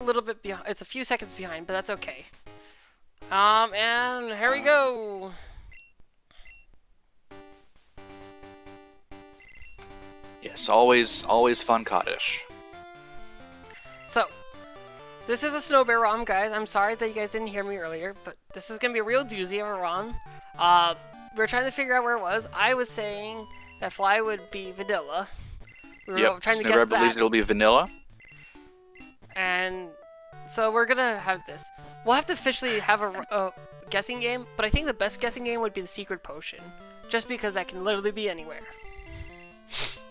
a little bit behind. It's a few seconds behind, but that's okay. And here we go. Yes, always fun coddish. So, this is a snow bear ROM, guys. I'm sorry that you guys didn't hear me earlier, but this is gonna be a real doozy of a ROM. We're trying to figure out where it was. I was saying that Fly would be vanilla. We were trying to guess Snowbear believes it'll be vanilla. And so we're gonna have this. We'll have to officially have a guessing game, but I think the best guessing game would be the secret potion, just because that can literally be anywhere.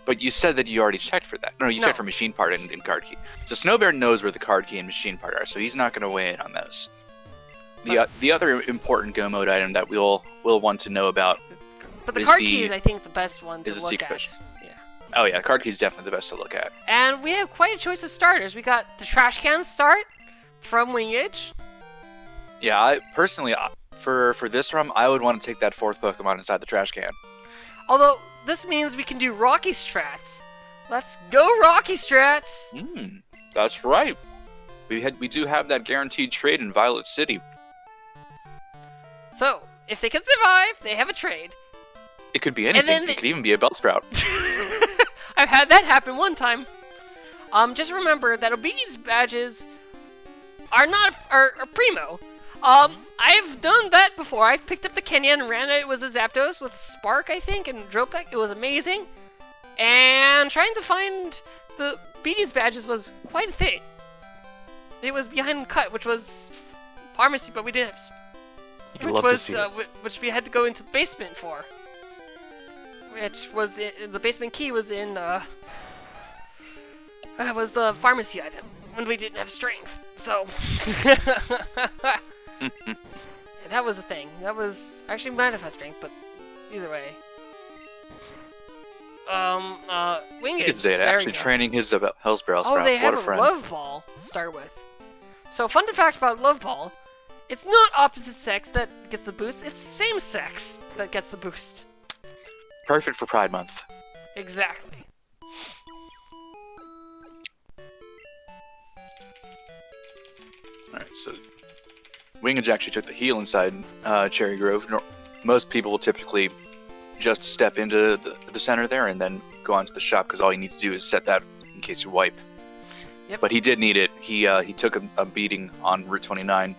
But you said that you already checked for that. No, you checked for machine part and card key. So Snowbear knows where the card key and machine part are, so he's not going to weigh in on those. The other important go mode item that we'll want to know about. But the card key is, I think, the best one to look secret at. Potion. Yeah. Oh yeah, card key is definitely the best to look at. And we have quite a choice of starters. We got the trash can start from wingidge. Yeah, I personally for this ROM, I would want to take that fourth Pokemon inside the trash can. Although this means we can do Rocky strats. Let's go Rocky strats! That's right. We do have that guaranteed trade in Violet City. So, if they can survive, they have a trade. It could be anything. It could even be a Bellsprout. I've had that happen one time. Just remember that obedience badges are primo. I've done that before. I've picked up the Kenyan and Rando. It was a Zapdos with Spark, I think, and Dropback. It was amazing. And trying to find the obedience badges was quite a thing. It was behind Cut, which was pharmacy, but we didn't have, which we had to go into the basement for. Which was the basement key was in was the pharmacy item when we didn't have strength. So that was a thing. That was actually might have had strength, but either way. Wingidge. Zeta actually training his Hellsprout. Oh, they have a Love Ball to start with. So, fun fact about Love Ball, it's not opposite sex that gets the boost, it's same sex that gets the boost. Perfect for Pride Month. Exactly. Alright, so Wingidge actually took the heal inside Cherry Grove. Most people will typically just step into the center there and then go on to the shop, because all you need to do is set that in case you wipe. Yep. But he did need it. He took a beating on Route 29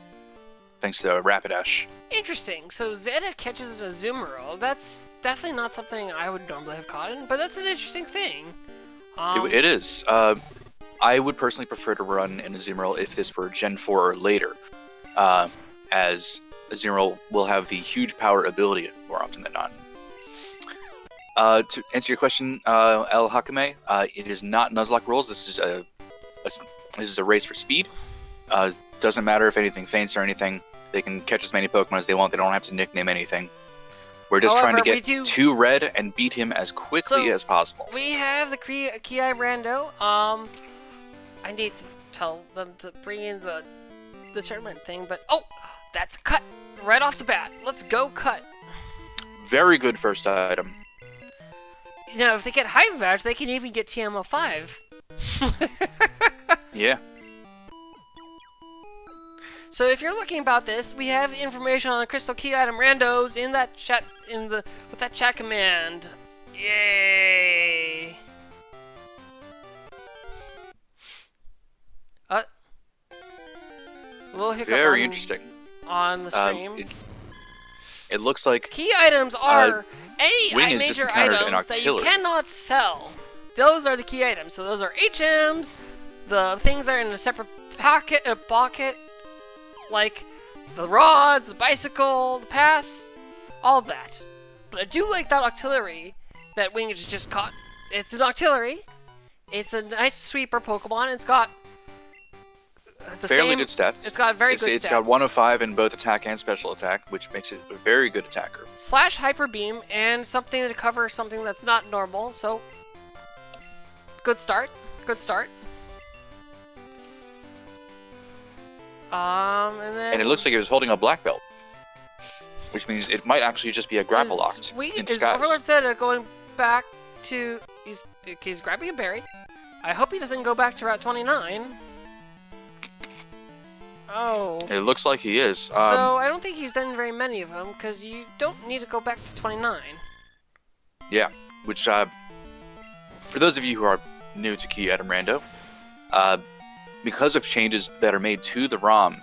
thanks to Rapidash. Interesting. So Zeta catches a Azumarill. That's definitely not something I would normally have caught in, but that's an interesting thing. It is. I would personally prefer to run an Azumarill if this were Gen 4 or later, as Azumarill will have the huge power ability more often than not. To answer your question, El Hakame, it is not Nuzlocke rules. This is a race for speed. Doesn't matter if anything faints or anything. They can catch as many Pokemon as they want. They don't have to nickname anything. We're just trying to get 2 red and beat him as quickly as possible. We have the Ki Rando. I need to tell them to bring in the tournament thing, but that's Cut right off the bat. Let's go Cut. Very good first item. You know, if they get Hive Badge, they can even get TMO5. Yeah. So if you're looking about this, we have the information on the Crystal Key item randos in that chat with that chat command. Yay! A little hiccup. Very interesting. On the stream. It looks like key items are any Wingidge major items that you cannot sell. Those are the key items. So those are HMs, the things that are in a separate pocket, like the rods, the bicycle, the pass, all of that. But I do like that Octillery that Wingidge just caught. It's an Octillery. It's a nice sweeper Pokemon. It's got fairly good stats. It's got very good stats. It's got 1 of 5 in both attack and special attack, which makes it a very good attacker. / Hyper Beam and something to cover something that's not normal. So good start. Good start. And it looks like it was holding a black belt, which means it might actually just be a grapple locked in disguise. Is Overlordzetta going back to? He's grabbing a berry. I hope he doesn't go back to Route 29. Oh. It looks like he is. So I don't think he's done very many of them, because you don't need to go back to 29. Yeah, which, for those of you who are new to Key Item Rando, because of changes that are made to the ROM,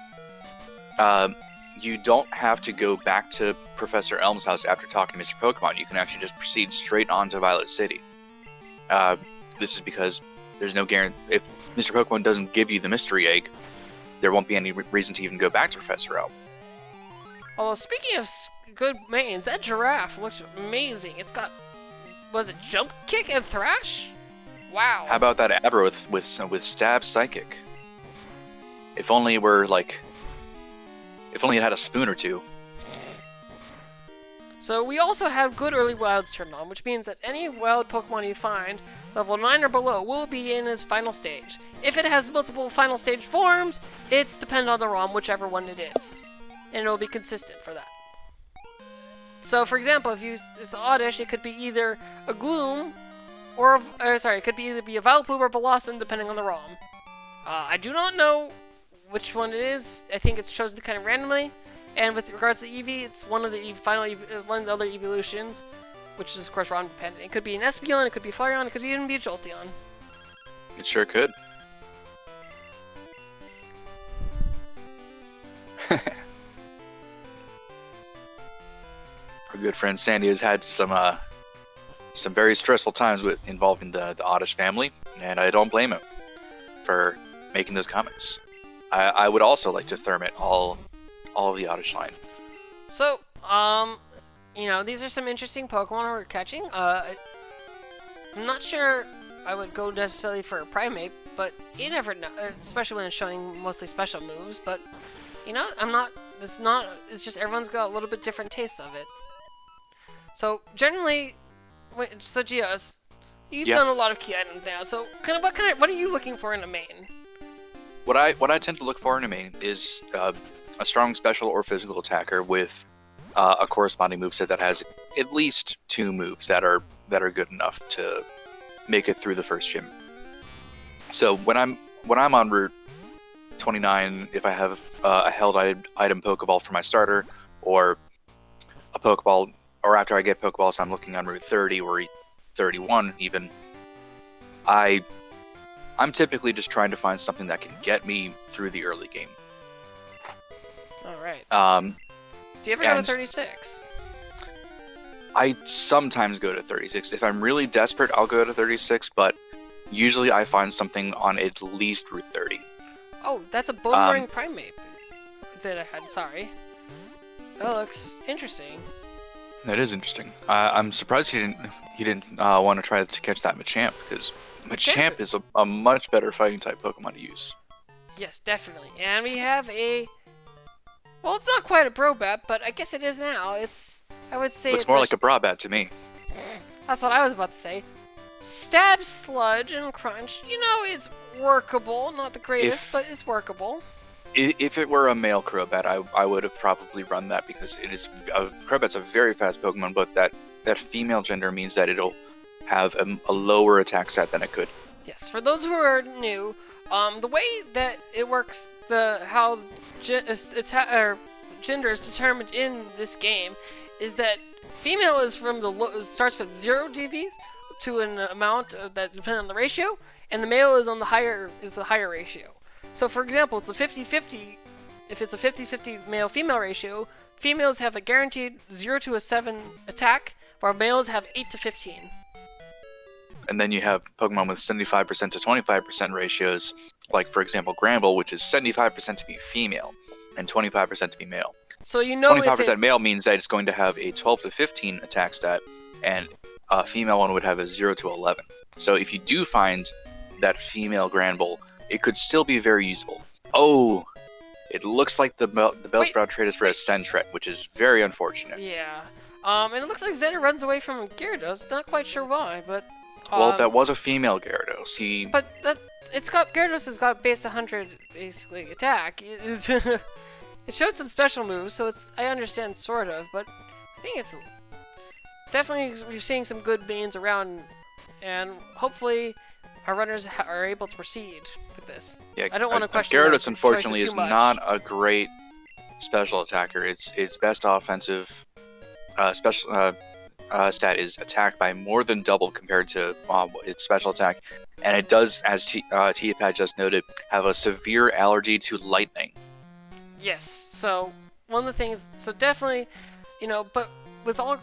you don't have to go back to Professor Elm's house after talking to Mr. Pokemon. You can actually just proceed straight on to Violet City. This is because there's no guarantee. If Mr. Pokemon doesn't give you the mystery egg, there won't be any reason to even go back to Professor Elm. Although, speaking of good mains, that giraffe looks amazing. It's got, was it Jump Kick and Thrash? Wow. How about that Abra with Stab Psychic? If only it were like... If only it had a spoon or two. So we also have good early wilds turned on, which means that any wild Pokemon you find, level 9 or below, will be in its final stage. If it has multiple final stage forms, it's dependent on the ROM, whichever one it is. And it'll be consistent for that. So, for example, if it's Oddish, it could be either a Gloom, or it could either be a Vileplume or Bellossom, depending on the ROM. I do not know which one it is. I think it's chosen kind of randomly. And with regards to Eevee, it's one of the one of the other evolutions, which is of course ROM dependent. It could be an Espeon, it could be a Flareon, it could even be a Jolteon. It sure could. Our good friend Sandy has had some very stressful times involving the Oddish family, and I don't blame him for making those comments. I would also like to Thermit all of the Oddish line. So, these are some interesting Pokemon we're catching. I'm not sure I would go necessarily for a Primate, but you never know, especially when it's showing mostly special moves, but, it's just everyone's got a little bit different tastes of it. So, generally, Geos, you've done a lot of key items now, so what are you looking for in a main? What I tend to look for in a main is a strong special or physical attacker with a corresponding moveset that has at least 2 moves that are good enough to make it through the first gym. So when I'm on Route 29, if I have a held item Pokeball for my starter, or a Pokeball, or after I get Pokeballs, I'm looking on Route 30 or 31 even. I'm typically just trying to find something that can get me through the early game. Alright. Do you ever go to 36? I sometimes go to 36. If I'm really desperate, I'll go to 36, but usually I find something on at least Route 30. Oh, that's a Boomerang Primate that I had, sorry. That looks interesting. That is interesting. I'm surprised he didn't want to try to catch that Machamp, because Machamp is a much better fighting type Pokemon to use. Yes, definitely. And we have well, it's not quite a Brobat, but I guess it is now. I would say Looks more like a Brobat to me. That's what I was about to say. Stab, Sludge, and Crunch. It's workable. Not the greatest, but it's workable. If it were a male Crobat, I would have probably run that, because Crobat's a very fast Pokemon, but that female gender means that it'll have a lower attack stat than it could. Yes, for those who are new, the way that it works, how gender is determined in this game, is that female is starts with 0 DVs to an amount that depends on the ratio, and the male is the higher ratio. So, for example, it's a 50-50. If it's a 50-50 male-female ratio, females have a guaranteed 0 to a 7 attack, while males have 8 to 15. And then you have Pokemon with 75% to 25% ratios, like, for example, Gramble, which is 75% to be female and 25% to be male. So 25% male means that it's going to have a 12 to 15 attack stat, and a female one would have a 0 to 11. So if you do find that female Granbull, it could still be very useful. Oh, it looks like the Bellsprout trait is for a Sentret, which is very unfortunate. Yeah. And it looks like Zeta runs away from Gyarados. Not quite sure why, but... well, that was a female Gyarados. But Gyarados has got base 100, basically, attack. It showed some special moves, so I understand, sort of, but I think it's... Definitely, we're seeing some good mains around, and hopefully our runners are able to proceed with this. Yeah, I don't want to question their Gyarados, unfortunately, choices is too much. not a great special attacker. Its best offensive special stat is attack by more than double compared to its special attack, and it does, as Tiapad just noted, have a severe allergy to lightning. Yes. So one of the things, so definitely, but with all,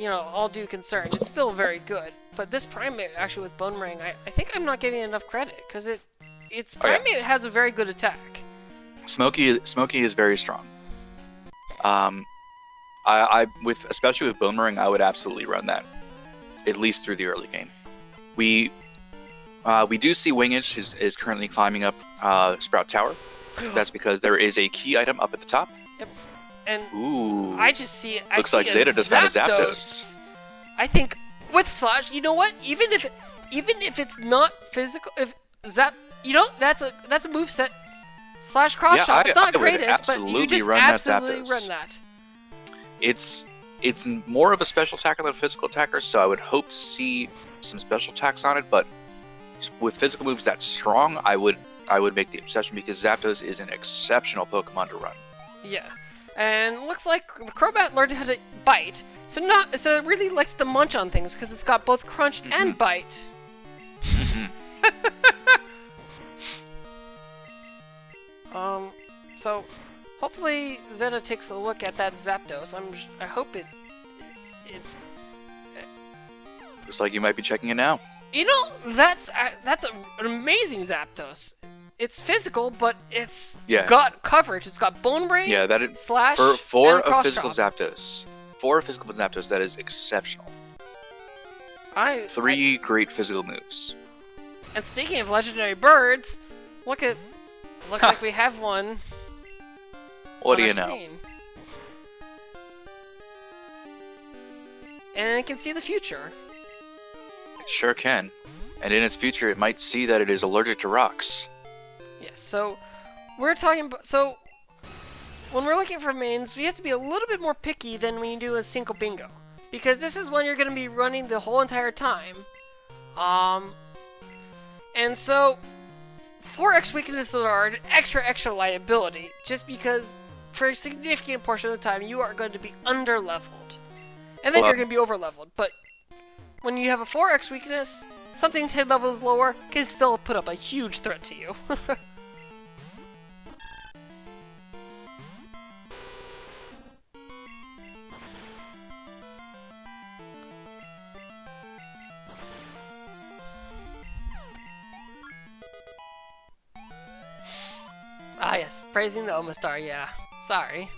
all due concern, it's still very good. But this Primate, actually with Boomerang, I think I'm not giving it enough credit because its Primate has a very good attack. Smokey is very strong. Especially with Boomerang, I would absolutely run that, at least through the early game. We do see Wingidge is currently climbing up Sprout Tower. That's because there is a key item up at the top. Yep. And ooh, I just see looks like Zeta just found a Zapdos. I think with Slash, you know what? Even if it's not physical, if Zap, that's a moveset. Slash cross shot. It's not greatest, but you just absolutely run that. It's more of a special attacker than a physical attacker, so I would hope to see some special attacks on it. But with physical moves that strong, I would make the exception because Zapdos is an exceptional Pokemon to run. Yeah, and looks like the Crobat learned how to bite, so it really likes to munch on things because it's got both crunch and bite. So hopefully Zeta takes a look at that Zapdos. I hope it's. Looks like you might be checking it now. That's an amazing Zapdos. It's physical, but it's got coverage. It's got Bone Brain. Yeah, that is Slash for and a physical Zapdos. For a physical Zapdos, that is exceptional. Three great physical moves. And speaking of legendary birds, looks like we have one. What do you know? And it can see the future. It sure can. And in its future, it might see that it is allergic to rocks. Yes, so we're talking about... So, when we're looking for mains, we have to be a little bit more picky than when you do a single bingo. Because this is one you're going to be running the whole entire time. And so, 4X weaknesses are an extra liability, just because for a significant portion of the time you are going to be under-leveled. And then you're going to be over-leveled. But when you have a 4X weakness, something 10 levels lower can still put up a huge threat to you. Ah yes, praising the Omastar, yeah. Sorry.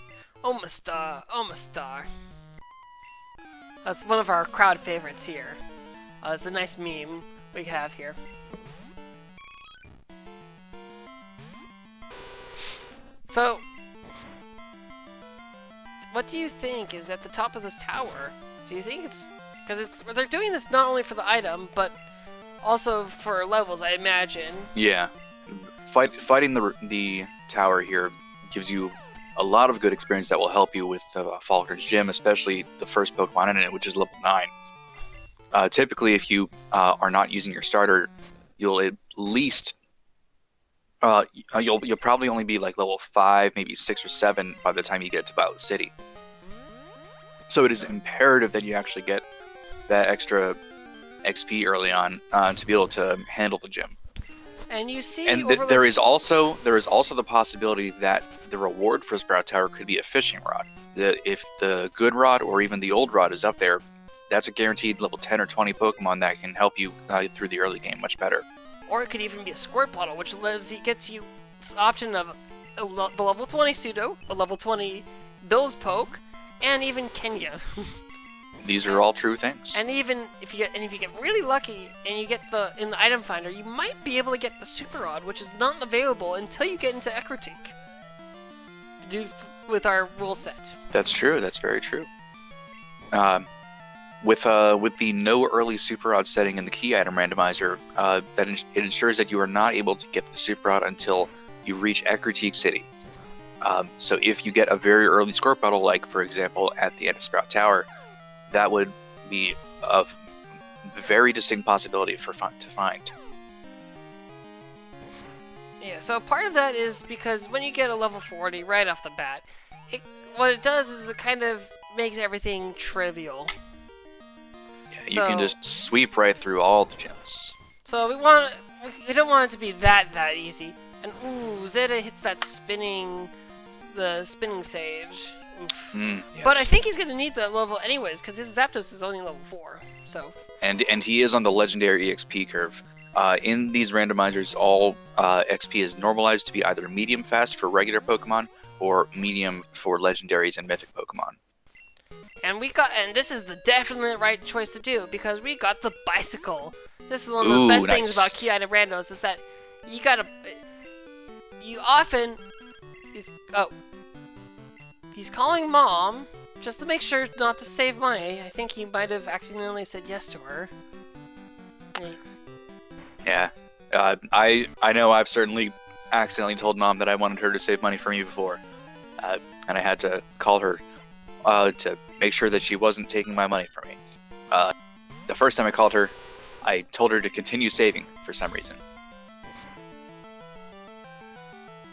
Omastar. That's one of our crowd favorites here. It's a nice meme we have here. So, what do you think is at the top of this tower? Do you think it's... Because they're doing this not only for the item, but also for levels, I imagine. Yeah. Fighting the tower here gives you a lot of good experience that will help you with Falkner's Gym, especially the first Pokemon in it, which is level 9. Typically, if you are not using your starter, you'll at least you'll probably only be like level 5, maybe 6 or 7 by the time you get to Violet City. So it is imperative that you actually get that extra XP early on to be able to handle the gym. And you see, there is also the possibility that the reward for Sprout Tower could be a fishing rod. If the good rod or even the old rod is up there, that's a guaranteed level 10 or 20 Pokemon that can help you through the early game much better. Or it could even be a Squirt Bottle, which gets you the option of the level 20 Pseudo, a level 20 Bill's Poke, and even Kenya. These are all true things. And even if you get really lucky and you get in the item finder, you might be able to get the Super Rod, which is not available until you get into Ecruteak. With our rule set. That's true. That's very true. With the no early Super Rod setting in the key item randomizer, it ensures that you are not able to get the Super Rod until you reach Ecruteak City. So if you get a very early Squirt Bottle, like for example at the end of Sprout Tower, that would be a very distinct possibility to find. Yeah, so part of that is because when you get a level 40 right off the bat, what it does is it kind of makes everything trivial. Yeah, you can just sweep right through all the gems. So we don't want it to be that easy. And ooh, Zeta hits the spinning sage. Oof. Yes. But I think he's gonna need that level anyways, because his Zapdos is only level 4. So. And he is on the legendary EXP curve. In these randomizers, all XP is normalized to be either medium fast for regular Pokemon or medium for legendaries and mythic Pokemon. And this is the definitely right choice to do, because we got the bicycle. This is one of the best things about Key Item Randos, is that he's calling Mom, just to make sure not to save money. I think he might have accidentally said yes to her. Yeah, I know I've certainly accidentally told Mom that I wanted her to save money for me before, and I had to call her to make sure that she wasn't taking my money from me. The first time I called her, I told her to continue saving for some reason.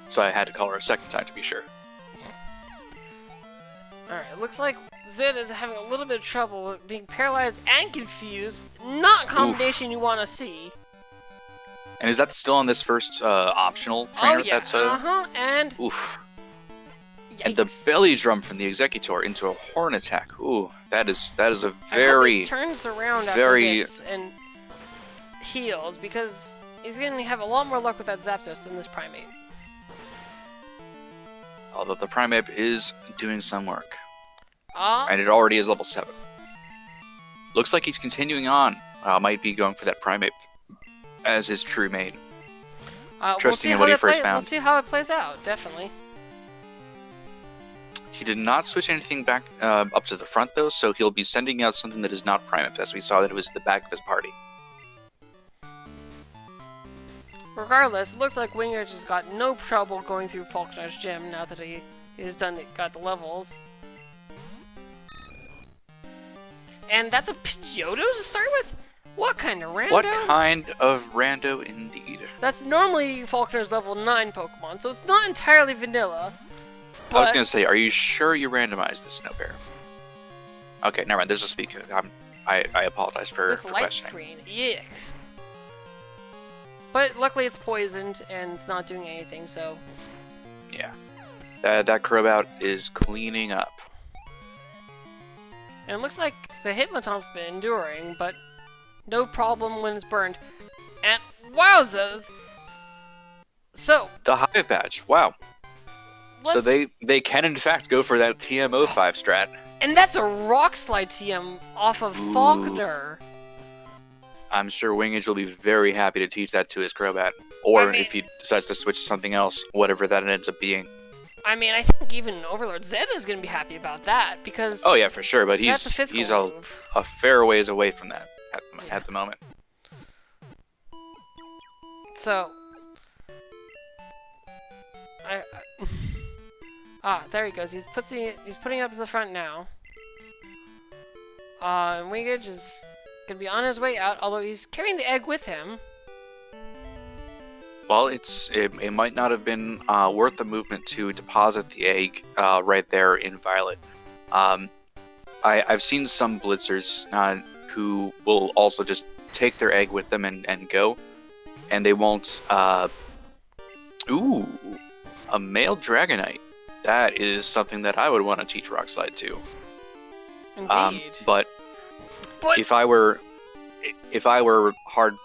So I had to call her a second time to be sure. Alright, it looks like Zed is having a little bit of trouble with being paralyzed and confused. Not a combination you want to see. And is that still on this first optional trainer? Oh yeah, and... Oof. Yikes. And the belly drum from the Executor into a horn attack. Ooh, that is a very... I hope he turns around after this and heals, because he's going to have a lot more luck with that Zapdos than this Primeape. Although the Primeape is doing some work. And it already is level 7. Looks like he's continuing on. Might be going for that Primeape as his true mate. Trusting in what he first found. We'll see how it plays out, definitely. He did not switch anything back up to the front, though, so he'll be sending out something that is not Primeape, as we saw that it was at the back of his party. Regardless, it looks like Wingidge has got no trouble going through Faulkner's gym now that he has got the levels. And that's a Pidgeotto to start with? What kind of Rando? What kind of Rando, indeed? That's normally Faulkner's level 9 Pokemon, so it's not entirely vanilla. I was going to say, are you sure you randomized the Snow Bear? Okay, never mind. There's a speaker. I apologize for questioning. Screen. Yuck. But luckily it's poisoned and it's not doing anything, so... Yeah. That Crobat is cleaning up. And it looks like the Hitmotomp's been enduring, but no problem when it's burned. And wowzers! So... The Hive Badge. Wow. So they can in fact go for that TM05 strat. And that's a Rock Slide TM off of Faulkner. I'm sure Wingidge will be very happy to teach that to his Crobat. Or if he decides to switch to something else, whatever that ends up being. I mean, I think even overlordzetta is going to be happy about that, because... Oh yeah, for sure, but he's a fair ways away from that at the moment. So... there he goes. He's putting it up to the front now. And Wingidge is gonna be on his way out, although he's carrying the egg with him. Well, it might not have been worth the movement to deposit the egg right there in Violet. I've seen some blitzers who will also just take their egg with them and go, and they won't. Ooh, a male Dragonite. That is something that I would want to teach Rock Slide to. Indeed. But if I were hard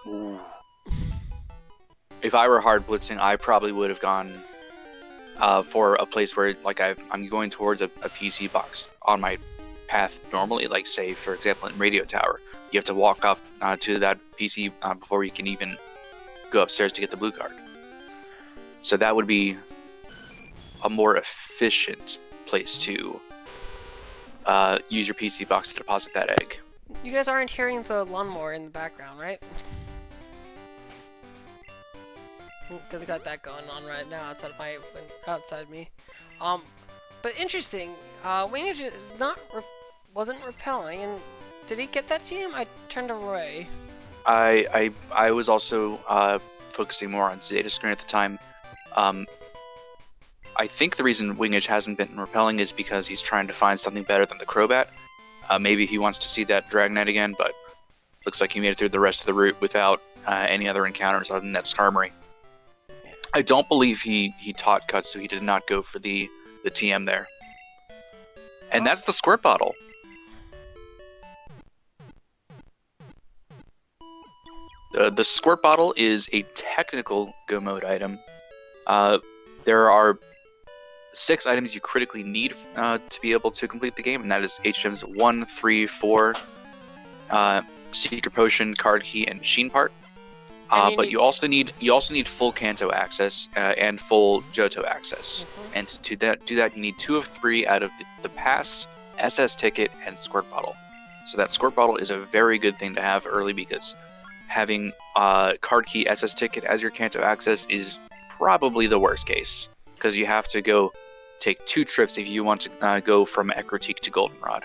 blitzing, I probably would have gone for a place where I'm going towards a PC box on my path normally. Like say, for example, in Radio Tower, you have to walk up to that PC before you can even go upstairs to get the blue card. So that would be a more efficient place to use your PC box to deposit that egg. You guys aren't hearing the lawnmower in the background, right? Because I got that going on right now outside me. But interesting. Wingidge is wasn't repelling, and did he get that team? I turned away. I was also focusing more on Zeta screen at the time. I think the reason Wingage hasn't been repelling is because he's trying to find something better than the Crobat. Maybe he wants to see that Dragonite again, but looks like he made it through the rest of the route without any other encounters other than that Skarmory. I don't believe he taught Cut, so he did not go for the TM there. And that's the Squirt Bottle. The Squirt Bottle is a technical Go Mode item. There are 6 items you critically need to be able to complete the game, and that is HMs 1, 3, 4, Secret Potion, Card Key, and Machine Part. But you also need full Kanto access and full Johto access. Mm-hmm. And to do that, you need 2 of 3 out of the Pass, SS Ticket, and Squirt Bottle. So that Squirt Bottle is a very good thing to have early because having Card Key, SS Ticket as your Kanto access is probably the worst case because you have to go take 2 trips if you want to go from Ecruteak to Goldenrod.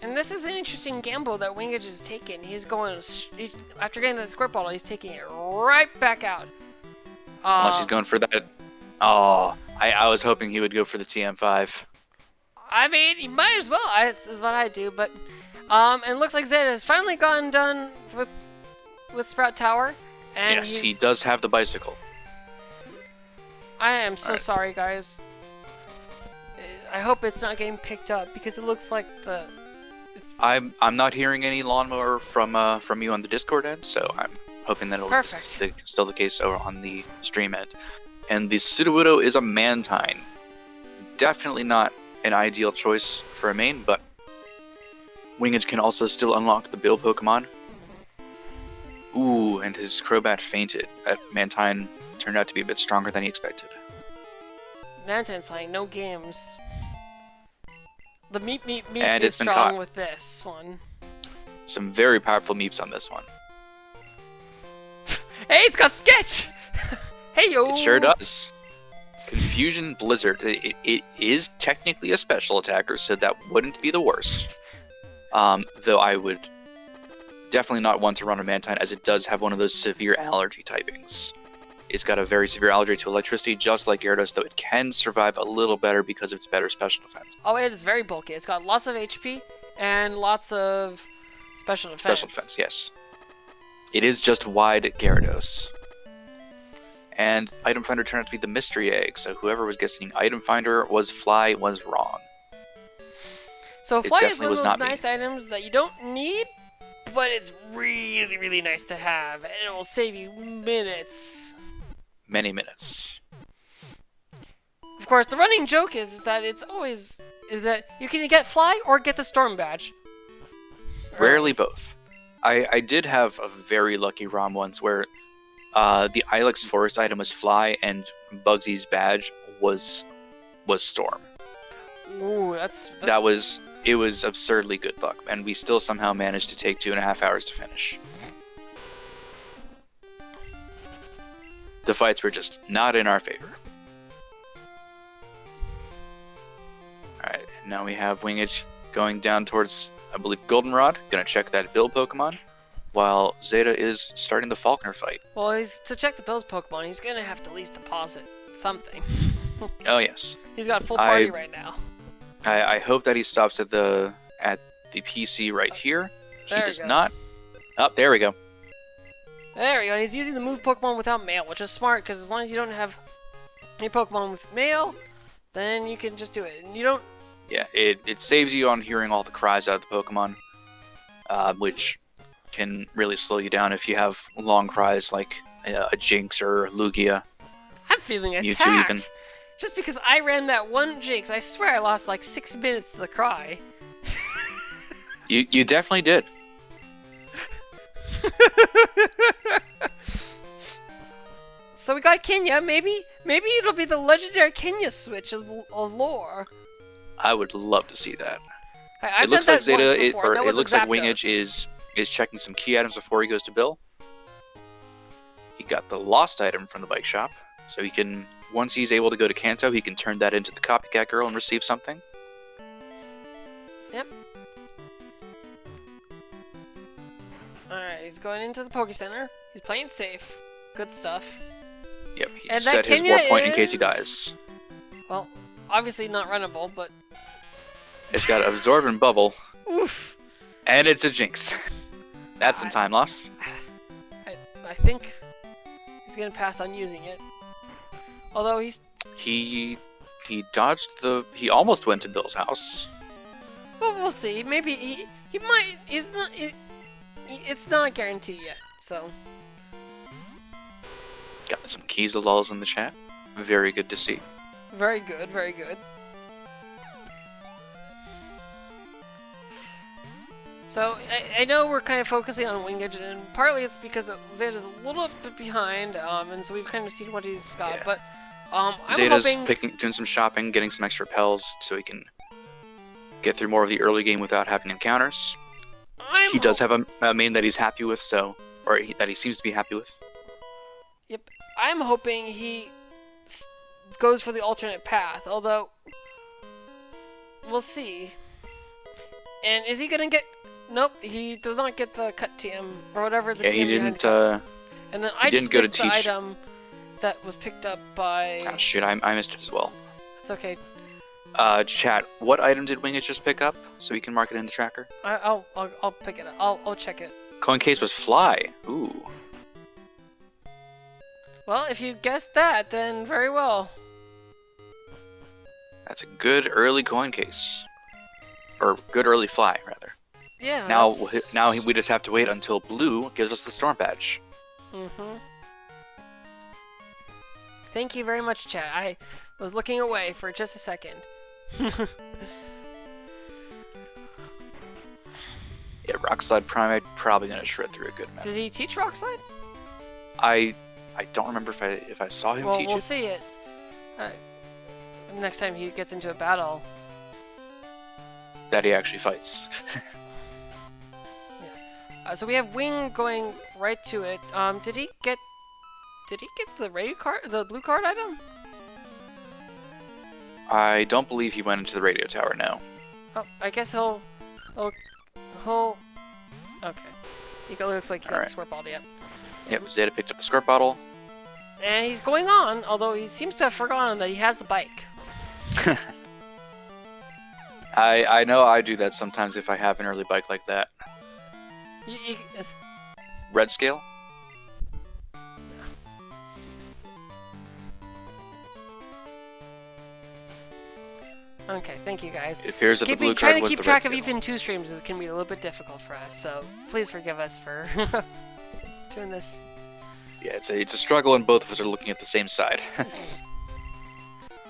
And this is an interesting gamble that Wingidge is taking. He's going, after getting that Squirt Bottle, he's taking it right back out. Unless he's going for that. Oh, I was hoping he would go for the TM5. I mean, he might as well. Is what I do. But and it looks like Zeta has finally gotten done with Sprout Tower. And yes, he does have the bicycle. I am so sorry, guys. I hope it's not getting picked up because it looks like I'm not hearing any lawnmower from you on the Discord end, so I'm hoping that it'll be still the case over on the stream end. And the Sudowoodo is a Mantine. Definitely not an ideal choice for a main, but Wingage can also still unlock the Bill Pokemon. Ooh, and his Crobat fainted. That Mantine turned out to be a bit stronger than he expected. Mantine playing no games. The Meep and is strong with this one. Some very powerful Meeps on this one. Hey, it's got Sketch! Hey, yo! It sure does. Confusion Blizzard. It is technically a special attacker, so that wouldn't be the worst. Though I would definitely not want to run a Mantine, as it does have one of those severe allergy typings. It's got a very severe allergy to electricity, just like Gyarados, though it can survive a little better because of its better special defense. Oh, it is very bulky. It's got lots of HP and lots of special defense. Special defense, yes. It is just wide Gyarados. And Item Finder turned out to be the Mystery Egg, so whoever was guessing Item Finder was Fly was wrong. So Fly is one of those nice items that you don't need, but it's really, really nice to have, and it will save you minutes. Many minutes. Of course, the running joke is that it's always that you can get Fly or get the Storm Badge. Rarely both. I did have a very lucky ROM once where the Ilex Forest item was Fly and Bugsy's badge was Storm. Ooh, it was absurdly good luck, and we still somehow managed to take 2.5 hours to finish. The fights were just not in our favor. Alright, now we have Wingage going down towards, I believe, Goldenrod. Gonna check that Bill Pokemon, while Zeta is starting the Falkner fight. Well, to check the Bill's Pokemon, he's gonna have to at least deposit something. Oh, yes. He's got full party right now. I hope that he stops at the PC right here. He does not. Oh, there we go. There we go. He's using the move Pokemon without mail, which is smart, because as long as you don't have any Pokemon with mail, then you can just do it. And you don't... Yeah, it saves you on hearing all the cries out of the Pokemon, which can really slow you down if you have long cries like a Jinx or Lugia. I'm feeling attacked. Mewtwo even. Just because I ran that one Jinx, I swear I lost like 6 minutes to the cry. You definitely did. So we got Kenya. Maybe it'll be the legendary Kenya switch of lore. I would love to see that. It looks like Zeta, it looks like Wingage is checking some key items before he goes to Bill. He got the lost item from the bike shop, so he can, once he's able to go to Kanto, he can turn that into the Copycat Girl and receive something. Yep. Alright, he's going into the Poke Center. He's playing safe. Good stuff. Yep, he And set that his Kenya warp point in case he is- dies. Well, obviously not runnable, but It's got Absorb and Bubble, oof. and it's a Jinx. That's some time loss. I think he's gonna pass on using it. Although He dodged the... He almost went to Bill's house. well, we'll see. Maybe he might. He's not. It's not a guarantee yet. So Got some keys to lulls in the chat. Very good to see. very good, very good. So I know we're kind of focusing on wingidge, and partly it's because Zeta's a little bit behind, and so we've kind of seen what he's got. Yeah. But I'm Zeta's hoping doing some shopping, getting some extra pels so he can get through more of the early game without having encounters. He does have a main that he's happy with, that he seems to be happy with. Yep, I'm hoping he goes for the alternate path. Although we'll see. And is he gonna get? Nope, he does not get the cut TM or whatever. The Yeah, TM he behind didn't. cut. And then I he just didn't go to missed the teach. item that was picked up by. Ah, shit, I missed it as well. It's okay. Chat, what item did Wingage just pick up so we can mark it in the tracker? I'll pick it up. I'll check it. Coin case was Fly. Ooh. Well, if you guessed that, then very well. That's a good early coin case. Or good early Fly, rather. Yeah. Now we just have to wait until Blue gives us the Storm Badge. Mm-hmm. Thank you very much, chat. I was looking away for just a second. Yeah, Rockslide Primate probably gonna shred through a good amount. Did he teach Rockslide? I don't remember if I saw him Well, teach we'll it. see it. Next time he gets into a battle. That he actually fights. So we have Wing going right to it. Did he get the radio card, the blue card item? I don't believe he went into the radio tower, no. Oh, I guess he'll. Okay. He looks like he got Alright. the squirt bottle, yep. Yep, Zeta picked up the squirt bottle. And he's going on, although he seems to have forgotten that he has the bike. I know I do that sometimes if I have an early bike like that. Red scale? Okay, thank you guys. It appears that the blue Trying card to was keep the track red of scale. even 2 streams can be a little bit difficult for us, so please forgive us for doing this. Yeah, it's a struggle and both of us are looking at the same side.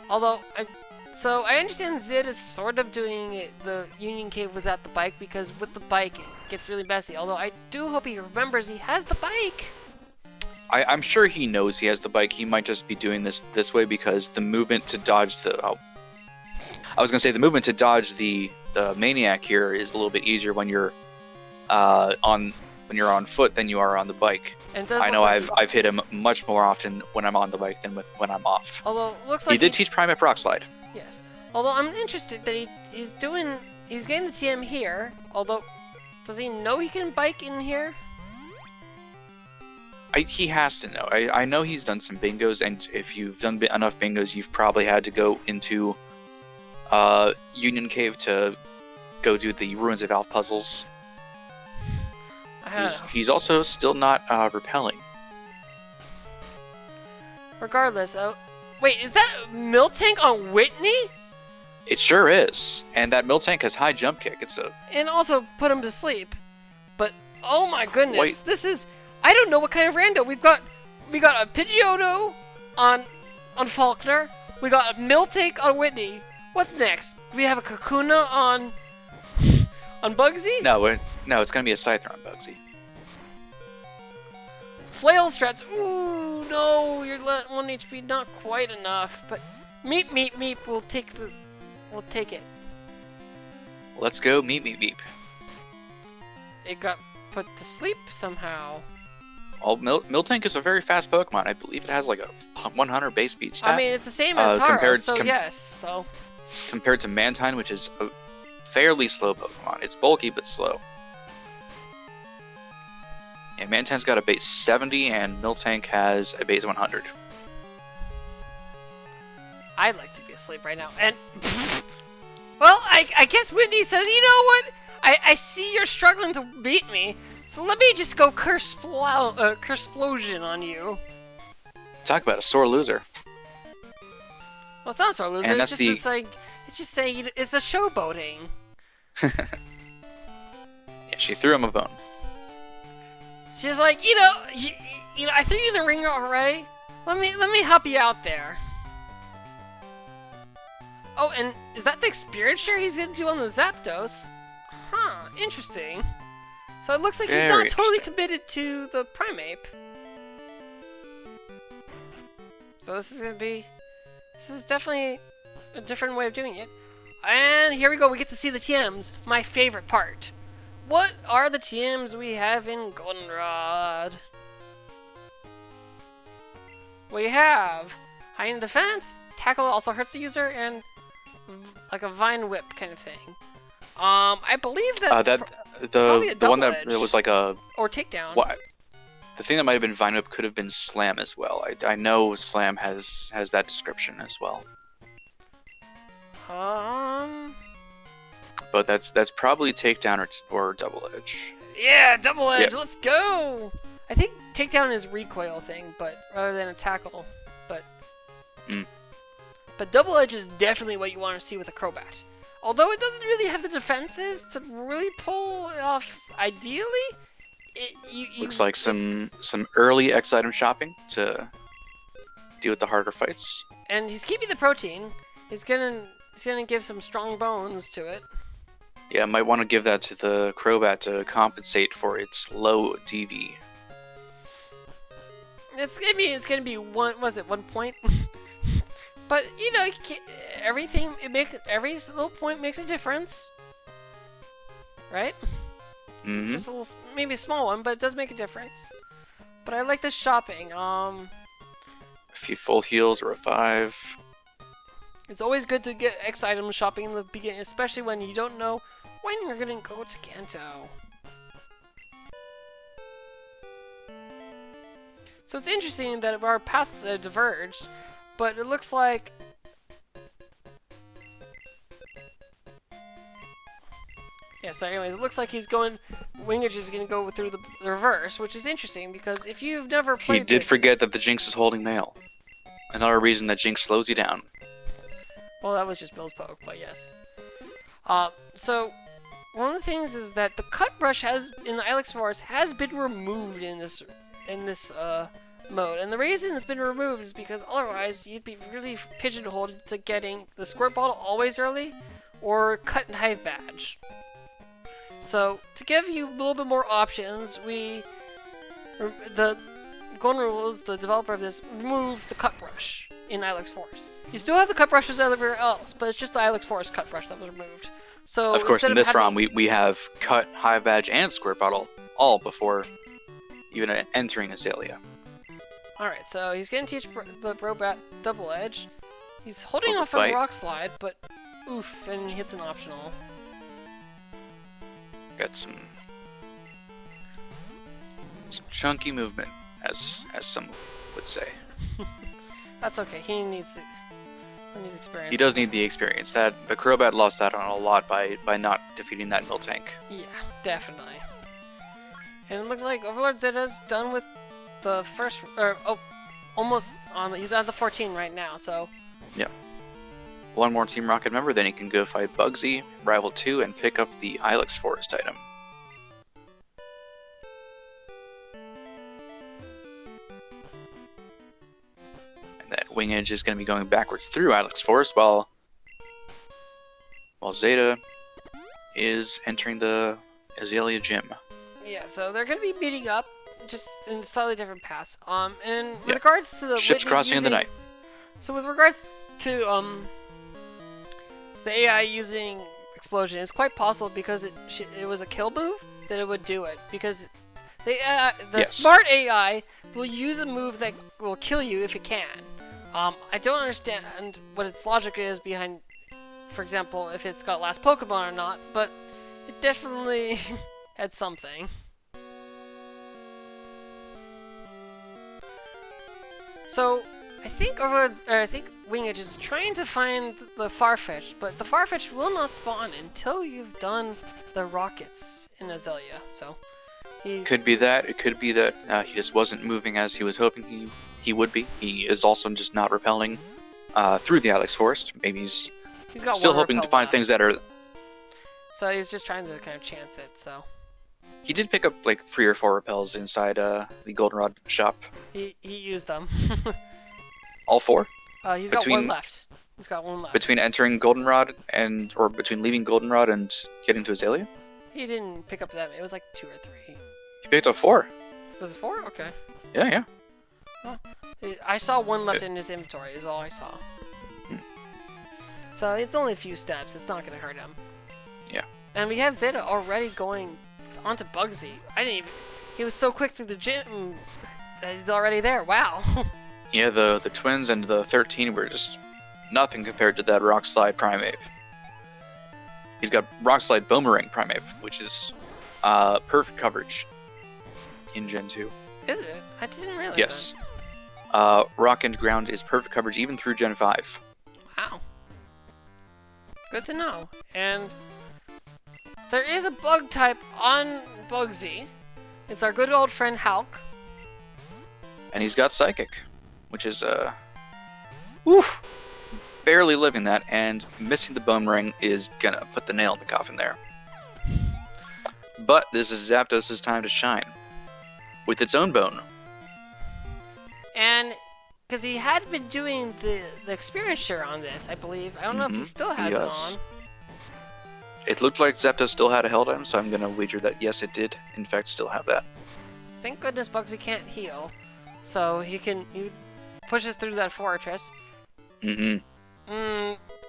Although, I understand Zid is sort of doing it, the Union Cave without the bike, because with the bike it gets really messy. Although I do hope he remembers he has the bike! I'm sure he knows he has the bike. He might just be doing this way because the movement to dodge the... I was going to say the movement to dodge the Maniac here is a little bit easier when you're on foot than you are on the bike. And does I look know like I've hit him much more often when I'm on the bike than when I'm off. Although, looks like He did teach Primate Rockslide. Yes. Although I'm interested that he's getting the TM here. Although, does he know he can bike in here? He has to know. I know he's done some bingos, and if you've done enough bingos, you've probably had to go into Union Cave to go do the Ruins of Alph puzzles. He's also still not repelling. Regardless, wait, is that Miltank on Whitney? It sure is, and that Miltank has high jump kick. And also put him to sleep. But oh my goodness, Wait. this is, I don't know what kind of rando. We got a Pidgeotto on Faulkner. We got a Miltank on Whitney. What's next? Do we have a Kakuna on Bugsy? No, it's gonna be a Scyther on Bugsy. Flail strats. Ooh, no, you're let 1 HP, not quite enough. But meep, we'll take it. Let's go, meep. It got put to sleep somehow. Well, Miltank is a very fast Pokemon. I believe it has like a 100 base speed stat. I mean, it's the same as Taro, compared- so. Compared to Mantine, which is a fairly slow Pokemon. It's bulky but slow. Yeah, Mantine's got a base 70 and Miltank has a base 100. I'd like to be asleep right now. And, well, I guess Whitney says, you know what? I see you're struggling to beat me, so let me just go curse-splosion on you. Talk about a sore loser. Well, it's not a sore loser. And It's that's just, it's just saying it's a showboating. Yeah, she threw him a bone. She's like, you know, I threw you in the ringer already. Let me help you out there. Oh, and is that the experience share he's gonna do on the Zapdos? Huh, interesting. So it looks like he's not totally committed to the Primeape. So this is definitely a different way of doing it. And here we go, we get to see the TMs, my favorite part. What are the TMs we have in Goldenrod? We have high in defense, tackle also hurts the user, and like a vine whip kind of thing. I believe that the one that was like a or takedown. What? The thing that might have been vine whip could have been slam as well. I know slam has that description as well. But that's probably takedown or double edge. Yeah, double edge. Yeah. Let's go. I think takedown is recoil thing, but rather than a tackle, but but double edge is definitely what you want to see with a Crobat. Although it doesn't really have the defenses to really pull it off. Ideally, looks like some early X item shopping to deal with the harder fights. And he's keeping the protein. He's gonna give some strong bones to it. Yeah, might want to give that to the Crobat to compensate for its low DV. It's gonna be 1 point? But you know, every little point makes a difference, right? Mm-hmm. Just a little, maybe a small one, but it does make a difference. But I like this shopping. A few full heals or a 5. It's always good to get X item shopping in the beginning, especially when you don't know when you're gonna go to Kanto. So it's interesting that our paths diverged, but it looks like so anyways, it looks like wingidge is gonna go through the reverse, which is interesting because if you've never played He did forget that the Jinx is holding mail. Another reason that Jinx slows you down. Well, that was just Bill's poke, but yes. So one of the things is that the cut brush in the Ilex Forest has been removed in this mode, and the reason it's been removed is because otherwise you'd be really pigeonholed to getting the Squirt Bottle always early or Cut and Hive badge. So to give you a little bit more options, the Golden Rules, the developer of this, removed the cut brush in Ilex Forest. You still have the cut brushes everywhere else, but it's just the Ilex Forest cut brush that was removed. So of course, in this ROM, we have Cut, Hive Badge, and Squirt Bottle all before even entering Azalea. Alright, so he's gonna teach the Crobat Double Edge. He's holding off bite. on Rock Slide, but oof, and he hits an optional. Got some chunky movement, as some would say. That's okay. He needs experience. He does need the experience. The Crobat lost out on a lot by not defeating that Miltank. Yeah, definitely. And it looks like overlordzetta1's done with the first, almost on. He's at the 14 right now. So. Yeah. One more Team Rocket member, then he can go fight Bugsy, Rival 2, and pick up the Ilex Forest item. And that wingidge is going to be going backwards through Ilex Forest while Zeta is entering the Azalea Gym. Yeah, so they're going to be meeting up, just in slightly different paths. And with regards to the ships crossing in the night. So with regards to the AI using Explosion, it's quite possible because it was a kill move that it would do it, because the smart AI will use a move that will kill you if it can. I don't understand what its logic is behind, for example, if it's got last Pokemon or not, but it definitely had something. So I think Wingidge is trying to find the Farfetch'd, but the Farfetch'd will not spawn until you've done the rockets in Azalea. So Could be that. It could be that he just wasn't moving as he was hoping he would be. He is also just not repelling through the Alex Forest. Maybe he's got still one hoping to repel find left. things that are. So he's just trying to kind of chance it. So He did pick up like 3 or 4 repels inside the Goldenrod shop. he used them. All 4? He's got one left. He's got one left. Between entering Goldenrod or between leaving Goldenrod and getting to Azalea? He didn't pick up that. It was like 2 or 3. He picked up 4. Was it 4? Okay. Yeah. Well, I saw one left in his inventory. Is all I saw. So it's only a few steps. It's not gonna hurt him. Yeah. And we have Zeta already going onto Bugsy. I didn't even. He was so quick through the gym that he's already there. Wow. Yeah, the twins and the 13 were just nothing compared to that Rock Slide Primeape. He's got Rock Slide Boomerang Primeape, which is perfect coverage in Gen 2. Is it? I didn't realize Yes. that. Rock and Ground is perfect coverage even through Gen 5. Wow. Good to know. And there is a bug type on Bugsy. It's our good old friend Hulk. And he's got Psychic, which is barely living that, and missing the Boomerang is gonna put the nail in the coffin there. But this is Zapdos' time to shine. With its own bone. And because he had been doing the experience share on this, I believe. I don't know if he still has it on. It looked like Zapdos still had a held on, so I'm gonna wager that yes, it did in fact still have that. Thank goodness Bugsy can't heal, so he pushes through that fortress.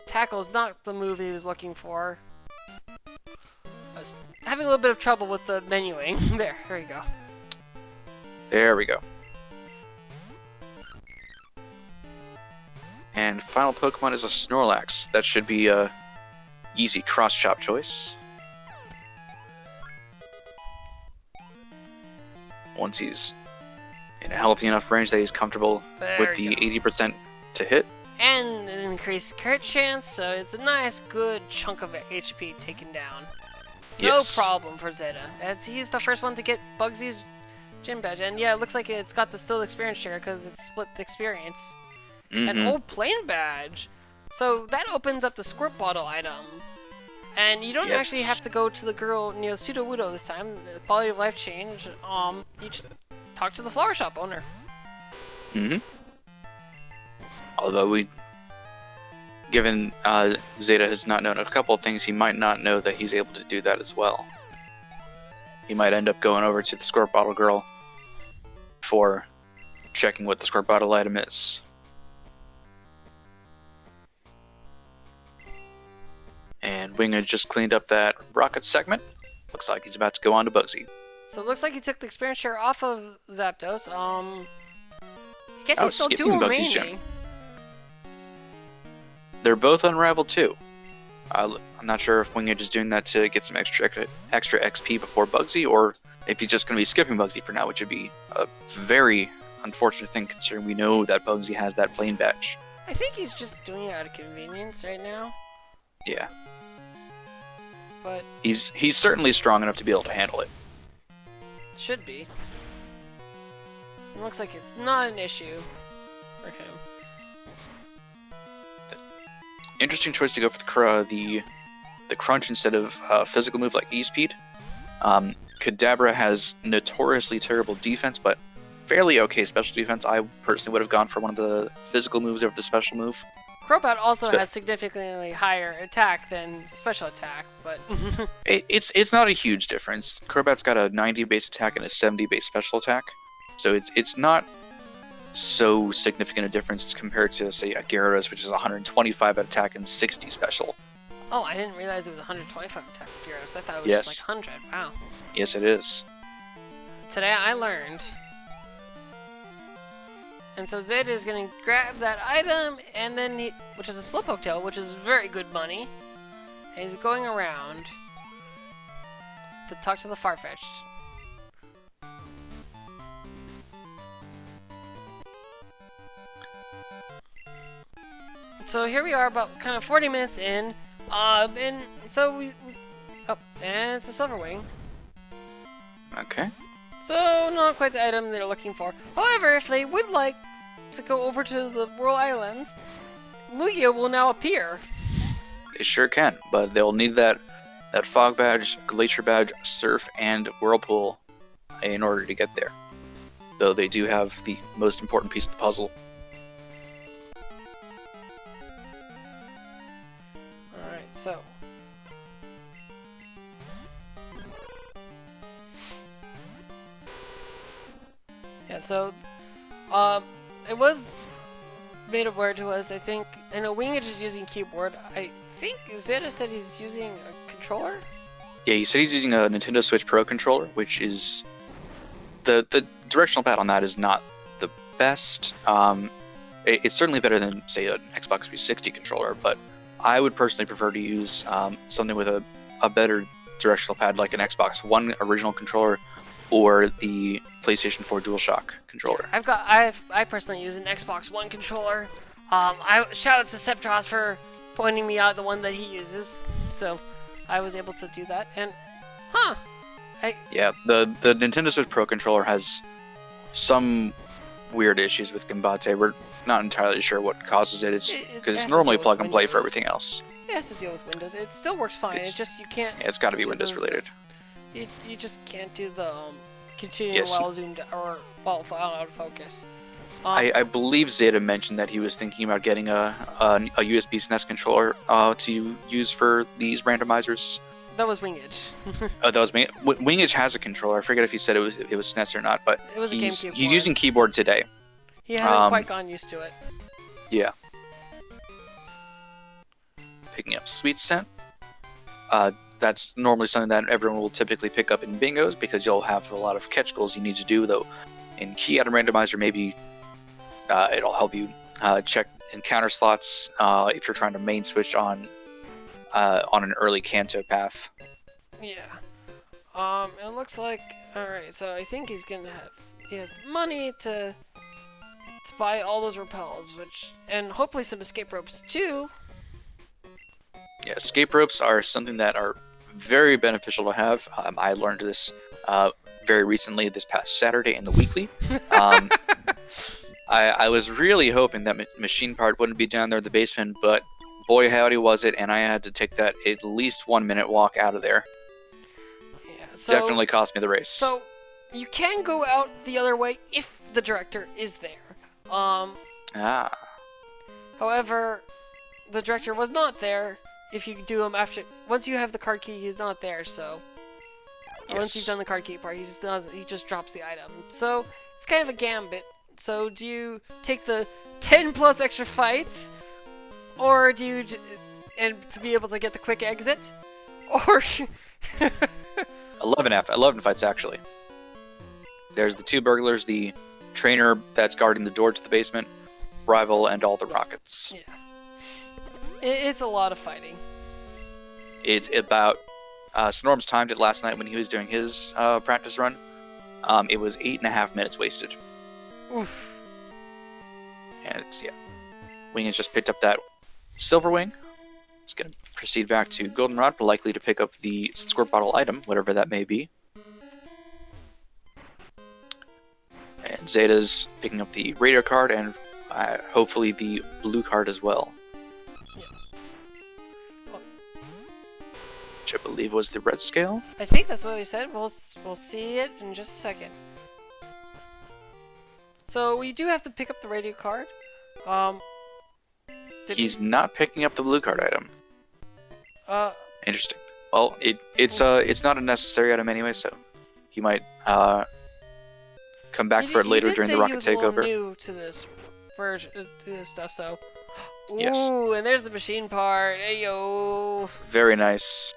Tackle's not the move he was looking for. I was having a little bit of trouble with the menuing. There you go. There we go. And final Pokemon is a Snorlax. That should be a easy cross-chop choice. Once he's in a healthy enough range that he's comfortable with the 80% to hit. And an increased crit chance, so it's a nice, good chunk of HP taken down. No problem for Zeta, as he's the first one to get Bugsy's gym badge. And yeah, it looks like it's got the still experience share because it's split the experience. An old plane badge. So that opens up the squirt bottle item. And you don't actually have to go to the girl near Sudowoodo this time. The quality of life change. You just talk to the flower shop owner. Although given Zeta has not known a couple of things, he might not know that he's able to do that as well. He might end up going over to the squirt bottle girl for checking what the squirt bottle item is. And Wingidge just cleaned up that rocket segment. Looks like he's about to go on to Bugsy. So it looks like he took the experience share off of Zapdos. I guess Oh, he's still skipping two Bugsy's remaining. gym. They're both unrivaled too. I'm not sure if Wingidge is doing that to get some extra XP before Bugsy, or if he's just going to be skipping Bugsy for now, which would be a very unfortunate thing considering we know that Bugsy has that plane badge. I think he's just doing it out of convenience right now. Yeah. But He's certainly strong enough to be able to handle it. should be. It looks like it's not an issue for him. Interesting choice to go for the crunch instead of physical move like E-Speed. Kadabra has notoriously terrible defense, but fairly okay special defense. I personally would have gone for one of the physical moves over the special move. Crobat also has significantly higher attack than special attack, but It's not a huge difference. Crobat's got a 90 base attack and a 70 base special attack, so it's not so significant a difference compared to, say, a Gyarados, which is 125 attack and 60 special. oh, I didn't realize it was 125 attack with Gyarados. I thought it was Yes. just like 100. Wow. Yes, it is. Today I learned. And so Zed is going to grab that item, and then which is a Slowpoke tail, which is very good money. And he's going around to talk to the Farfetch'd. so here we are, about kind of 40 minutes in. And so we. Oh, and it's a silver wing. Okay. So not quite the item they're looking for. However, if they would like to go over to the Whirl Islands, Lugia will now appear. They sure can, but they'll need that fog badge, glacier badge, surf, and whirlpool in order to get there. Though they do have the most important piece of the puzzle. Alright, so. Yeah, so, it was made aware to us, I think. I know wingidge is using keyboard. I think Zeta said he's using a controller? Yeah, he said he's using a Nintendo Switch Pro controller, which is... The directional pad on that is not the best. It's certainly better than, say, an Xbox 360 controller, but I would personally prefer to use something with a better directional pad like an Xbox One original controller or the PlayStation 4 DualShock controller. I personally use an Xbox One controller. Shout out to Septros for pointing me out the one that he uses. So I was able to do that. And yeah, the Nintendo Switch Pro controller has some weird issues with Gambate. We're not entirely sure what causes it. Because it's normally plug and play for everything else. It has to deal with Windows. It still works fine. It just, you can't. Yeah, it's got to be Windows related. You just can't do the continue while zoomed or while out of focus. I believe Zeta mentioned that he was thinking about getting a USB SNES controller to use for these randomizers. That was wingidge. Oh, that was me. Wingidge has a controller. I forget if he said it was SNES or not, but it was he's using keyboard today. He hasn't quite gotten used to it. Yeah. Picking up Sweet Scent. That's normally something that everyone will typically pick up in bingos because you'll have a lot of catch goals you need to do, though in Key Item Randomizer maybe it'll help you check encounter slots if you're trying to main switch on an early Kanto path. Yeah. It looks like, alright, so I think he has money to buy all those repels, and hopefully some escape ropes too. Yeah, escape ropes are something that are very beneficial to have. I learned this very recently, this past Saturday in the weekly. I was really hoping that machine part wouldn't be down there in the basement, but boy howdy was it, and I had to take that at least 1 minute walk out of there. Yeah, definitely cost me the race. So you can go out the other way if the director is there. However, the director was not there. If you do him once you have the card key, he's not there. So once you've done the card key part, he just drops the item. So it's kind of a gambit. So do you take the 10 plus extra fights, or do you to be able to get the quick exit, or 11 fights actually. There's the two burglars, the trainer that's guarding the door to the basement, rival, and all the rockets. Yeah. It's a lot of fighting. It's about... Snorm's timed it last night when he was doing his practice run. It was 8.5 minutes wasted. Oof. And Wing has just picked up that silver wing. It's going to proceed back to Goldenrod, likely to pick up the squirt bottle item, whatever that may be. And Zeta's picking up the radio card and hopefully the blue card as well. Which I believe was the red scale. I think that's what we said. We'll see it in just a second. So we do have to pick up the radio card. He's not picking up the blue card item. Interesting. Well, it's not a necessary item anyway, so he might come back for it later during the rocket takeover. He new to this version, to this stuff, so. Ooh, yes. And there's the machine part. Hey yo. Very nice.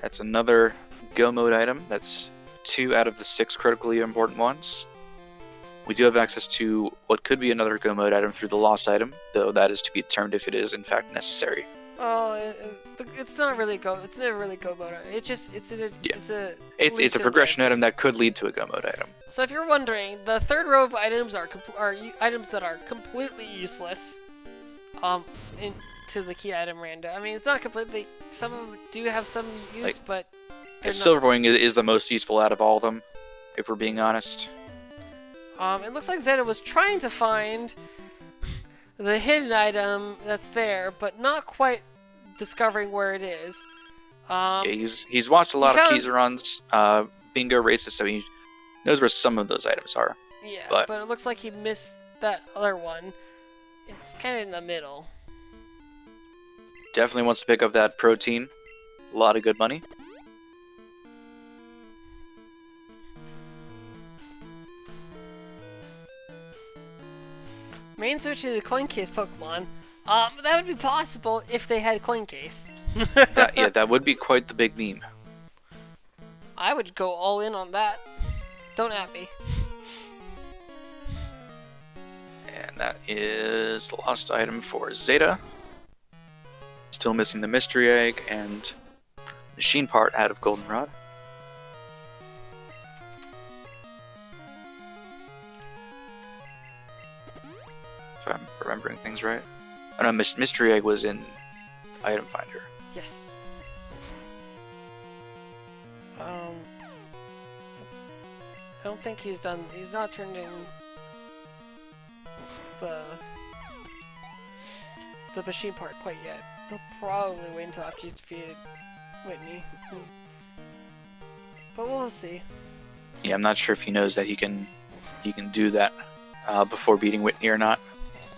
That's another go mode item. That's 2 out of the 6 critically important ones. We do have access to what could be another go mode item through the lost item, though that is to be determined if it is in fact necessary. Oh, it's not really go. It's never really go mode. It's It's a progression item that could lead to a go mode item. So if you're wondering, the third row of items are items that are completely useless. Into the key item Rando. I mean, it's not completely. Some of them do have some use, but Silver Wing is the most useful out of all of them, if we're being honest. It looks like Zeta was trying to find the hidden item that's there, but not quite discovering where it is. Yeah, he's watched a lot of keys runs, bingo races, so he knows where some of those items are. Yeah, but it looks like he missed that other one. It's kind of in the middle. Definitely wants to pick up that protein. A lot of good money. Main switch to the coin case Pokemon. That would be possible if they had coin case. Yeah, that would be quite the big meme. I would go all in on that. Don't at me. And that is the lost item for Zeta. Still missing the mystery egg and machine part out of Goldenrod. If I'm remembering things right. Oh no, mystery egg was in item finder. Yes. I don't think he's done. He's not turned in the machine part quite yet. He'll probably wait until after he's defeated Whitney. But we'll see. Yeah, I'm not sure if he knows that he can do that before beating Whitney or not,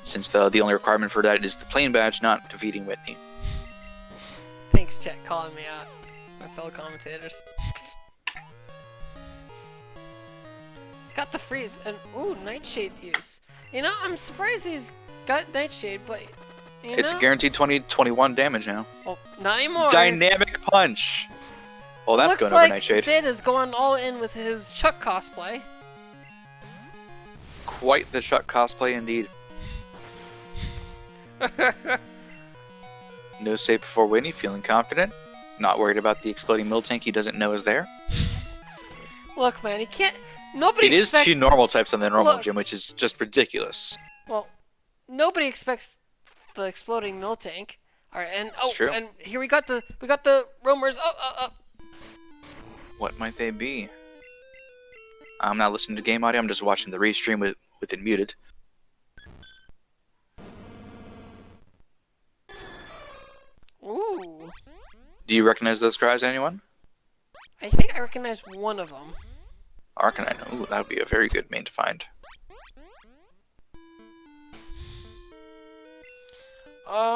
since the only requirement for that is the plain badge, not defeating Whitney. Thanks, Chet, calling me out, my fellow commentators. Got the freeze and ooh, Nightshade use. You know, I'm surprised he's got Nightshade, but it's guaranteed 20-21 damage now. Well, not anymore. Dynamic punch. Well, that's looks going like over Nightshade. Sid is going all in with his Chuck cosplay. Quite the Chuck cosplay indeed. No save before Whitney, feeling confident. Not worried about the exploding mill tank he doesn't know is there. Look, man, he can't. Nobody. It is two normal types on the normal gym, Look. which is just ridiculous. Well, nobody expects the exploding mill tank. All right, and It's true. and here we got the roamers. What might they be? I'm not listening to game audio. I'm just watching the restream with it muted. Ooh. Do you recognize those cries, anyone? I think I recognize one of them. Arcanine. Ooh, that would be a very good main to find.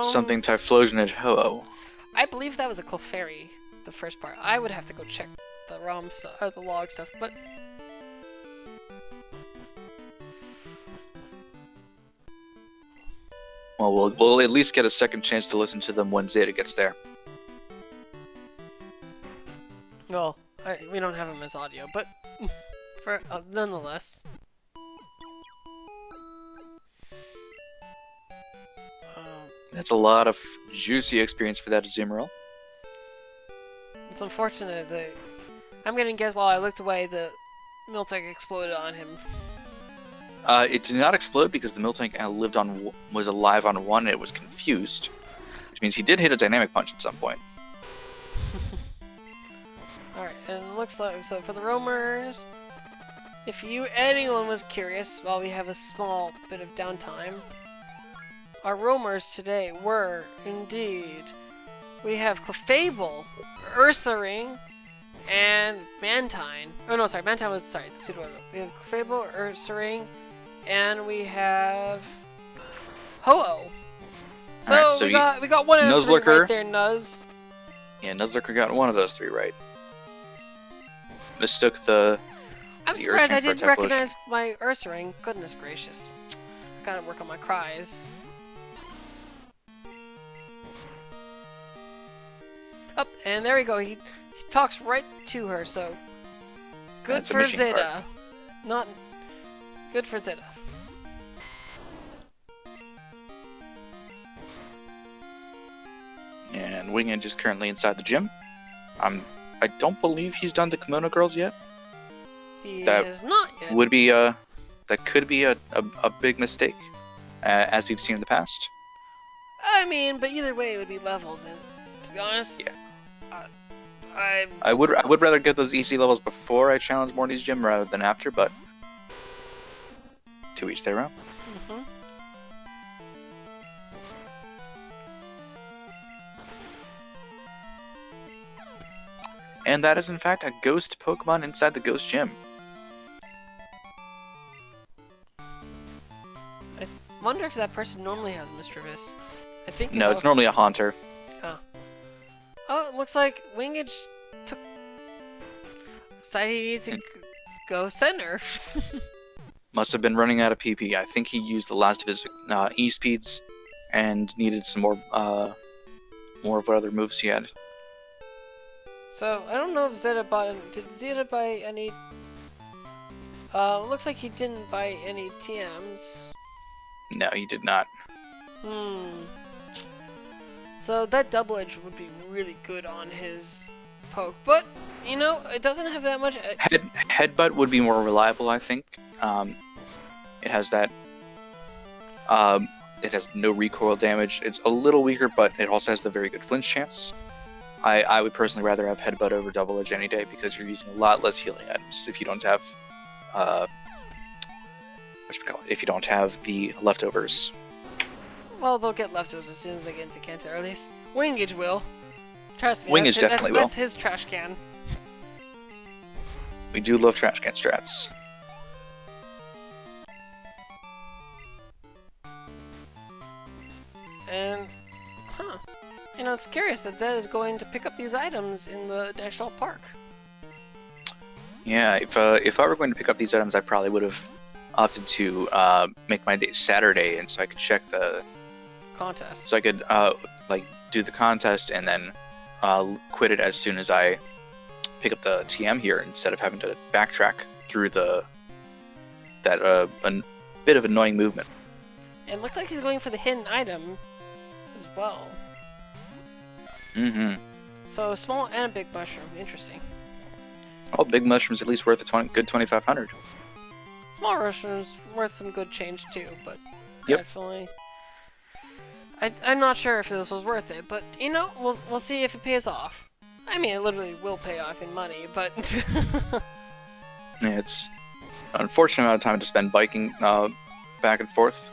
Something Typhlosion at Ho-Oh. I believe that was a Clefairy, the first part. I would have to go check the ROM stuff, or the log stuff, but... Well, we'll at least get a second chance to listen to them when Zeta gets there. Well, we don't have them as audio, but nonetheless. That's a lot of juicy experience for that Azumarill. It's unfortunate that I'm gonna guess while I looked away, the Miltank exploded on him. It did not explode because the Miltank was alive on 1 and it was confused. Which means he did hit a dynamic punch at some point. Alright, and it looks like, so for the roamers, if anyone was curious, while we have a small bit of downtime, our roamers today were, indeed, we have Clefable, Ursaring, and Mantine. Oh no, sorry, Mantine was, sorry, the pseudo. We have Clefable, Ursaring, and we have Ho-Oh. So, Alright, so we got one of them right there, Nuzz. Yeah, Nuzlurker got one of those 3 right. Mistook the I'm surprised I didn't recognize my Ursaring. Goodness gracious. I gotta work on my cries. Up, and there we go. He talks right to her, so good That's a for machine Zeta. part. Not good for Zeta. And Wingedge is currently inside the gym. I don't believe he's done the Kimono Girls yet. He That is not yet. Would be that could be a big mistake, as we've seen in the past. I mean, but either way, it would be levels, and to be honest, Yeah. I would rather get those easy levels before I challenge Morty's gym rather than after, but to each their own. Mhm. And that is in fact a ghost Pokemon inside the ghost gym. I wonder if that person normally has Mischievous. I think No, it's normally a Haunter. Oh, it looks like Wingidge decided he needs to go center. Must have been running out of PP. I think he used the last of his E-speeds and needed some more of what other moves he had. So, I don't know if Zeta bought... Did Zeta buy any... looks like he didn't buy any TMs. No, he did not. So, that double edge would be really good on his poke. But, you know, it doesn't have that much... Headbutt would be more reliable, I think. It has that... it has no recoil damage. It's a little weaker, but it also has the very good flinch chance. I would personally rather have Headbutt over Double Edge any day because you're using a lot less healing items if you don't have if you don't have the leftovers. Well, they'll get leftovers as soon as they get into Kanto, or at least Wingidge will. Trust me, Wingidge definitely will. That's his trash can. We do love trash can strats. And, you know, it's curious that Zed is going to pick up these items in the national park. Yeah, if I were going to pick up these items, I probably would have opted to make my day Saturday, and so I could check the Contest. so I could like do the contest and then quit it as soon as I pick up the TM here, instead of having to backtrack through that a bit of annoying movement. And it looks like he's going for the hidden item as well. Mm-hmm. So a small and a big mushroom. Interesting. Well, big mushroom's at least worth a good 2,500. Small mushrooms worth some good change too, but Yep. definitely. I'm not sure if this was worth it, but you know, we'll see if it pays off. I mean, it literally will pay off in money, but Yeah, it's an unfortunate amount of time to spend biking back and forth.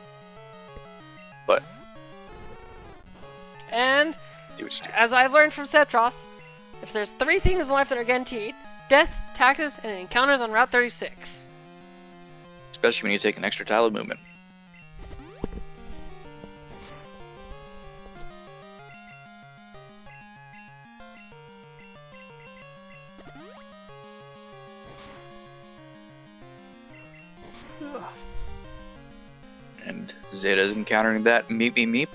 But and do what you do. as I've learned from Setros, if there's 3 things in life that are guaranteed: death, taxes, and encounters on Route 36. Especially when you take an extra tile of movement. And Zeta's encountering that meep me meep.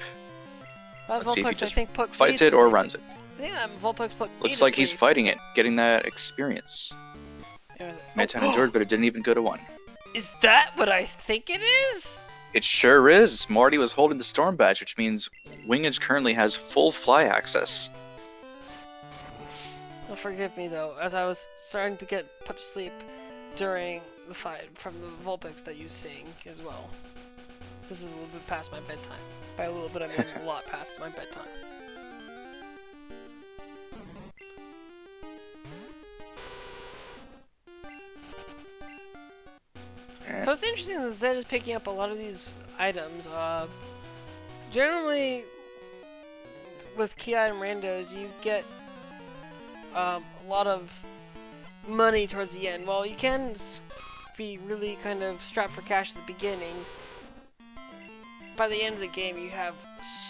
Let's see if he Vulpix, I just think, put me fights to it or sleep. runs it. Yeah, Vulpix put me Looks to like he's sleep. fighting it, getting that experience. Manton endured, but it didn't even go to 1. Is that what I think it is? It sure is. Marty was holding the Storm Badge, which means Wingedge currently has full fly access. Well, forgive me though, as I was starting to get put to sleep during the fight from the Vulpix that you sing as well. This is a little bit past my bedtime. By a little bit, I mean a lot past my bedtime. So it's interesting that Zed is picking up a lot of these items. Generally, with key item randos, you get a lot of money towards the end. While you can be really kind of strapped for cash at the beginning, by the end of the game you have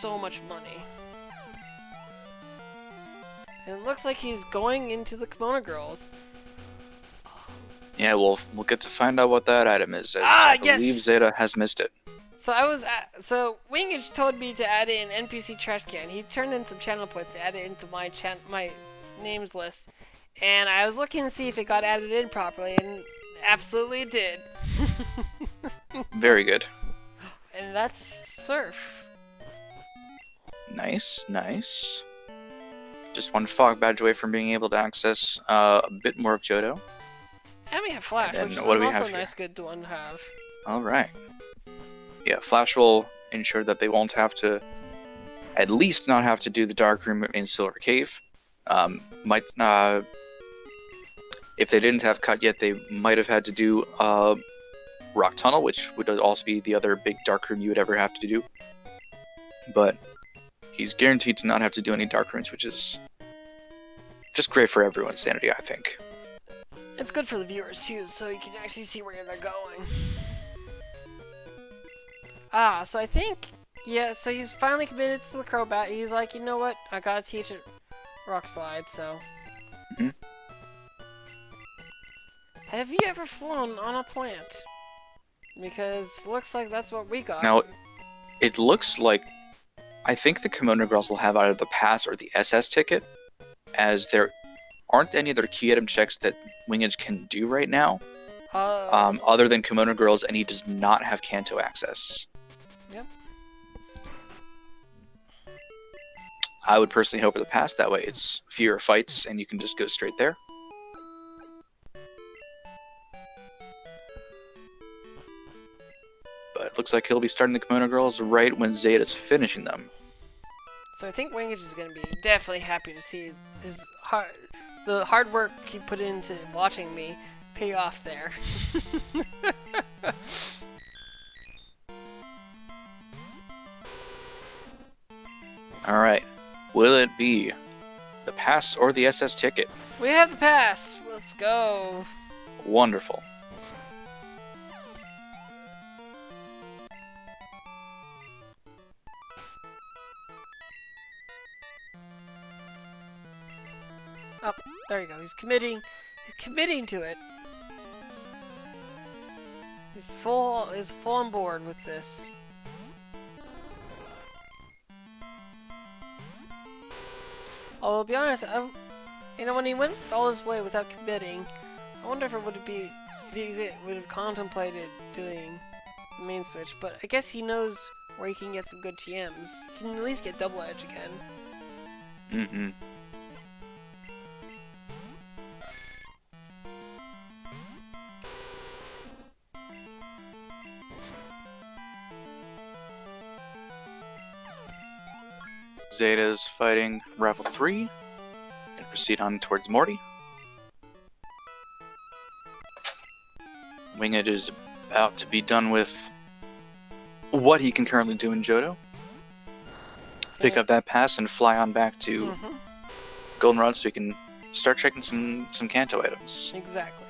so much money. And it looks like he's going into the Kimono Girls. Yeah, we'll get to find out what that item is, as Ah, I believe yes! Zeta has missed it. So Wingidge told me to add in NPC trash can. He turned in some channel points to add it into my names list, and I was looking to see if it got added in properly, and absolutely it did. Very good. And that's Surf. Nice, nice. Just one fog badge away from being able to access a bit more of Johto. And we have Flash, And which is what do we also have a here? nice good one to have. All right. Yeah, Flash will ensure that they won't have to, at least not have to do the Dark Room in Silver Cave. Might if they didn't have Cut yet, they might have had to do Rock Tunnel, which would also be the other big Dark Room you would ever have to do. But he's guaranteed to not have to do any Dark Rooms, which is just great for everyone's sanity, I think. It's good for the viewers too, so you can actually see where they're going. So I think, yeah, so he's finally committed to the Crobat. He's like, you know what, I gotta teach it Rock Slide, so. Mm-hmm. Have you ever flown on a plant? Because looks like that's what we got. Now, it looks like I think the Kimono Girls will have either the pass or the SS ticket, as there aren't any other key item checks that Wingidge can do right now, other than Kimono Girls, and he does not have Kanto access. Yep. I would personally hope for the pass, that way it's fewer fights and you can just go straight there. But it looks like he'll be starting the Kimono Girls right when Zeta's finishing them. So I think Wingidge is going to be definitely happy to see the hard work he put into watching me pay off there. Alright, will it be the pass or the SS ticket? We have the pass. Let's go. Wonderful. Oh, there you go. He's committing. He's committing to it. He's full on board with this. Although, to be honest, when he went all his way without committing, I wonder if if he would have contemplated doing the main switch. But I guess he knows where he can get some good TMs. He can at least get double edge again. Mm-hmm. Zeta's fighting Rival 3 and proceed on towards Morty. Winged is about to be done with what he can currently do in Johto. Pick up that pass and fly on back to Goldenrod so he can start checking some Kanto items. Exactly.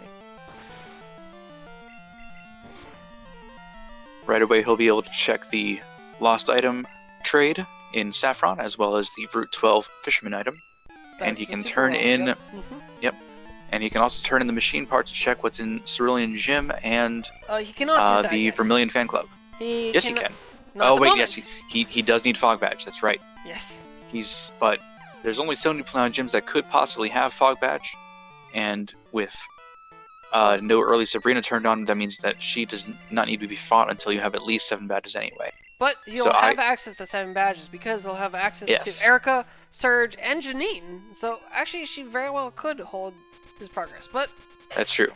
Right away he'll be able to check the lost item trade in Saffron, as well as the Route 12 Fisherman item. And he can turn in... Yep. And he can also turn in the machine parts to check what's in Cerulean Gym and he cannot do that, the yes. Vermilion Fan Club. Yes, he can. Oh, wait, yes, he does need Fog Badge, that's right. Yes. But there's only so many gyms that could possibly have Fog Badge, and with no early Sabrina turned on, that means that she does not need to be fought until you have at least 7 badges anyway. But he'll have access to 7 badges because he'll have access to Erica, Surge, and Janine. So actually, she very well could hold his progress. But that's true.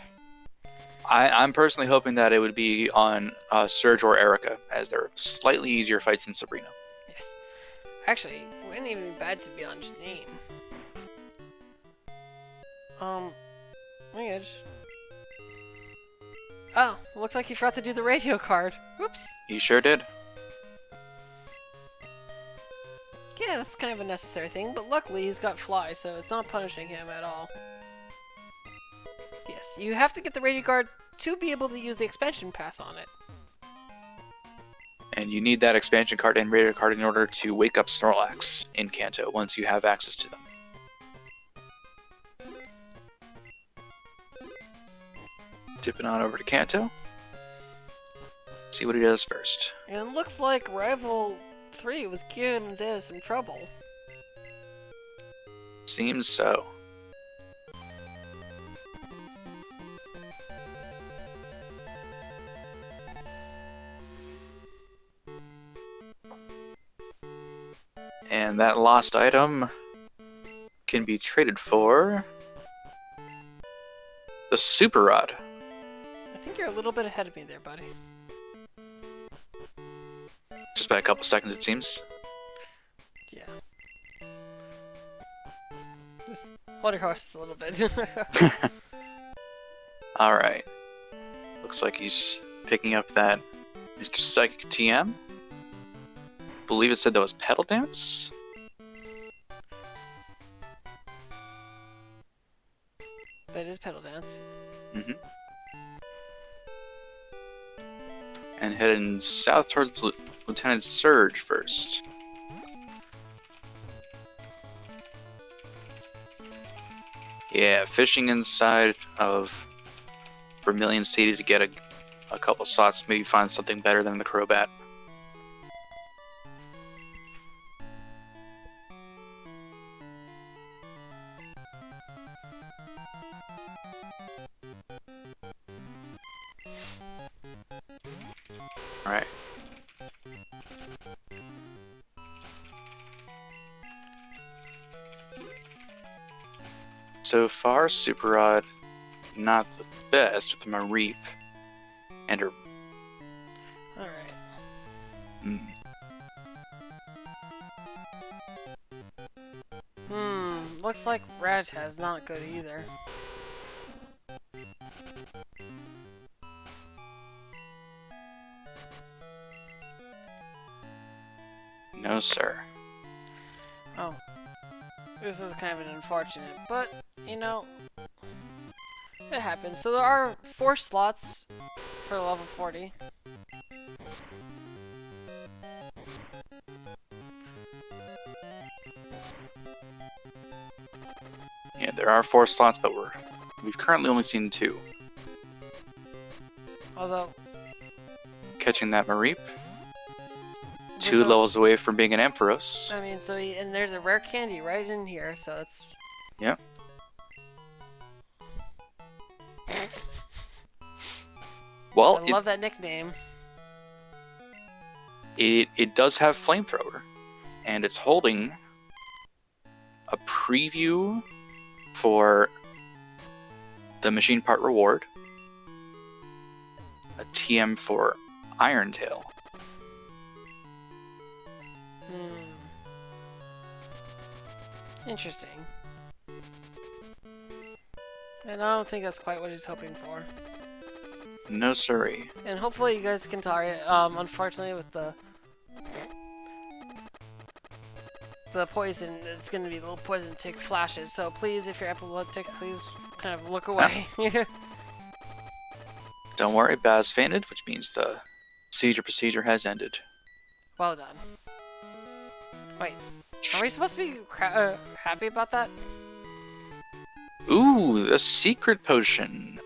I'm personally hoping that it would be on Surge or Erica, as they're slightly easier fights than Sabrina. Yes. Actually, it wouldn't even be bad to be on Janine. Wingidge. Oh, looks like he forgot to do the radio card. Oops. He sure did. Yeah, that's kind of a necessary thing, but luckily he's got Fly, so it's not punishing him at all. Yes, you have to get the radio card to be able to use the expansion pass on it. And you need that expansion card and radio card in order to wake up Snorlax in Kanto once you have access to them. Dipping on over to Kanto. See what he does first. And it looks like Rival 3 was giving Zeta some trouble. Seems so. And that lost item can be traded for the Super Rod. I think you're a little bit ahead of me there, buddy. Just by a couple seconds, it seems. Yeah. Just hold your horses a little bit. Alright. Looks like he's picking up that Psychic TM. Believe it said that was Pedal Dance. That is Pedal Dance. Mm-hmm. And heading south towards Lieutenant Surge first. Yeah, fishing inside of Vermilion City to get a couple slots, maybe find something better than the Crobat. Alright. So far, Super Rod not the best with my Reap and her. Alright. Looks like Rattata's not good either. No, sir. Oh. This is kind of an unfortunate, but, you know, it happens. So there are 4 slots for level 40. Yeah, there are 4 slots, but we've currently only seen 2. Although, Catching that Mareep. 2 levels away from being an Ampharos. I mean, and there's a rare candy right in here, so it's... Yeah. Well, I love that nickname. It does have Flamethrower, and it's holding a preview for the Machine Part reward, a TM for Iron Tail. Interesting. And I don't think that's quite what he's hoping for. No siree. And hopefully you guys can tolerate it. Unfortunately with the poison, it's going to be little poison tick flashes. So please, if you're epileptic, please kind of look away. Don't worry, Baz fainted, which means the seizure procedure has ended. Well done. Wait, are we supposed to be happy about that? Ooh, the secret potion.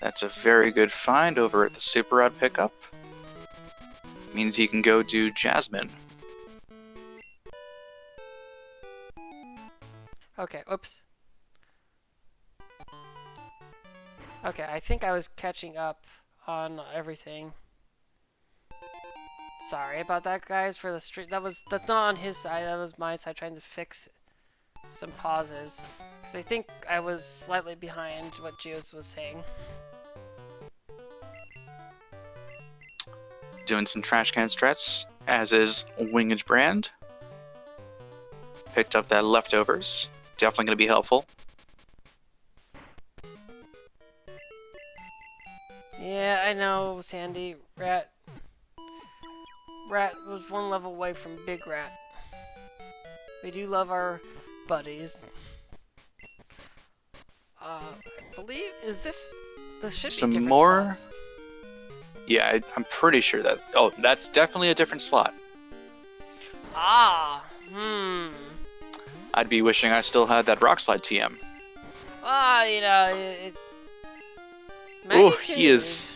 That's a very good find over at the Super Rod pickup. Means he can go do Jasmine. Okay, oops. Okay, I think I was catching up on everything. Sorry about that, guys, for the street. That's not on his side, that was my side, trying to fix some pauses. Because I think I was slightly behind what Geos was saying. Doing some trash can strats, as is Wingidge Brand. Picked up that leftovers. Definitely going to be helpful. Yeah, I know, Sandy. Rat was 1 level away from Big Rat. We do love our buddies. I believe, is this should be Some different more slots. Yeah, I'm pretty sure that... Oh, that's definitely a different slot. Ah, I'd be wishing I still had that Rock Slide TM. you know, Oh, he is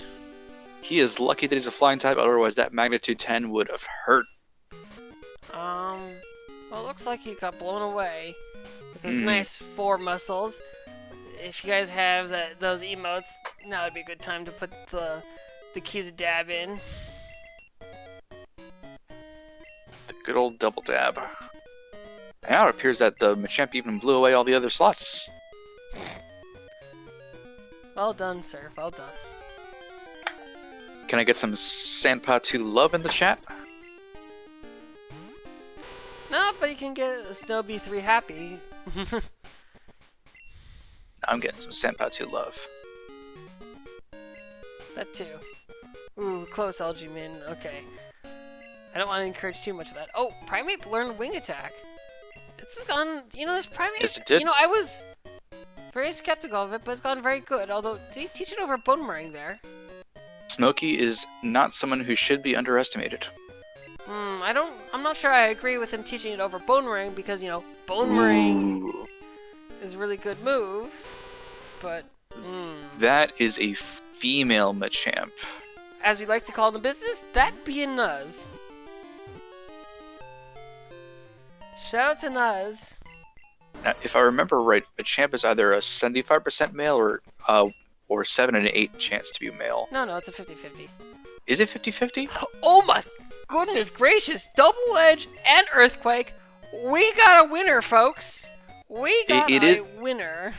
lucky that he's a flying type, otherwise that Magnitude 10 would have hurt. Well, it looks like he got blown away with his nice 4 muscles. If you guys have those emotes, now would be a good time to put the keys of dab in. The good old double dab. Now it appears that the Machamp even blew away all the other slots. Well done, sir. Well done. Can I get some Sandpatu love in the chat? No, but you can get a Snow B3 happy. I'm getting some Sandpatu love. That too. Ooh, close LG Min. Okay. I don't want to encourage too much of that. Oh, Primate learned Wing Attack. This has gone, you know, this Primate, Yes, it did. you know, I was very skeptical of it, but it's gone very good. Although, did he teach it over Boomerang there? Smokey is not someone who should be underestimated. I'm not sure I agree with him teaching it over Boomerang because, you know, Boomerang Ooh. is a really good move, but, That is a female Machamp. as we like to call in the business, that be a Nuz. Shout out to Nuz. Now, if I remember right, Machamp is either a 75% male or 7 and 8 chance to be male. No, it's a 50-50. Is it 50-50? Oh my goodness gracious! Double Edge and Earthquake! We got a winner, folks! We got a winner.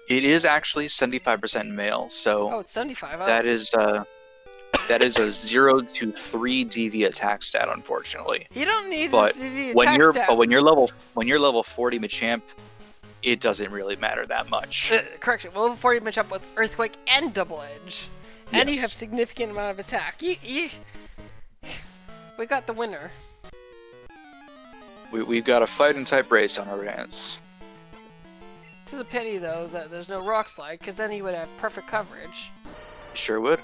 It is actually 75% male, so Oh, it's 75. Huh? that is a 0 to 3 DV attack stat, unfortunately. You don't need But the when attack you're stat. when you're level 40 Machamp, it doesn't really matter that much. Correction, level 40 match up with Earthquake and Double Edge. And you Yes. have significant amount of attack. We got the winner. We've got a fighting type race on our hands. This is a pity, though, that there's no Rock Slide, because then he would have perfect coverage. Sure would.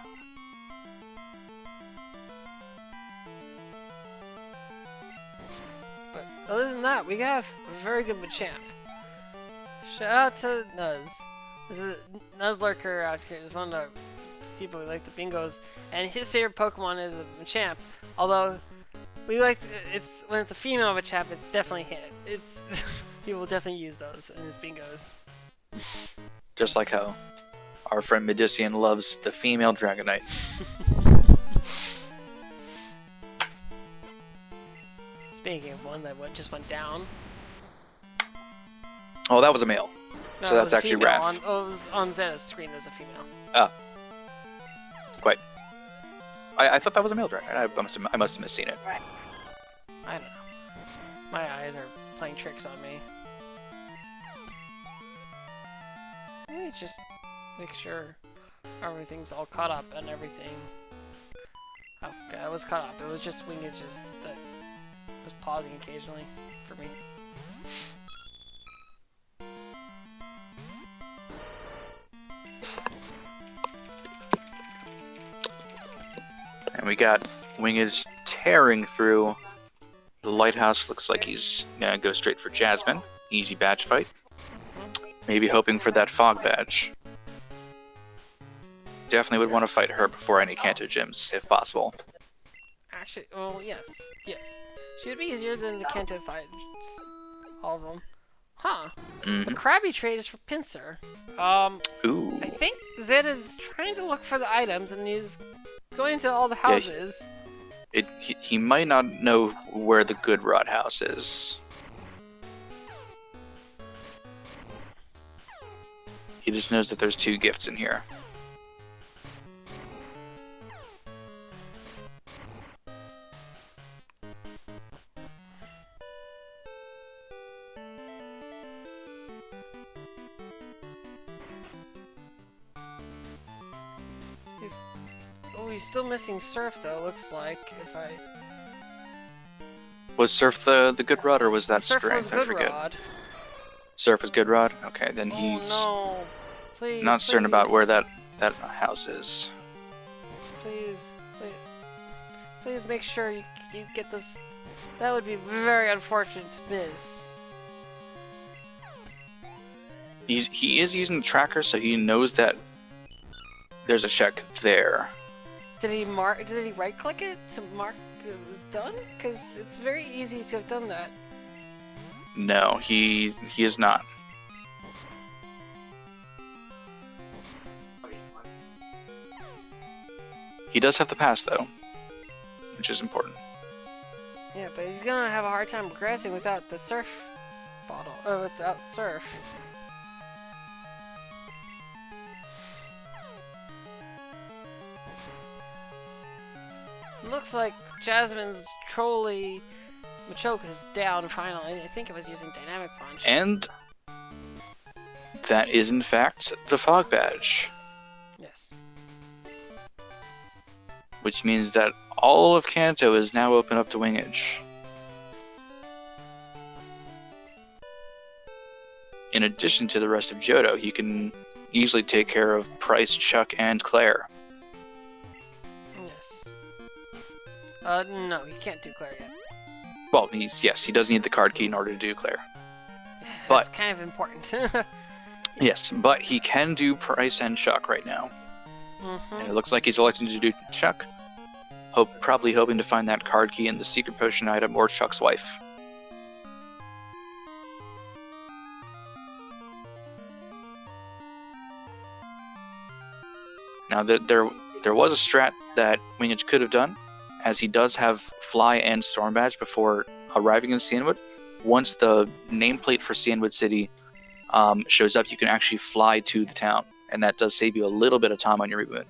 But other than that, we have a very good Machamp. Shout out to Nuz. This is Nuzlurker out here. Is one of the people who like the bingos, and his favorite Pokemon is a Machamp. Although we like it's when it's a female Machamp, it's definitely hit. It's he will definitely use those in his bingos. Just like how our friend Medician loves the female Dragonite. Speaking of one that just went down. Oh, that was a male. No, So it that's was a actually female. Raph. It was on Zetta's screen. It was a female. Oh. Quite. I thought that was a male Dragonite. I must have misseen it. I don't know. My eyes are playing tricks on me. Let me just make sure everything's all caught up and everything. Okay, I was caught up. It was just wingidges that was pausing occasionally for me. And we got Wingage tearing through. The Lighthouse looks like he's gonna go straight for Jasmine. Easy badge fight. Maybe hoping for that fog badge. Definitely would want to fight her before any Kanto gyms, if possible. Actually, well, yes. Should be easier than the Kanto fights. All of them. Huh. The Krabby trade is for Pinsir. Ooh. I think Zed is trying to look for the items and he's going to all the houses. He might not know where the Good Rod house is. He just knows that there's 2 gifts in here. He's still missing Surf though, looks like, if I... Was Surf the Good Rod, or was that Surf Strength? was I Good forget. Rod. Surf is Good Rod? Okay, then he's Oh no. Please, not certain about please. where that house is. Please make sure you get this. That would be very unfortunate to miss. He is using the tracker, so he knows that there's a check there. Did he right click it to mark it was done? Because it's very easy to have done that. No, he is not. He does have the pass, though, which is important. Yeah, but he's gonna have a hard time progressing without the surf bottle. Without surf. Looks like Jasmine's trolley Machoke is down finally. I think it was using Dynamic Punch. And that is, in fact, the Fog Badge. Yes. Which means that all of Kanto is now open up to wingidge. In addition to the rest of Johto, he can easily take care of Price, Chuck, and Claire. Yes. No, he can't do Claire yet. Well, he does need the card key in order to do Claire. That's kind of important. Yes, but he can do Price and Chuck right now. And it looks like he's electing to do Chuck. Probably hoping to find that card key in the secret potion item or Chuck's wife. Now, there was a strat that wingidge could have done, as he does have Fly and Storm Badge before arriving in Cianwood. Once the nameplate for Cianwood City shows up, you can actually fly to the town, and that does save you a little bit of time on your reboot.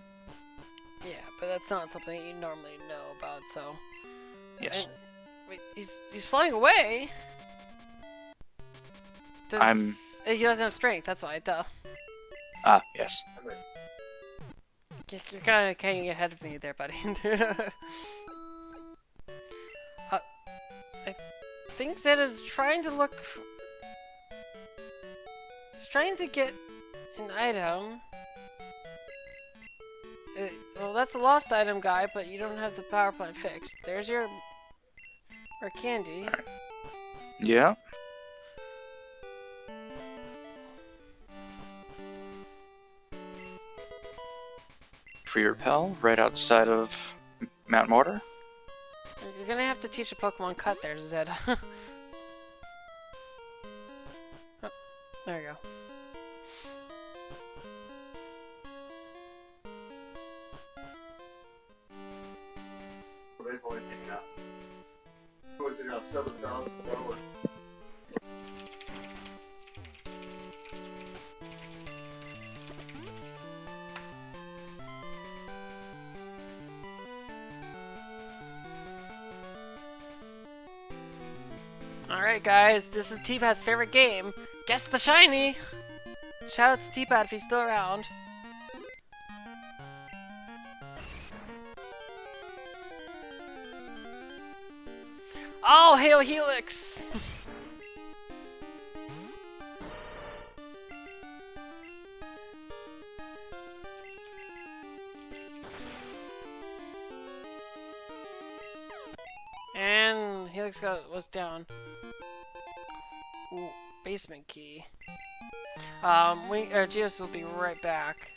Yeah, but that's not something you normally know about, so... Yes. Wait, he's flying away? He doesn't have strength, that's why, duh. Ah, yes. You're kind of getting ahead of me there, buddy. I think Zetta's trying to look... He's trying to get an item. Well, that's the lost item guy, but you don't have the power plant fixed. There's your candy. Right. Yeah. Free repel right outside of Mount Mortar. You're gonna have to teach a Pokemon cut there, Zeta. Oh, there you go. Alright guys, this is T-Pat's favorite game. Guess the shiny! Shout out to T-Pat if he's still around. Oh, hail Helix! And Helix was down. Ooh, basement key. Geos will be right back.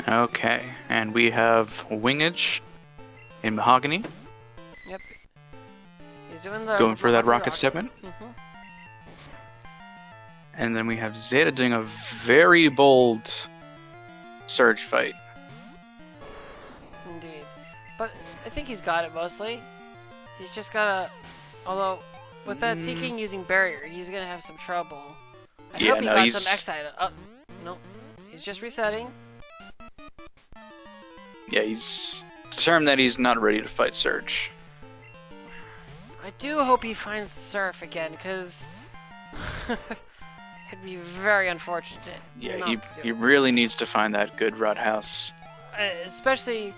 Okay, and we have wingidge in Mahogany. Yep. He's doing the going for that rocket segment. Mm-hmm. And then we have Zeta doing a very bold surge fight. Indeed. But I think he's got it mostly. He's just gotta... Although, with that Seeking using Barrier, he's gonna have some trouble. I hope he got some X-Item. Oh, no. He's just resetting. Yeah, he's determined that he's not ready to fight Surge. I do hope he finds Surf again, because... it'd be very unfortunate. Yeah, he really needs to find that good Roadhouse. Especially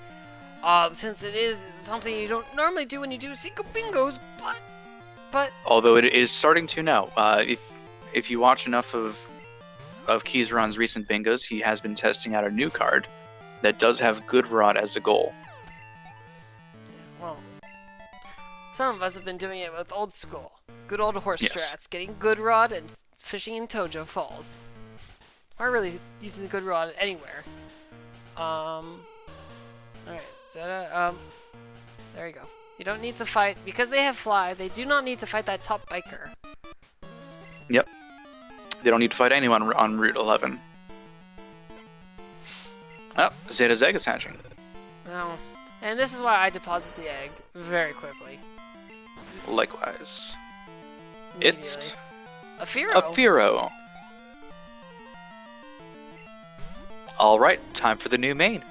since it is something you don't normally do when you do Seeko Bingos, but... Although it is starting to now. If you watch enough of Keyzeron's recent bingos, he has been testing out a new card that does have good rod as a goal. Well, some of us have been doing it with old school. Good old horse Yes. strats. Getting good rod and fishing in Tojo Falls. Or really using the good rod anywhere. Alright, Zeta, there you go. You don't need to fight, because they have fly, they do not need to fight that top biker. Yep. They don't need to fight anyone on Route 11. Oh, Zeta's egg is hatching. Oh, and this is why I deposit the egg very quickly. Likewise. Immediately. It's a Firo. a Firo. Alright, time for the new main.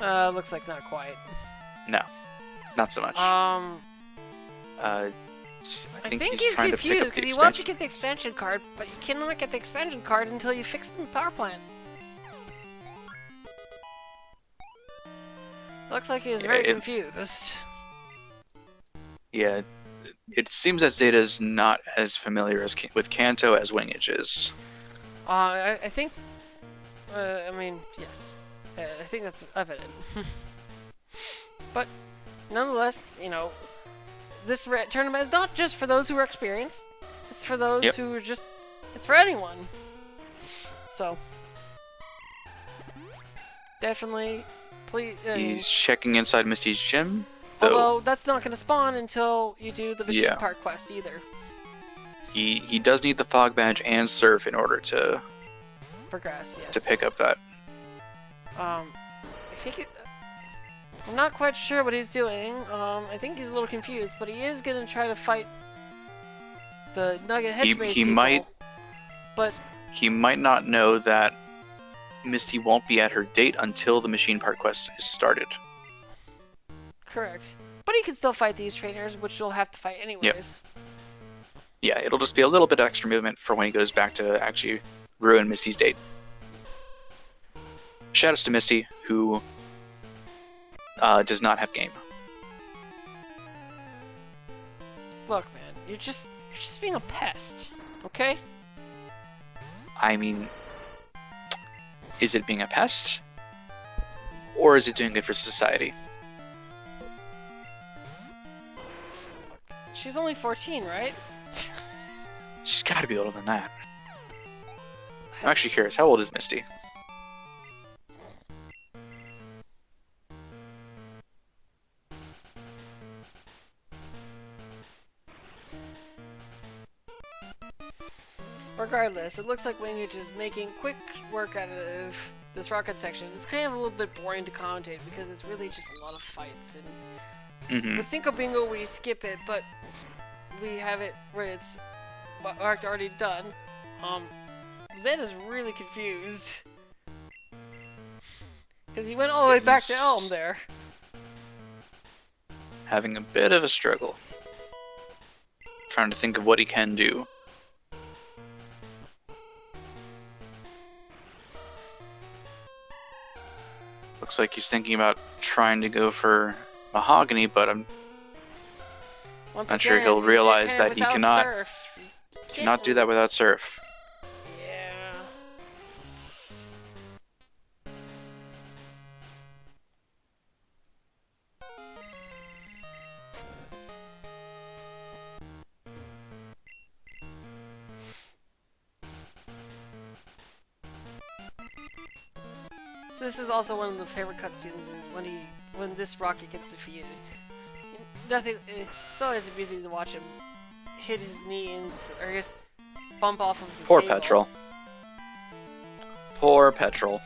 Looks like not quite. No, not so much. I I think he's he's trying to pick confused up the because he wants to expansion. get the expansion card, but you cannot get the expansion card until you fix the power plant. Looks like he is very confused. Yeah, it seems that Zeta's not as familiar with Kanto as wingidge is. I think. I mean, yes. I think that's evident. But nonetheless, you know, this tournament is not just for those who are experienced. It's for those who are just. It's for anyone. So definitely, please. He's checking inside Misty's gym, though. Although that's not going to spawn until you do the machine part quest either. He does need the fog badge and surf in order to Progress, yes. to pick up that. I think I'm not quite sure what he's doing. I think he's a little confused, but he is gonna try to fight the Nugget Hedge He might, but he might not know that Misty won't be at her date until the machine part quest is started. correct. But he can still fight these trainers, which you'll have to fight anyways. Yeah, it'll just be a little bit of extra movement for when he goes back to actually ruin Misty's date. Shoutouts to Misty, who does not have game. Look, man, you're just being a pest, okay? I mean, is it being a pest? Or is it doing good for society? She's only 14, right? She's gotta be older than that. I'm actually curious, how old is Misty? Regardless, it looks like wingidge is making quick work out of this rocket section. It's kind of a little bit boring to commentate because it's really just a lot of fights. And with Cinco Bingo, we skip it, but we have it where it's marked already done. Zeta's really confused because he went all the way back to Elm there. Having a bit of a struggle. Trying to think of what he can do. Looks like he's thinking about trying to go for Mahogany, but I'm not sure he'll realize that he cannot do that without Surf. Yeah. So this is also one of the favorite cutscenes is when this rocket gets defeated. It's always amusing to watch him hit his knee and, or I guess, bump off of the Poor table. Petrol. Poor Petrol.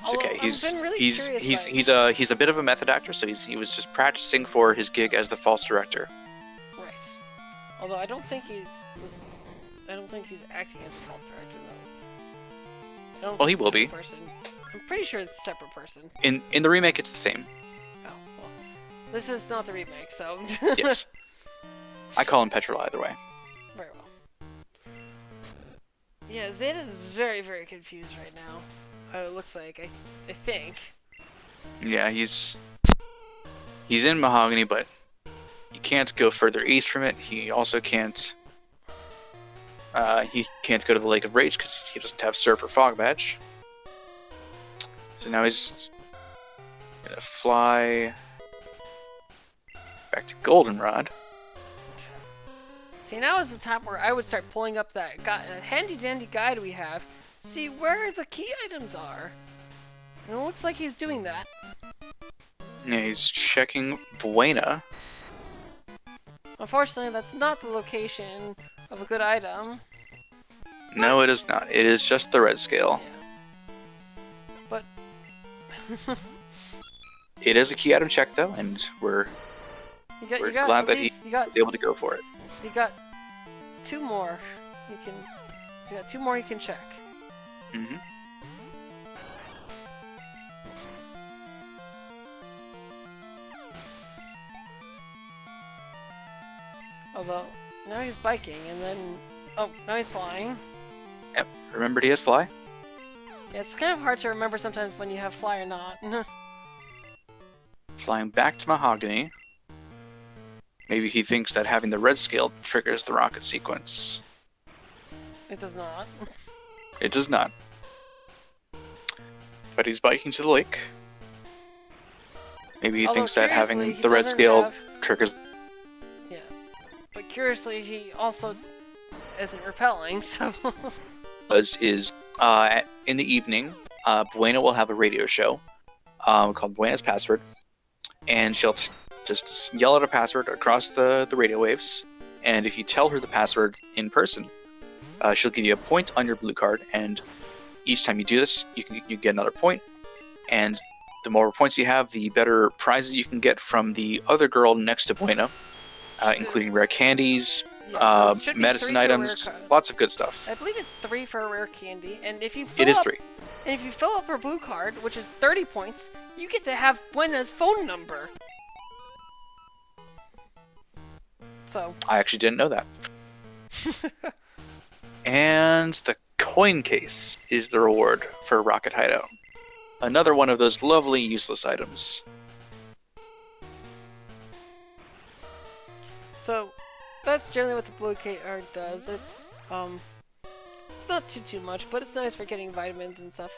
It's okay. He's a bit of a method actor, so he was just practicing for his gig as the false director. Right. Although I don't think he's acting as a false director though. Well, he will be. Person. I'm pretty sure it's a separate person. In the remake, it's the same. Oh well, this is not the remake, so. Yes. I call him Petrol either way. Very well. Yeah, Zeta's very, very confused right now. It looks like, I think. Yeah, he's in Mahogany, but he can't go further east from it. He also can't He can't go to the Lake of Rage because he doesn't have Surf or Fog Badge. So now he's gonna fly back to Goldenrod. See, now is the time where I would start pulling up that handy-dandy guide we have, see where the key items are. And it looks like he's doing that. Yeah, he's checking Buena. Unfortunately, that's not the location of a good item. No, it is not. It is just the red scale. Yeah. But... It is a key item check, though, and we're glad that he was able to go for it. You got 2 more. You got 2 more you can check. Mm-hmm. Although, now he's biking, and then... Oh, now he's flying. Yep, remembered he has fly. Yeah, it's kind of hard to remember sometimes when you have fly or not. Flying back to Mahogany. Maybe he thinks that having the red scale triggers the rocket sequence. It does not. It does not. But he's biking to the lake. Maybe he thinks that having the red scale triggers... Yeah. But curiously, he also isn't repelling, so... is in the evening, Buena will have a radio show called Buena's Password. And she'll just yell out a password across the radio waves. And if you tell her the password in person, she'll give you a point on your blue card. And each time you do this, you get another point. And the more points you have, the better prizes you can get from the other girl next to Buena, including rare candies, medicine items, lots of good stuff. I believe it's 3 for a rare candy, and if you It is 3. And if you fill up her blue card, which is 30 points, you get to have Buena's phone number. So I actually didn't know that. And the coin case is the reward for Rocket Hideout. Another one of those lovely useless items. So that's generally what the blue card does. It's not too much, but it's nice for getting vitamins and stuff.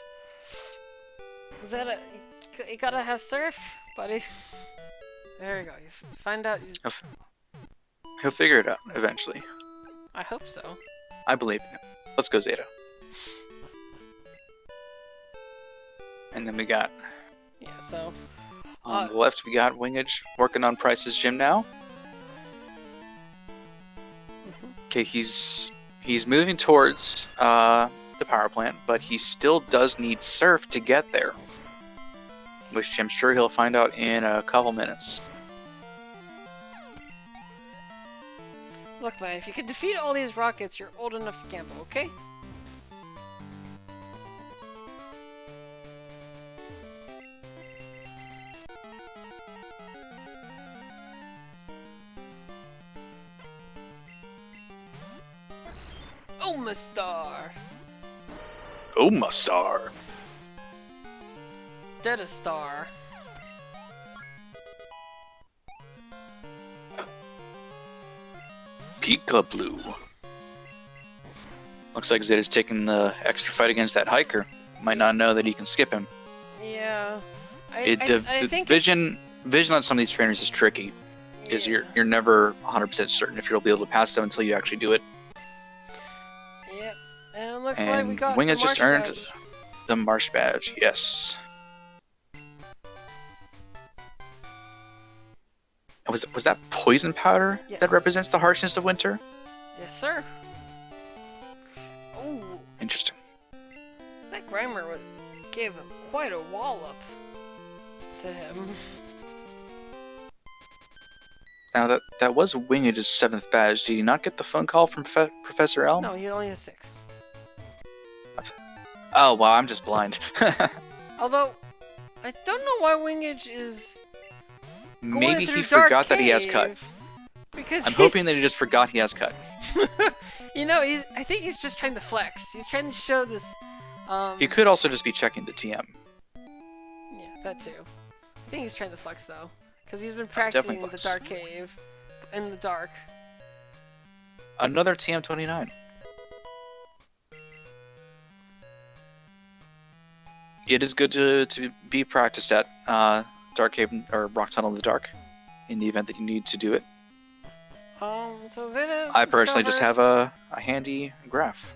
Zetta, you gotta have surf, buddy. There you go. You find out. He'll figure it out eventually. I hope so. I believe in it. Let's go, Zeta. And then we got... Yeah, so... On the left, we got Wingidge working on Price's gym now. Okay, he's moving towards the power plant, but he still does need Surf to get there. Which I'm sure he'll find out in a couple minutes. Look, man, if you can defeat all these rockets, you're old enough to gamble, okay? Omastar! Omastar! Deadastar. Pika Blue. Looks like Zeta's taking the extra fight against that hiker. Might not know that he can skip him. Yeah. The think vision on some of these trainers is tricky. Because you're never 100% certain if you'll be able to pass them until you actually do it. Yep. And it looks like we got Winged the just Marsh earned badge. the Marsh badge, yes. Was that poison powder Yes. that represents the harshness of winter? Yes, sir. Ooh, Interesting. that Grimer gave him quite a wallop to him. Now that was Winged's 7th badge. Did he not get the phone call from Professor Elm? No, he only has 6. Oh, wow, I'm just blind. Although, I don't know why Wingidge is going Maybe through he Dark forgot that he has cut. Cave, Because I'm hoping that he just forgot he has cut. You know, I think he's just trying to flex. He's trying to show this. He could also just be checking the TM. Yeah, that too. I think he's trying to flex though, because he's been practicing the Dark Cave in the dark. Another TM29. it is good to be practiced at Dark Haven or Rock Tunnel in the Dark, in the event that you need to do it. So Zeta. I personally just have a handy graph.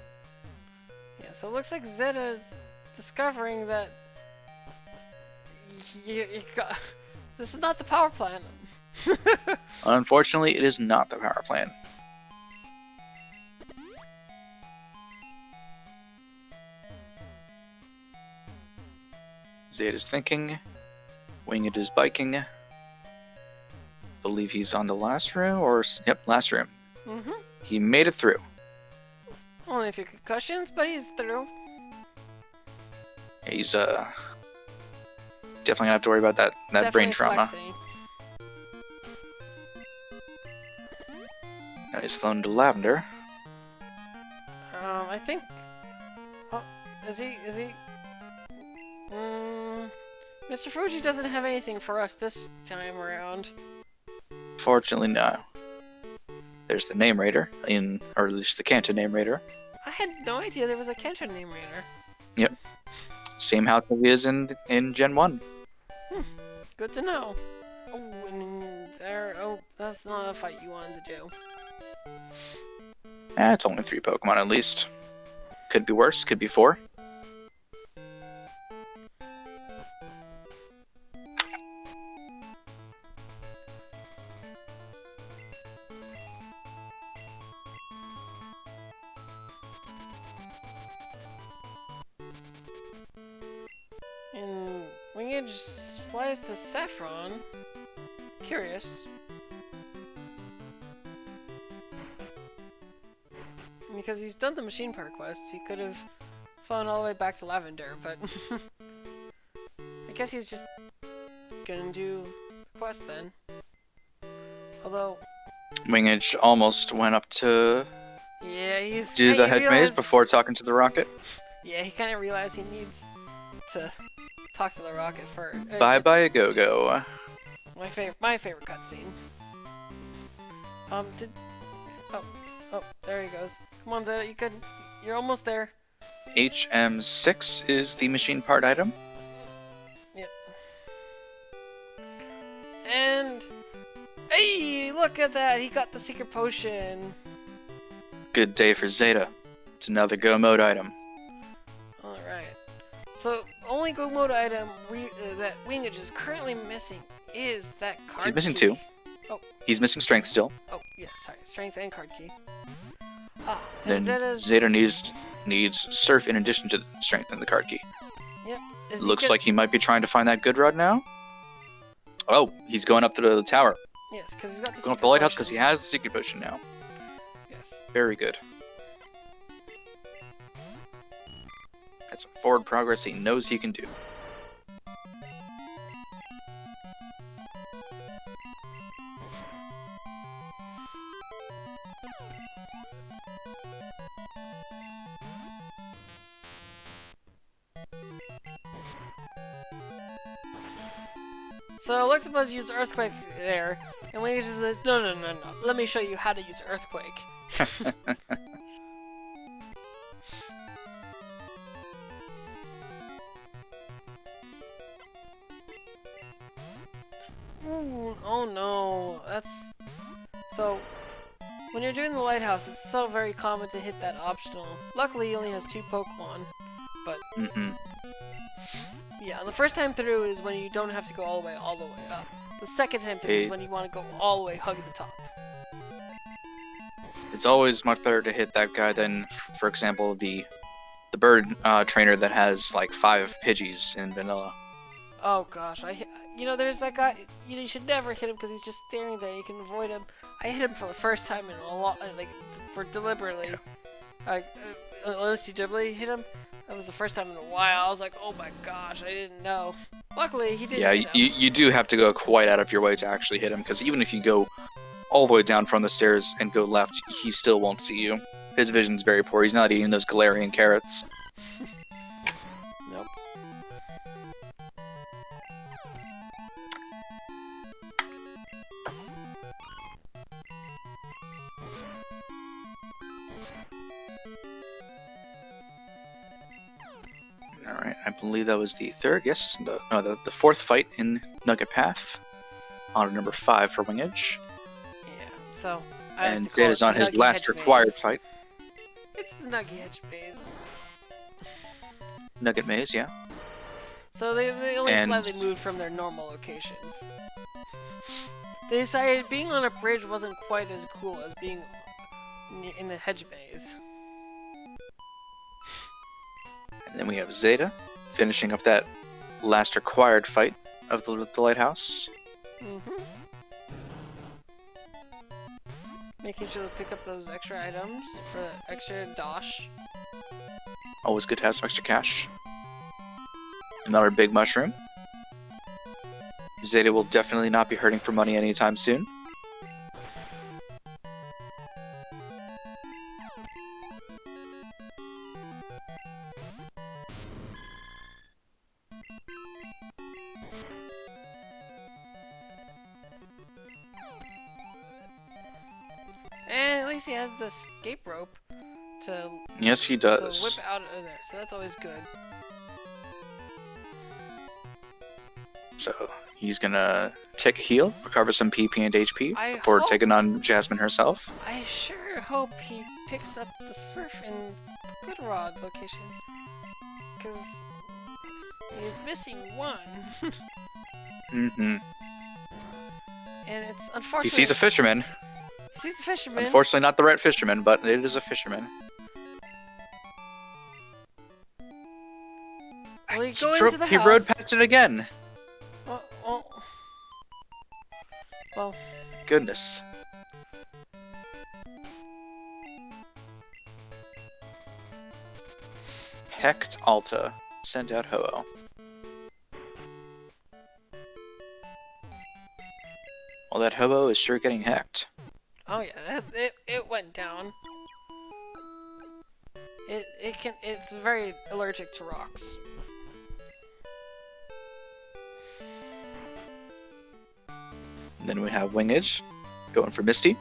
Yeah, so it looks like Zeta's discovering that you got. This is not the power plant. Unfortunately, it is not the power plant. Zeta's thinking. Winged is biking. Believe he's on the last room, or yep, last room. Mm-hmm. He made it through. Only a few concussions, but he's through. He's definitely gonna have to worry about that brain trauma. Flexing. Now he's flown to Lavender. I think. Oh, is he? Mr. Fuji doesn't have anything for us this time around. Fortunately, no. There's the name raider, or at least the Kanto name raider. I had no idea there was a Kanto name raider. Yep. Same house as it is in Gen 1. Good to know. Oh, and there. Oh, that's not a fight you wanted to do. It's only 3 Pokemon at least. Could be worse, could be 4. And wingidge flies to Saffron. Curious. Because he's done the machine part quest, he could have flown all the way back to Lavender, but I guess he's just gonna do the quest then. Although Wingage almost went up to he's do the head maze before talking to the rocket. Yeah, he kind of realized he needs to talk to the rocket first. Bye bye a go-go. My favorite cutscene. Oh, there he goes. Come on, Zeta, you're almost there. HM6 is the machine part item. Yep. And hey, look at that! He got the secret potion. Good day for Zeta. It's another go mode item. All right. So only go mode item that wingage is currently missing is that card. He's missing key. 2. Oh. He's missing strength still. Oh, yes, sorry. Strength and card key. Then Zeta needs surf in addition to strength and the card key. Yep. Looks like he might be trying to find that good rod now. Oh, he's going up to the tower. Yes, because he's got the going up the lighthouse because he has the secret potion now. Yes. Very good. That's some forward progress he knows he can do. So Electabuzz used Earthquake there, and Wingage says, no, let me show you how to use Earthquake. Ooh, oh no, that's... So, when you're doing the lighthouse, it's so very common to hit that optional. Luckily, he only has 2 Pokemon, but... Yeah, the first time through is when you don't have to go all the way up. The second time through is when you want to go all the way, hug the top. It's always much better to hit that guy than, for example, the bird trainer that has like 5 Pidgeys in vanilla. Oh gosh, there's that guy. You should never hit him because he's just staring there. You can avoid him. I hit him for the first time in a lot, deliberately. Yeah. Unless you deliberately hit him. That was the first time in a while. I was like, oh my gosh, I didn't know. Luckily, he didn't. Yeah, you do have to go quite out of your way to actually hit him, because even if you go all the way down from the stairs and go left, he still won't see you. His vision's very poor. He's not eating those Galarian carrots. Nope. Alright, I believe that was the third, yes, the fourth fight in Nugget Path. On to number 5 for Wingidge. Yeah, so... And Zeta's on his last required fight. It's the Nugget Maze. Nugget Maze, yeah. So they only slightly moved from their normal locations. They decided being on a bridge wasn't quite as cool as being in a hedge maze. And then we have Zeta finishing up that last required fight of the lighthouse. Mm-hmm. Making sure to pick up those extra items for extra dosh. Always good to have some extra cash. Another big mushroom. Zeta will definitely not be hurting for money anytime soon. And at least he has the escape rope to, Yes, he does. to whip out of there, so that's always good. So he's gonna take a heal, recover some PP and HP before taking on Jasmine herself. I sure hope he picks up the surf in Good Rod location, because he's missing one. Mm-hmm. And it's unfortunate. He sees a fisherman. He sees the fisherman. Unfortunately, not the right fisherman, but it is a fisherman. Will he go into the He house? rode past it again. Well. Goodness. Hecht Alta. Send out Ho-Oh. Well, that Ho-Oh is sure getting hecked. Oh yeah, it went down. It's very allergic to rocks. And then we have Wingidge going for Misty.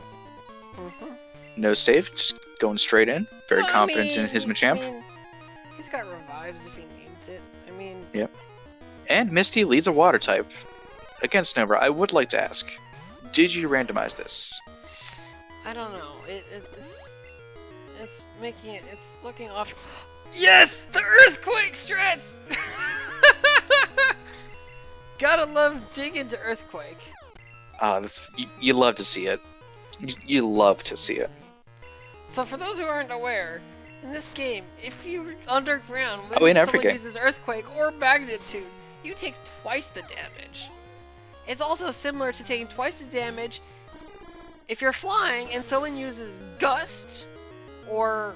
Mm-hmm. No save, just going straight in. Very confident in his Machamp. I mean, he's got revives if he needs it. I mean... Yep. And Misty leads a water type. Against Nova, I would like to ask, did you randomize this? I don't know. It's making it... It's looking off... Yes! The Earthquake strats! Gotta love dig into Earthquake. You love to see it. You love to see it. So for those who aren't aware, in this game, if you're underground when someone uses Earthquake or Magnitude, you take twice the damage. It's also similar to taking twice the damage if you're flying and someone uses Gust or...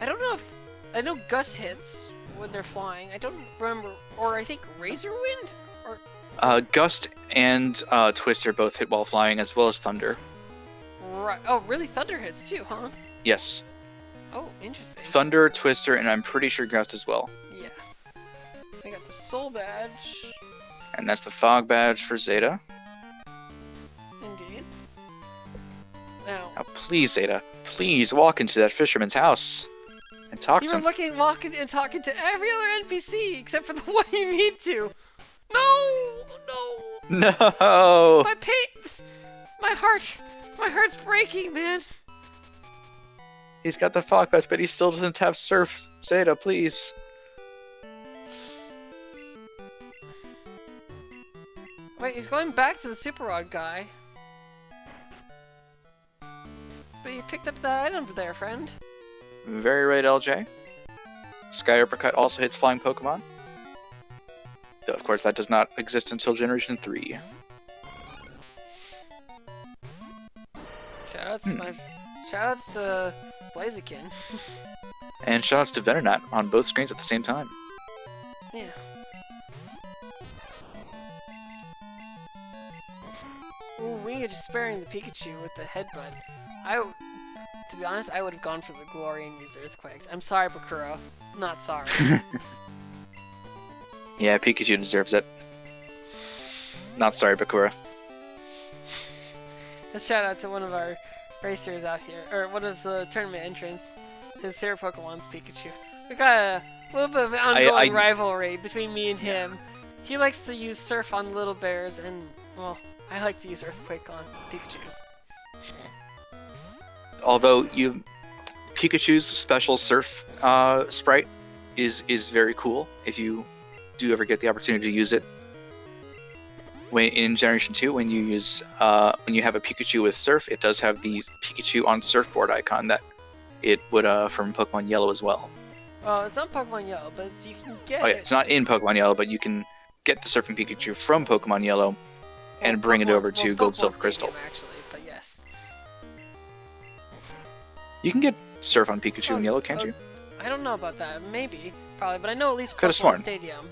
I know Gust hits when they're flying. I don't remember... Or I think Razor Wind? Or... Gust and Twister both hit while flying, as well as Thunder. Right. Oh, really? Thunder hits too, huh? Yes. Oh, interesting. Thunder, Twister, and I'm pretty sure Gust as well. Yeah. I got the Soul Badge. And that's the Fog Badge for Zeta. Indeed. Now, please, Zeta, please walk into that fisherman's house and talk to him. You were walking and talking to every other NPC except for the one you need to. No! No! My heart's breaking, man. He's got the Fog Badge, but he still doesn't have Surf. Zeta, please. Wait, he's going back to the Super Rod guy. But you picked up that item there, friend. Very right, LJ. Sky Uppercut also hits flying Pokemon. Though, of course, that does not exist until Generation 3. Shoutouts to Blaziken. And shoutouts to Venonat on both screens at the same time. Yeah. Ooh, we are just sparing the Pikachu with the headbutt. To be honest, I would have gone for the glory and used Earthquake. I'm sorry, Bakura. Not sorry. Yeah, Pikachu deserves it. Not sorry, Bakura. Let's shout out to one of our racers out here, or one of the tournament entrants. His favorite Pokemon's Pikachu. We got A little bit of an ongoing rivalry between me and him. He likes to use Surf on little bears, and, well, I like to use Earthquake on Pikachus. Although Pikachu's special Surf sprite is very cool if you do ever get the opportunity to use it. In Generation 2, when you have a Pikachu with Surf, it does have the Pikachu on Surfboard icon that it would from Pokemon Yellow as well. Well, it's not Pokemon Yellow, but you can get it. It's not in Pokemon Yellow, but you can get the Surfing Pikachu from Pokemon Yellow and bring it over to Gold, Silver, Crystal. Actually, but yes. You can get Surf on Pikachu in Yellow, can't you? I don't know about that. Maybe, probably, but I know at least Could've Pokemon sworn. Stadium,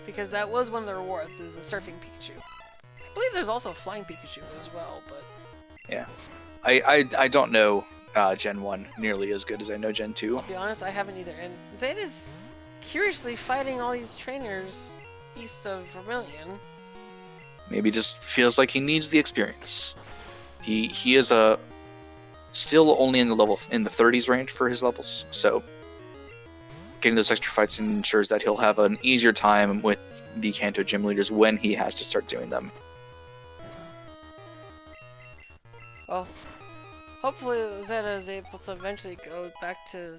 because that was one of the rewards, is a Surfing Pikachu. I believe there's also a Flying Pikachu as well, but... Yeah. I don't know Gen 1 nearly as good as I know Gen 2. I'll be honest, I haven't either, and Zeta's curiously fighting all these trainers east of Vermilion. Maybe just feels like he needs the experience. He is still only in the 30s range for his levels, so getting those extra fights ensures that he'll have an easier time with the Kanto gym leaders when he has to start doing them. Well, hopefully Zeta is able to eventually go back to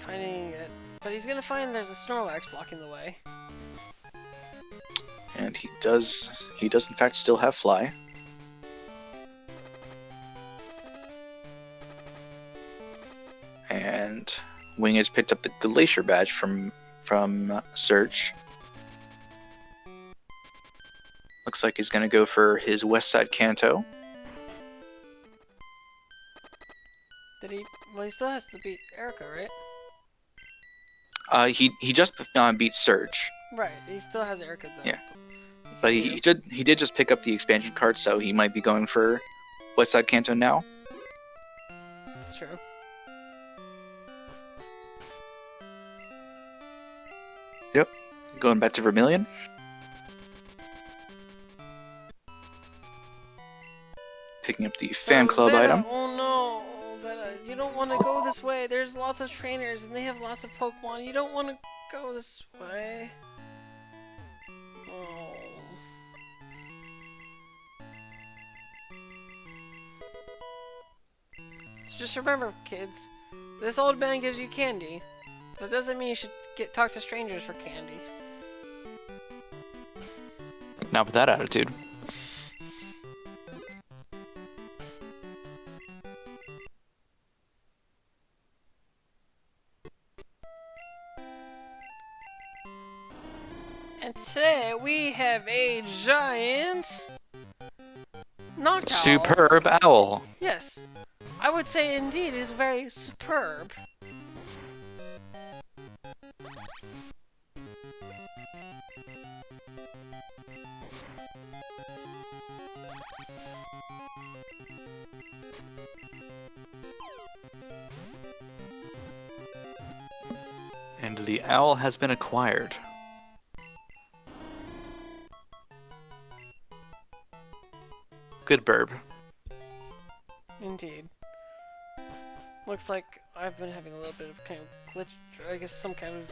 finding it, but he's gonna find there's a Snorlax blocking the way. And he does in fact still have Fly. And Wingedge picked up the Glacier badge from Surge. Looks like he's gonna go for his West Side Kanto. Well, he still has to beat Erica, He right? just beat Surge. Right, he still has Erica though. Yeah. But he did just pick up the expansion card, so he might be going for West Side Kanto now. It's true. Yep. Going back to Vermilion. Picking up the fan club Zeta, item. Oh no, Zeta, you don't want to go this way. There's lots of trainers and they have lots of Pokemon. You don't want to go this way. Oh. So just remember, kids, this old man gives you candy. That doesn't mean you should talk to strangers for candy. Not with that attitude. And today we have a giant knockout. Superb owl. Yes, I would say indeed is very superb. And the owl has been acquired. Good burb. Indeed. Looks like I've been having a little bit of kind of glitch, or I guess some kind of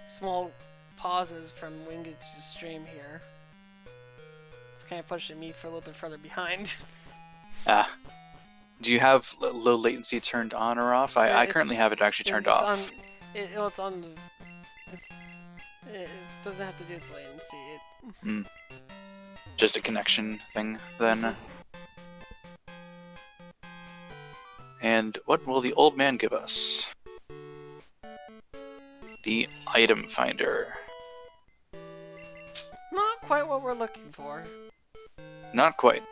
small pauses from wingidge's stream here. It's kind of pushing me for a little bit further behind. Do you have low latency turned on or off? I currently have it actually turned off. It doesn't have to do with latency. Just a connection thing then. And what will the old man give us? The item finder. Not quite what we're looking for. Not quite.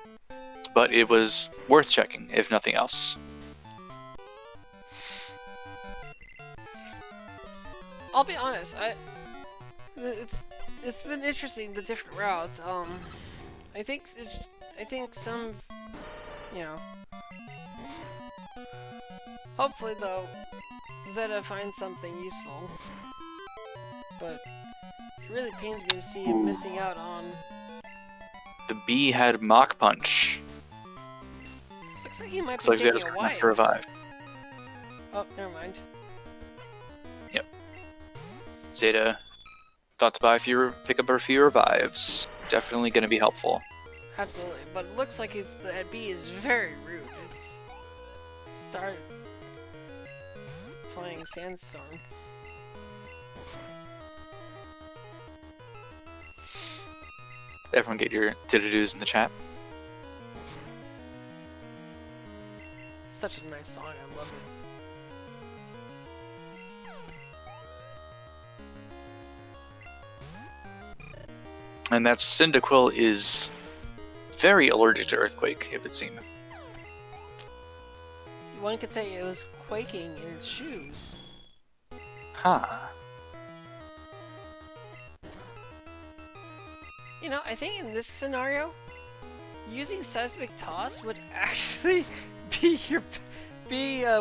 But it was worth checking, if nothing else. I'll be honest, it's been interesting, the different routes. I think some, you know. Hopefully, though, Zeta finds something useful. But it really pains me to see him missing out on. The bee had Mach Punch. Looks like he might Looks be like taking Zeta's a gonna wipe. have to revive. Oh, never mind. Yep. Zeta thought to pick up a few revives. Definitely going to be helpful. Absolutely, but it looks like that bee is very rude. It's started playing Sandstorm. Everyone get your did-a-doos in the chat. It's such a nice song, I love it. And that Cyndaquil is very allergic to Earthquake, it would seem. One could say it was quaking in its shoes. Huh. You know, I think in this scenario, using Seismic Toss would actually be yeah,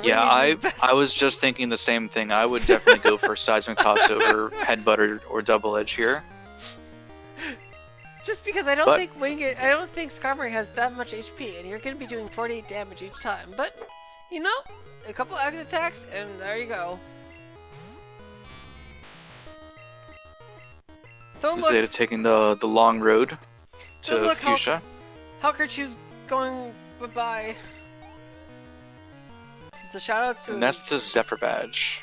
I was just thinking the same thing. I would definitely go for Seismic Toss over Headbutt or Double Edge here. Just because I don't think Skarmory has that much HP, and you're going to be doing 48 damage each time. But, you know, a couple X attacks, and there you go. Don't look. Zeta taking the long road to Fuchsia. Helkerchu's going bye-bye. It's a shout-out to... And that's the Zephyr badge.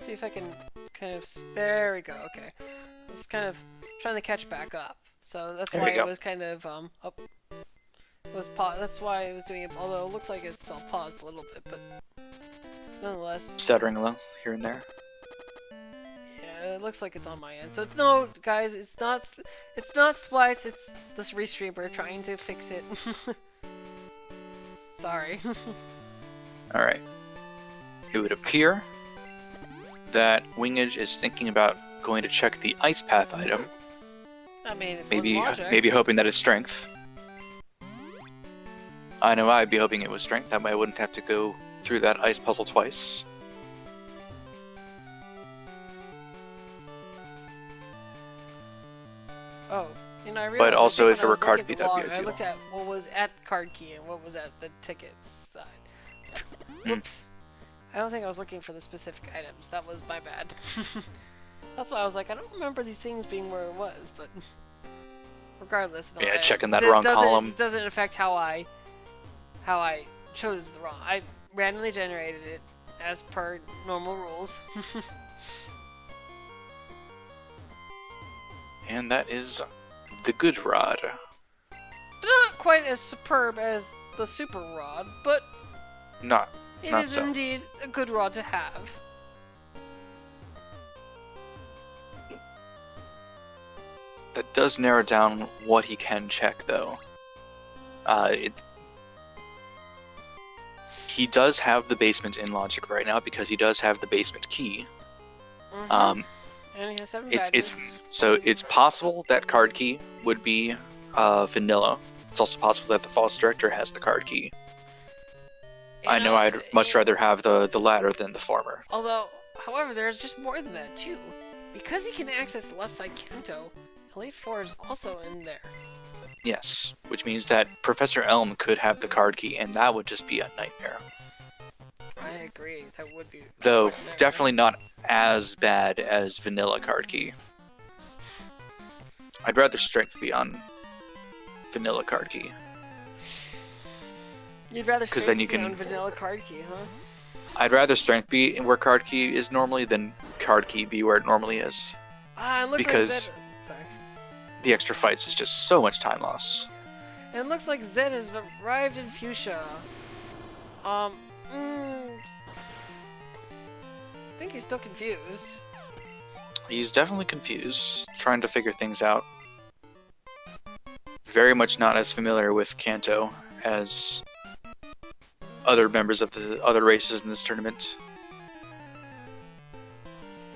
See if I can kind of... There we go, okay. I was kind of trying to catch back up. So that's why it was kind of, that's why I was doing it, although it looks like it's still paused a little bit, but nonetheless. Stuttering a little here and there. Yeah, it looks like it's on my end. So it's no, guys, it's not Splice, it's this restreamer trying to fix it. Sorry. Alright. It would appear that wingidge is thinking about going to check the Ice Path item. I mean, it's maybe hoping that it's strength. I know I'd be hoping it was strength, that way I wouldn't have to go through that ice puzzle twice. Oh, you know, I realized. But also, if it were card key, that'd be ideal. I looked at what was at card key and what was at the tickets side. Whoops. I don't think I was looking for the specific items. That was my bad. That's why I was like, I don't remember these things being where it was, but regardless. No, yeah, checking that wrong column. It doesn't affect how I chose the wrong. I randomly generated it as per normal rules. And that is the good rod. Not quite as superb as the super rod, but it is indeed a good rod to have. That does narrow down what he can check, though. He does have the basement in Logic right now because he does have the basement key. And he has 7 badges. So it's possible that card key would be vanilla. It's also possible that the False Director has the card key. I know I'd much rather have the latter than the former. However, there's just more than that too. Because he can access the left side Kanto, Elite Four is also in there. Yes, which means that Professor Elm could have the card key, and that would just be a nightmare. I agree, that would be. Though, definitely not as bad as vanilla card key. I'd rather strength be on vanilla card key. You'd rather strength be on vanilla card key, huh? I'd rather strength be where card key is normally than card key be where it normally is. It looks because like the extra fights is just so much time loss. And it looks like Zed has arrived in Fuchsia. I think he's still confused. He's definitely confused, trying to figure things out. Very much not as familiar with Kanto as other members of the other races in this tournament.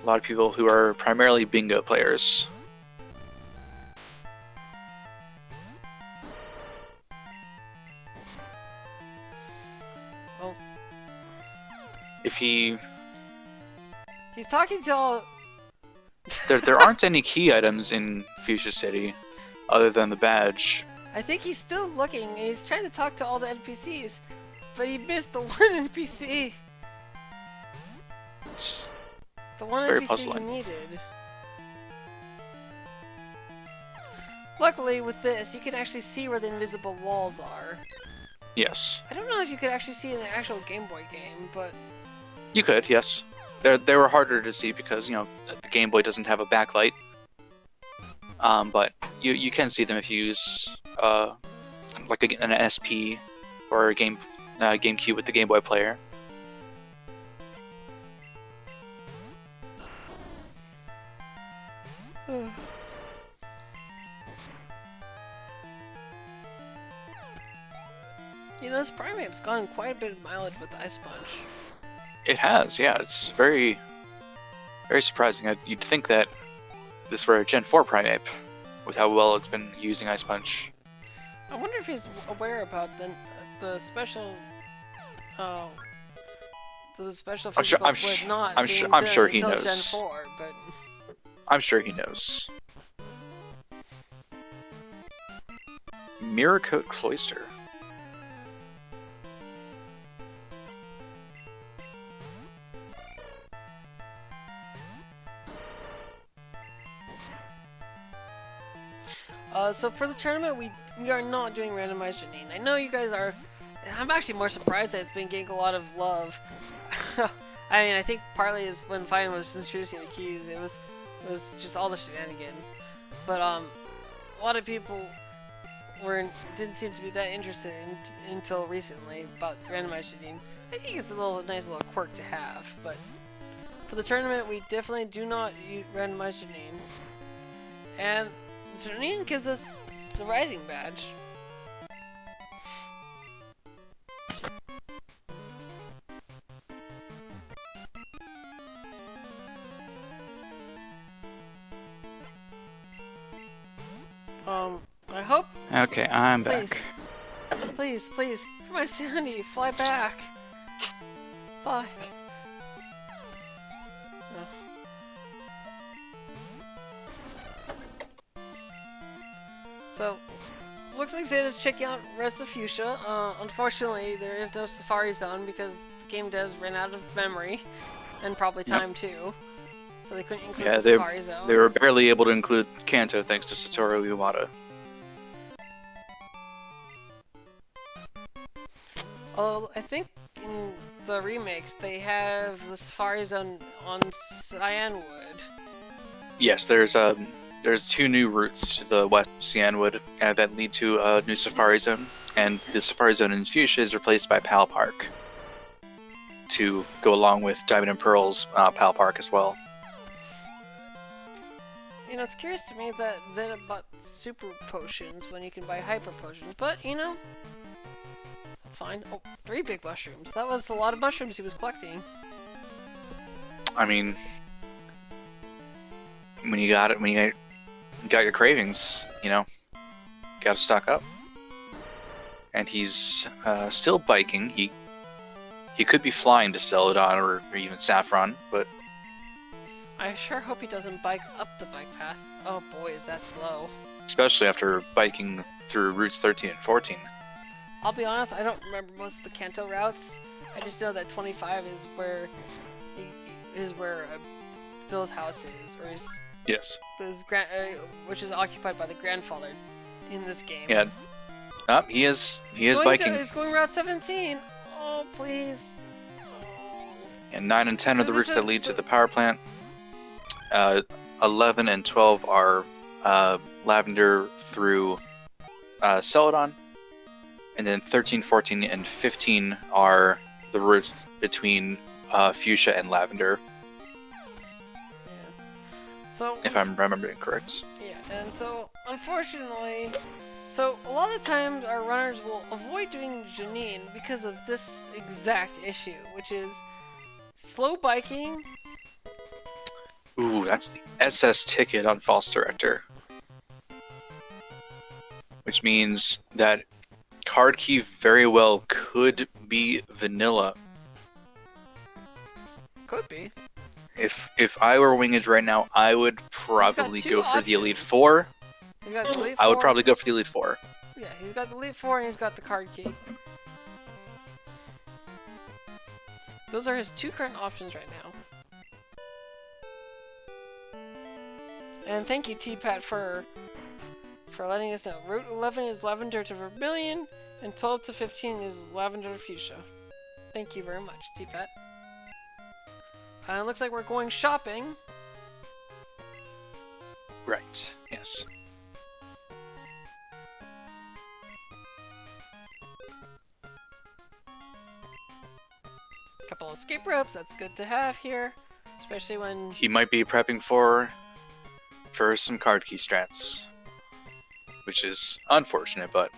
A lot of people who are primarily bingo players. Well, if he's talking to all. there aren't any key items in Fuchsia City other than the badge. I think he's still looking, and he's trying to talk to all the NPCs, but he missed the one NPC. It's The one very NPC puzzling. he needed. Luckily, with this, you can actually see where the invisible walls are. Yes. I don't know if you could actually see in the actual Game Boy game, but You could, yes. They were harder to see because, you know, the Game Boy doesn't have a backlight. But you can see them if you use like an SP or a GameCube with the Game Boy player. you know, this Primate's gone quite a bit of mileage with the Ice Punch. It has, yeah. It's very, very surprising. You'd think that this were a Gen 4 Primate with how well it's been using Ice Punch. I wonder if he's aware about the special, the special I'm sure- physical I'm split sh- not I'm being sure- I'm done sure he until knows. Gen 4, but I'm sure he knows. Mirror Coat Cloister. so for the tournament, we are not doing randomized Janine. I know you guys are. I'm actually more surprised that it's been getting a lot of love. I mean, I think partly is when Fine was introducing the keys. It was just all the shenanigans. But a lot of people didn't seem to be that interested until recently about randomized Janine. I think it's a nice little quirk to have. But for the tournament, we definitely do not use randomized Janine. And Janine gives us the Rising Badge. I hope. Okay, I'm Please. back. Please, please, for my sanity, fly back. Fly. No. So, looks like Zeta's checking out Rest of Fuchsia. Unfortunately, there is no Safari Zone because the game devs ran out of memory and probably time too. So they couldn't include the Safari Zone. They were barely able to include Kanto thanks to Satoru Iwata. Oh, I think in the remakes they have the Safari Zone on Cyanwood. Yes, there's two new routes to the West Cyanwood that lead to a new Safari Zone, and the Safari Zone in Fuchsia is replaced by Pal Park to go along with Diamond and Pearl's Pal Park as well. You know, it's curious to me that Zeta bought super potions when you can buy hyper potions, but you know, that's fine. Oh, 3 big mushrooms. That was a lot of mushrooms he was collecting. I mean, when you got your cravings, you know, gotta stock up. And he's still biking. He could be flying to Celadon or even Saffron, but I sure hope he doesn't bike up the bike path. Oh boy, is that slow. especially after biking through routes 13 and 14. I'll be honest, I don't remember most of the Kanto routes. I just know that 25 is where Bill's house is, or Yes. which is occupied by the grandfather in this game. Yeah. He is biking. He's going Route 17. Oh, please. And 9 and 10 are the routes that lead to the power plant. 11 and 12 are Lavender through Celadon. And then 13, 14, and 15 are the routes between Fuchsia and Lavender, Yeah. So if I'm remembering correct. yeah, and so unfortunately, so a lot of the times our runners will avoid doing Janine because of this exact issue, which is slow biking. Ooh, that's the SS ticket on False Director. Which means that card key very well could be vanilla. Could be. If I were wingidge right now, I would probably two go for the Elite options. Four. You got Elite I would Four. probably go for the Elite Four. Yeah, he's got the Elite Four and he's got the card key. Those are his two current options right now. And thank you, T-Pat, for letting us know. Route 11 is Lavender to Vermilion, and 12 to 15 is Lavender to Fuchsia. Thank you very much, T-Pat. It looks like we're going shopping. Right, yes. Couple of escape ropes, that's good to have here. Especially when... He might be prepping for some card key strats. Which is unfortunate, but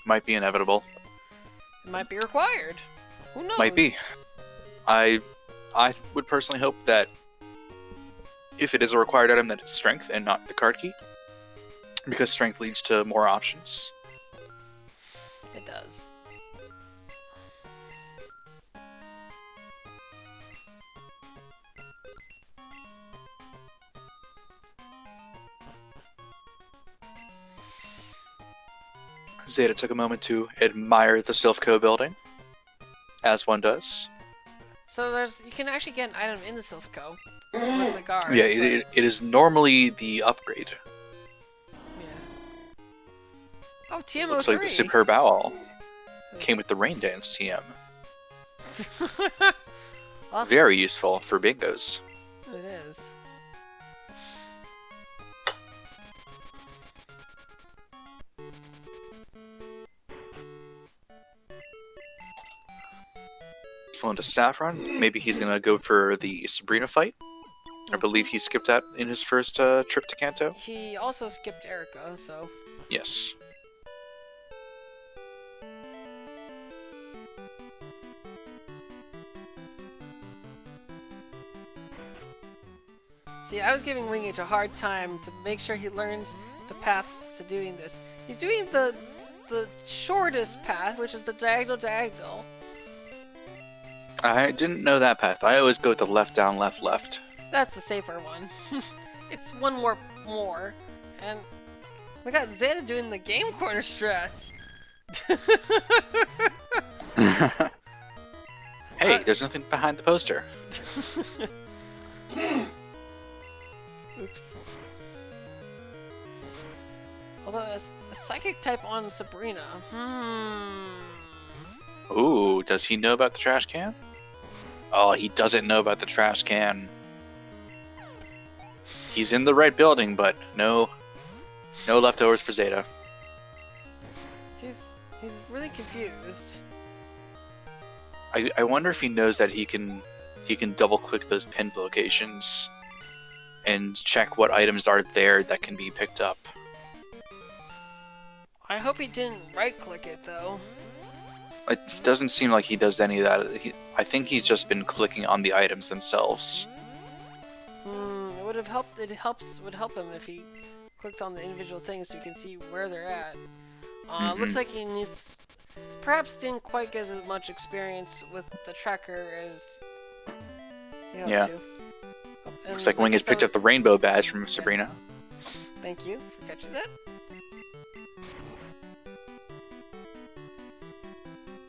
might be inevitable. It might be required. Who knows? Might be. I would personally hope that if it is a required item, that it's strength and not the card key. Because strength leads to more options. It does. Zeta took a moment to admire the Silphco building, as one does. So you can actually get an item in the Silphco with the guard. Yeah, it is normally the upgrade. Yeah. Oh, TMO3. Looks like the Superb Owl came with the Rain Dance TM. Well, Very useful for bingos. it is. Flown to Saffron. Maybe he's gonna go for the Sabrina fight. I believe he skipped that in his first trip to Kanto. He also skipped Erica, so... Yes. See, I was giving wingidge a hard time to make sure he learns the paths to doing this. He's doing the shortest path, which is the diagonal. I didn't know that path. I always go with the left down, left, left. That's the safer one. It's one more. And we got Zeta doing the game corner strats. Hey, there's nothing behind the poster. Oops. Although a psychic type on Sabrina. Ooh, does he know about the trash can? Oh, he doesn't know about the trash can. He's in the right building, but no leftovers for Zeta. He's really confused. I wonder if he knows that he can double click those pinned locations and check what items are there that can be picked up. I hope he didn't right click it though. It doesn't seem like he does any of that. I think he's just been clicking on the items themselves. It would have helped. Would help him if he clicks on the individual things so you can see where they're at. Looks like he perhaps didn't quite get as much experience with the tracker as he hoped to. Oh, Looks like Wingedge picked up the rainbow badge from Sabrina. Thank you for catching that.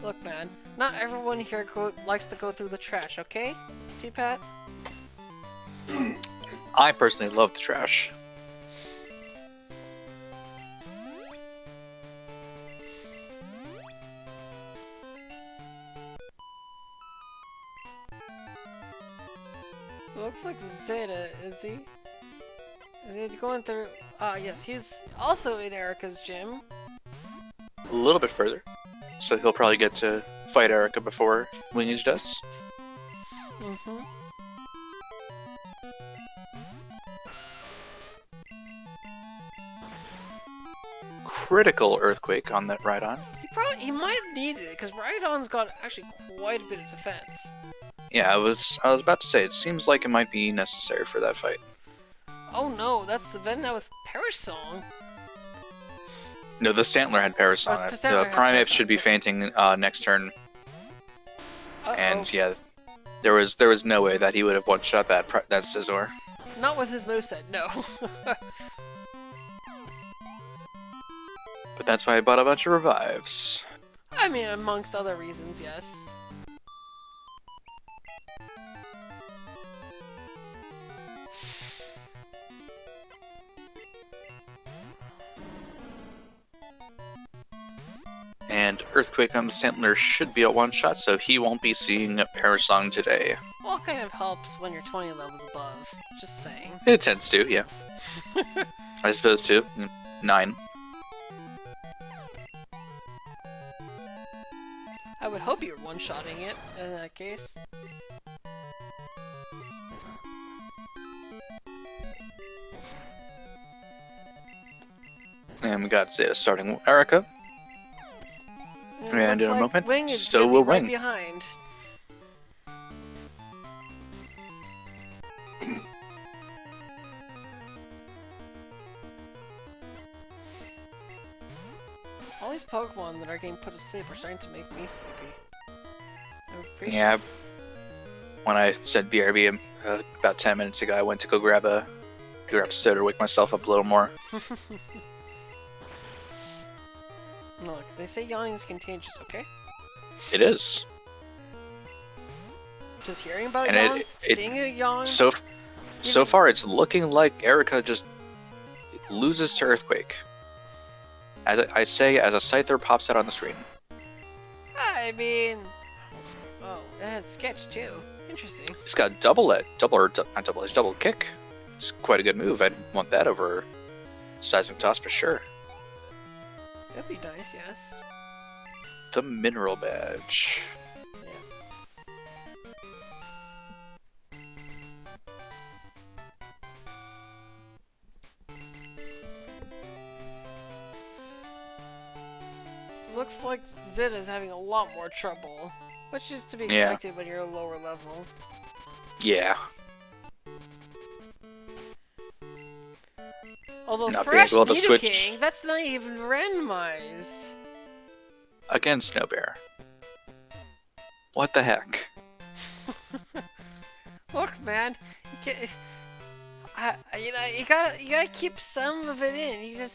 Look, man, not everyone here likes to go through the trash, okay? T-Pat? I personally love the trash. So it looks like Zeta, is he? Is he going through... yes, he's also in Erica's gym. A little bit further. So he'll probably get to fight Erica before Wingage does. Critical earthquake on that Rhydon. He might have needed it, because Rhydon's got actually quite a bit of defense. Yeah, I was about to say, it seems like it might be necessary for that fight. Oh no, that's the Venna with Perish Song. No, the Santler had Paris on it. The Primeape should be fainting next turn. And yeah, there was no way that he would have one-shot that Scizor. Not with his moveset, no. But that's why I bought a bunch of revives. I mean, amongst other reasons, yes. And Earthquake on the Sandler should be a one-shot, so he won't be seeing Parasong today. Well, it kind of helps when you're 20 levels above. Just saying. It tends to, yeah. I suppose too. 9. I would hope you're one-shotting it, in that case. And we got Zeta starting with Erica. And in a moment, Wing is so gonna will be right Wing. behind. All these Pokemon that are getting put to sleep are starting to make me sleepy. Yeah. When I said BRB about 10 minutes ago, I went to go grab a soda to wake myself up a little more. Look, they say yawning is contagious, okay? It is. Just hearing about And yawn, it seeing a yawn. So far, it's looking like Erica just loses to Earthquake. As I say, as a Scyther pops out on the screen. I mean, oh, it had sketch too. Interesting. It's got double kick. It's quite a good move. I'd want that over Seismic Toss for sure. That'd be nice, yes. The Mineral Badge. Looks like Zetta's having a lot more trouble, which is to be Yeah. expected when you're a lower level. Yeah. Although Not being Fresh able to Nidoking, switch. that's not even randomized. Again, Snow Bear. What the heck? Look, man, you gotta keep some of it in. You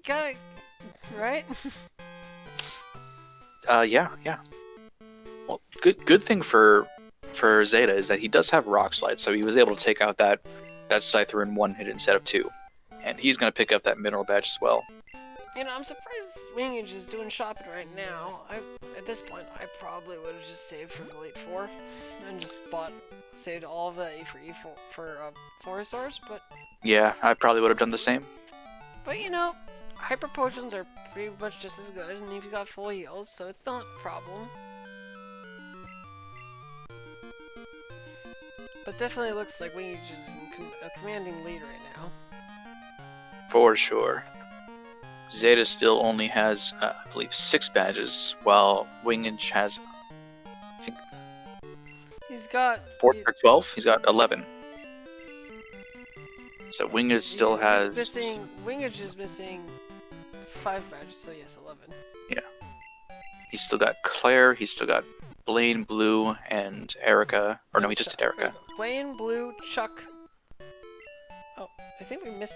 gotta, right? Yeah. Well, good thing for Zeta is that he does have Rock Slide, so he was able to take out that Scyther in one hit instead of 2. And he's gonna pick up that Mineral Badge as well. You know, I'm surprised Wingidge is doing shopping right now. At this point, I probably would have just saved for the late 4 and just saved all of that for Forestars, but Yeah, I probably would have done the same. you know, Hyper Potions are pretty much just as good, and you've got full heals, so it's not a problem. But definitely looks like Wingidge is in a commanding lead right now. For sure. Zeta still only has, I believe, 6 badges, while Wingidge has, I think, He's got 4 or 12. He's got 11. So Wingidge still has. Wingidge is missing 5 badges, so yes, 11. Yeah. He's still got Claire. He's still got Blaine, Blue, and Erica. Or no, he just did Erica. Blaine, Blue, Chuck. Oh, I think we missed.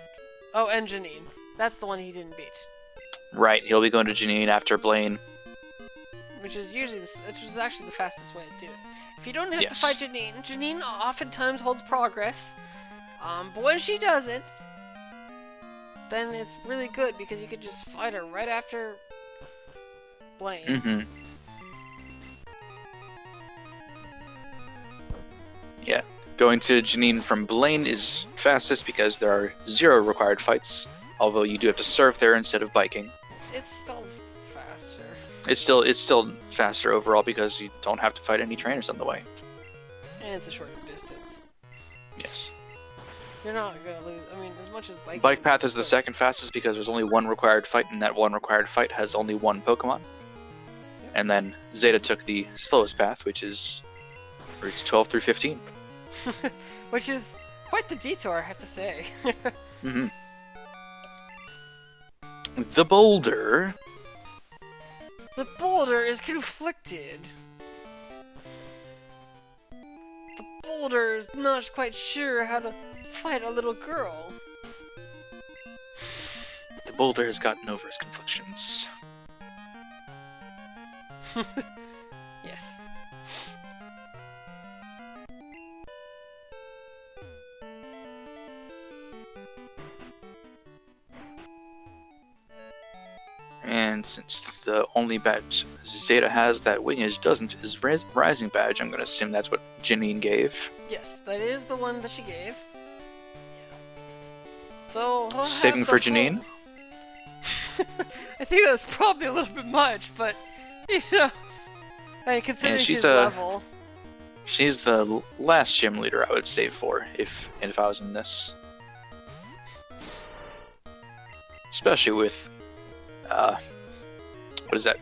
Oh, and Janine. That's the one he didn't beat. Right. He'll be going to Janine after Blaine. Which is actually the fastest way to do it. If you don't have to Yes. fight Janine oftentimes holds progress. But when she does it, then it's really good because you could just fight her right after Blaine. Mm-hmm. Yeah. Going to Janine from Blaine is fastest because there are 0 required fights, although you do have to surf there instead of biking. It's still faster. It's still faster overall because you don't have to fight any trainers on the way. And it's a shorter distance. Yes. You're not gonna lose. I mean, as much as biking. Bike path is the second fastest because there's only 1 required fight, and that 1 required fight has only 1 Pokemon. And then Zeta took the slowest path, which is routes 12 through 15. Which is quite the detour, I have to say. Mm-hmm. The Boulder. The boulder is conflicted. The boulder is not quite sure how to fight a little girl. The boulder has gotten over his conflictions. Yes. And since the only badge Zeta has that wingidge doesn't is Rising Badge, I'm going to assume that's what Janine gave. Yes, that is the one that she gave. So he'll Saving have for the full- Janine? I think that's probably a little bit much, but you know, I mean, considering she's his a- level. She's the last gym leader I would save for if I was in this. Especially with, what is that?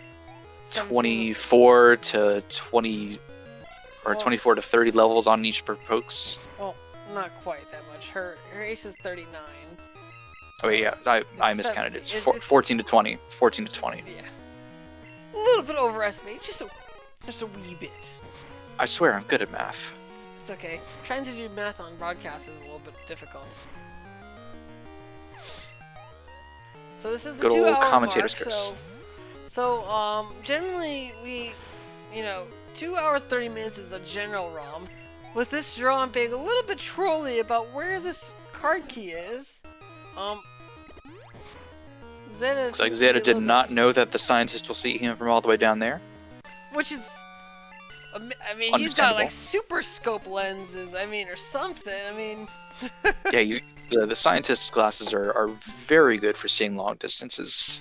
17. 24 to 20, or Well- 24 to 30 levels on each for pokes. Well, not quite that much. Her ace is 39. Oh wait, yeah, I It's miscounted. It's 17. It's- 14 to 20. 14 to 20. Yeah. A little bit overestimated, just a wee bit. I swear, I'm good at math. It's okay. Trying to do math on broadcast is a little bit difficult. So this is the Good old 2 hour commentator's mark, curse. so generally we, 2 hours 30 minutes is a general ROM. With this draw, I'm being a little bit trolly about where this card key is. Zeta. Looks like Zeta did not know that the scientist will see him from all the way down there. Which is, I mean, he's got Understandable. like super scope lenses. I mean, or something. I mean. Yeah, the scientist's glasses are very good for seeing long distances.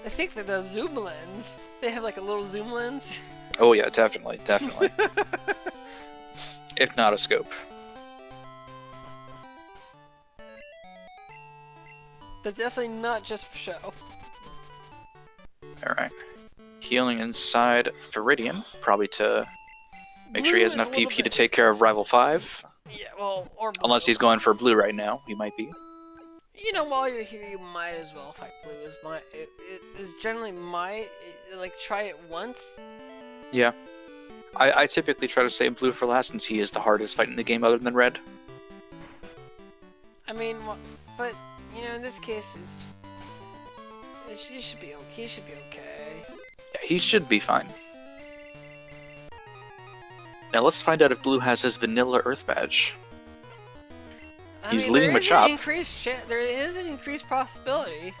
I think that the zoom lens. They have like a little zoom lens. Oh yeah, definitely. If not a scope. They're definitely not just for show. Alright. Healing inside Viridian, probably to make sure he has Blue is enough a little PP to bit- take care of Rival 5. Yeah, well, or blue. Unless he's going for blue right now, he might be. While you're here, you might as well fight blue. It is generally like try it once. Yeah. I typically try to save blue for last since he is the hardest fight in the game other than red. I mean, but in this case, he should be okay. He should be okay. Yeah, he should be fine. Now let's find out if blue has his vanilla earth badge. He's leading with Machop. There is an increased possibility.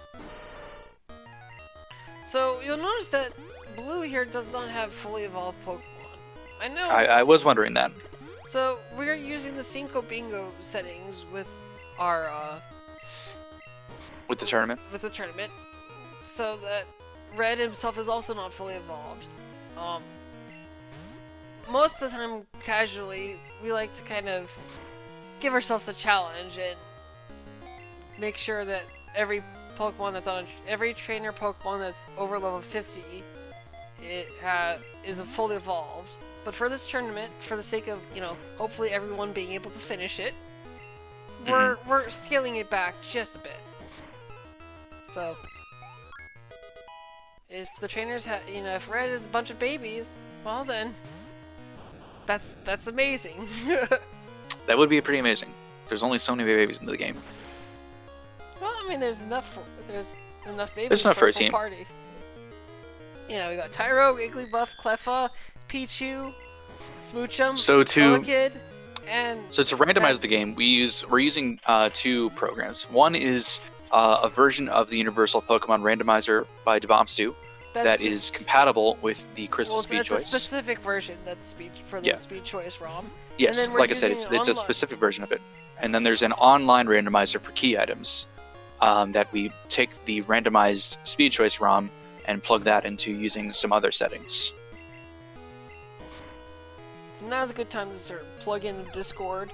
So you'll notice that blue here does not have fully evolved Pokemon. I know. I was wondering that. So we're using the Cinco Bingo settings with our With the tournament. so that Red himself is also not fully evolved. Most of the time, casually, we like to kind of give ourselves a challenge and make sure that every Pokemon that's every trainer Pokemon that's over level 50 is fully evolved. But for this tournament, for the sake of hopefully everyone being able to finish it, we're scaling it back just a bit. So if the trainers have, if Red is a bunch of babies, well then, that's amazing. That would be pretty amazing. There's only so many babies in the game. Well, I mean, there's enough babies. There's enough for a full team. Party. We got Tyro, Wigglybuff, Cleffa, Pichu, Smoochum, So to Kid, and So to randomize the game, we're using two programs. One is a version of the Universal Pokemon Randomizer by Debomstu that is compatible with the Crystal Speed that's Choice. a specific version that's for the Yeah. Speed Choice ROM. Yes, and then we're like I said, using it's a online- specific version of it. And then there's an online randomizer for key items that we take the randomized Speed Choice ROM and plug that into using some other settings. So now's a good time to start plug in the Discord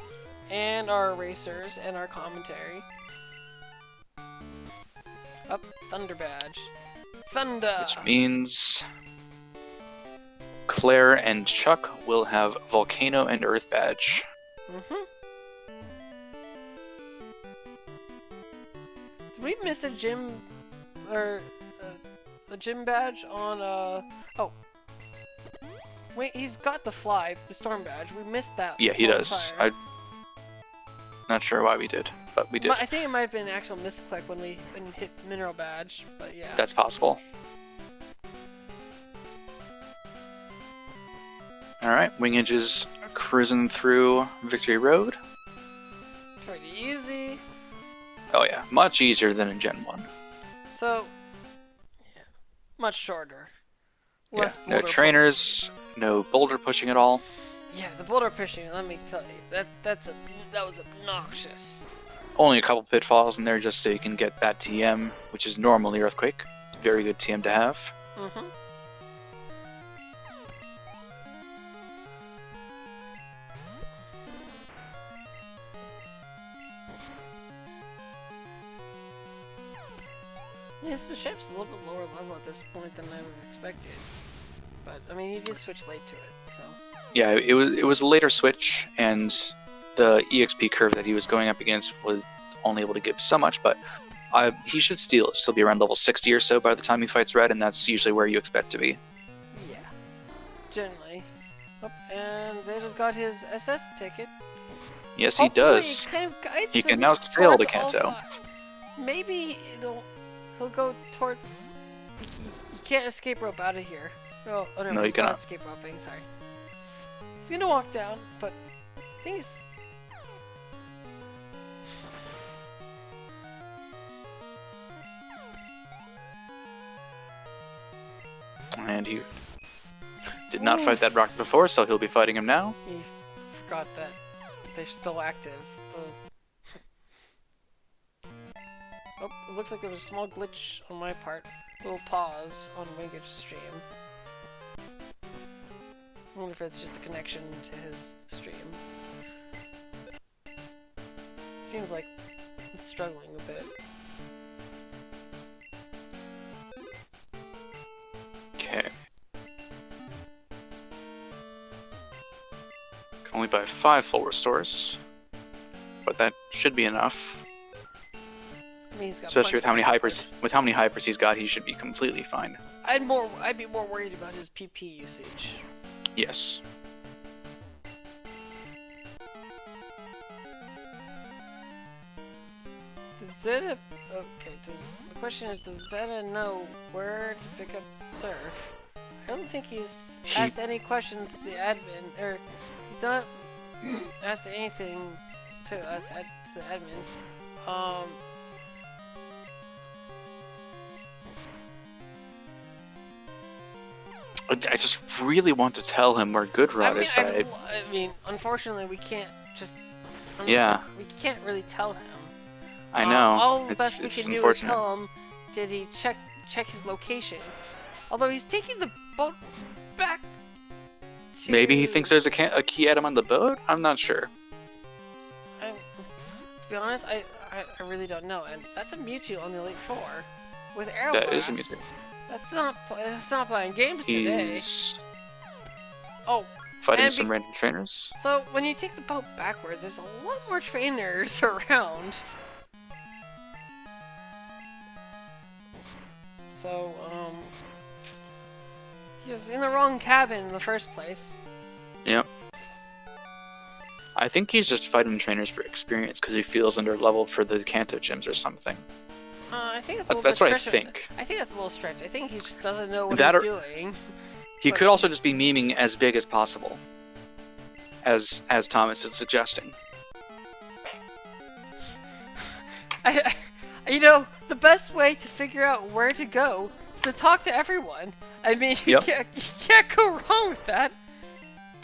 and our erasers and our commentary. Up, Thunder Badge. Thunder! Which means Claire and Chuck will have Volcano and Earth Badge. Did we miss a gym or a gym badge on oh. Wait, he's got the Storm badge. We missed that. Yeah, he this whole does. time. I'm not sure why we did. but we did. I think it might have been an actual misclick when we hit mineral badge, but yeah. That's possible. Alright, wingidge is cruising through Victory Road. Pretty easy. Oh yeah, much easier than in Gen 1. So, yeah, much shorter. Yeah, Less no boulder trainers, no boulder pushing at all. Yeah, the boulder pushing, let me tell you, that was obnoxious. Only a couple pitfalls in there just so you can get that TM, which is normally Earthquake. Very good TM to have. Mm-hmm. Yeah, the ship's a little bit lower level at this point than I would have expected. But, I mean, he did switch late to it, so... Yeah, it was a later switch, and the EXP curve that he was going up against was only able to give so much, but he should still be around level 60 or so by the time he fights Red, and that's usually where you expect to be. Yeah, generally. Oh, and Zeta's got his SS ticket. Yes, he does. It kind of guides He him can now sail to towards Kanto. Alpha. Maybe he'll go toward... You can't escape rope out of here. Oh no, No, you he's not cannot. escape roping, sorry. He's gonna walk down, but I think he's... And he did not fight that rock before, so he'll be fighting him now. He forgot that they're still active. Oh, it looks like there was a small glitch on my part. A little pause on wingidge stream. I wonder if it's just a connection to his stream. Seems like it's struggling a bit. Okay. Can only buy 5 full restores, but that should be enough. I mean, he's got Especially with plenty how many of hypers, coverage. with how many hypers he's got, he should be completely fine. I'd be more worried about his PP usage. Yes. Did Zeta... Okay, the question is, does Zeta know where to pick up Surf? I don't think he's asked any questions to the admin, or he's not asked anything to us, to the admin. I just really want to tell him where Good Rod is, but I mean, unfortunately, we can't just... Yeah. We can't really tell him. I know. All the it's best we it's can do is unfortunate. tell him, did he check his locations? Although he's taking the boat back to... Maybe he thinks there's a key item on the boat? I'm not sure. To be honest, I really don't know. And that's a Mewtwo on the Elite Four with Air That Blast. is a Mewtwo. That's not playing games today. He's Oh, fighting and some random trainers. so when you take the boat backwards, there's a lot more trainers around. So, he's in the wrong cabin in the first place. Yep. I think he's just fighting trainers for experience because he feels under leveled for the Kanto gyms or something. I think That's what I think. I think that's a little stretch. I think he just doesn't know what That he's or- doing. He But- could also just be memeing as big as possible, as Thomas is suggesting. You know, the best way to figure out where to go is to talk to everyone. I mean, you Yep. can't go wrong with that.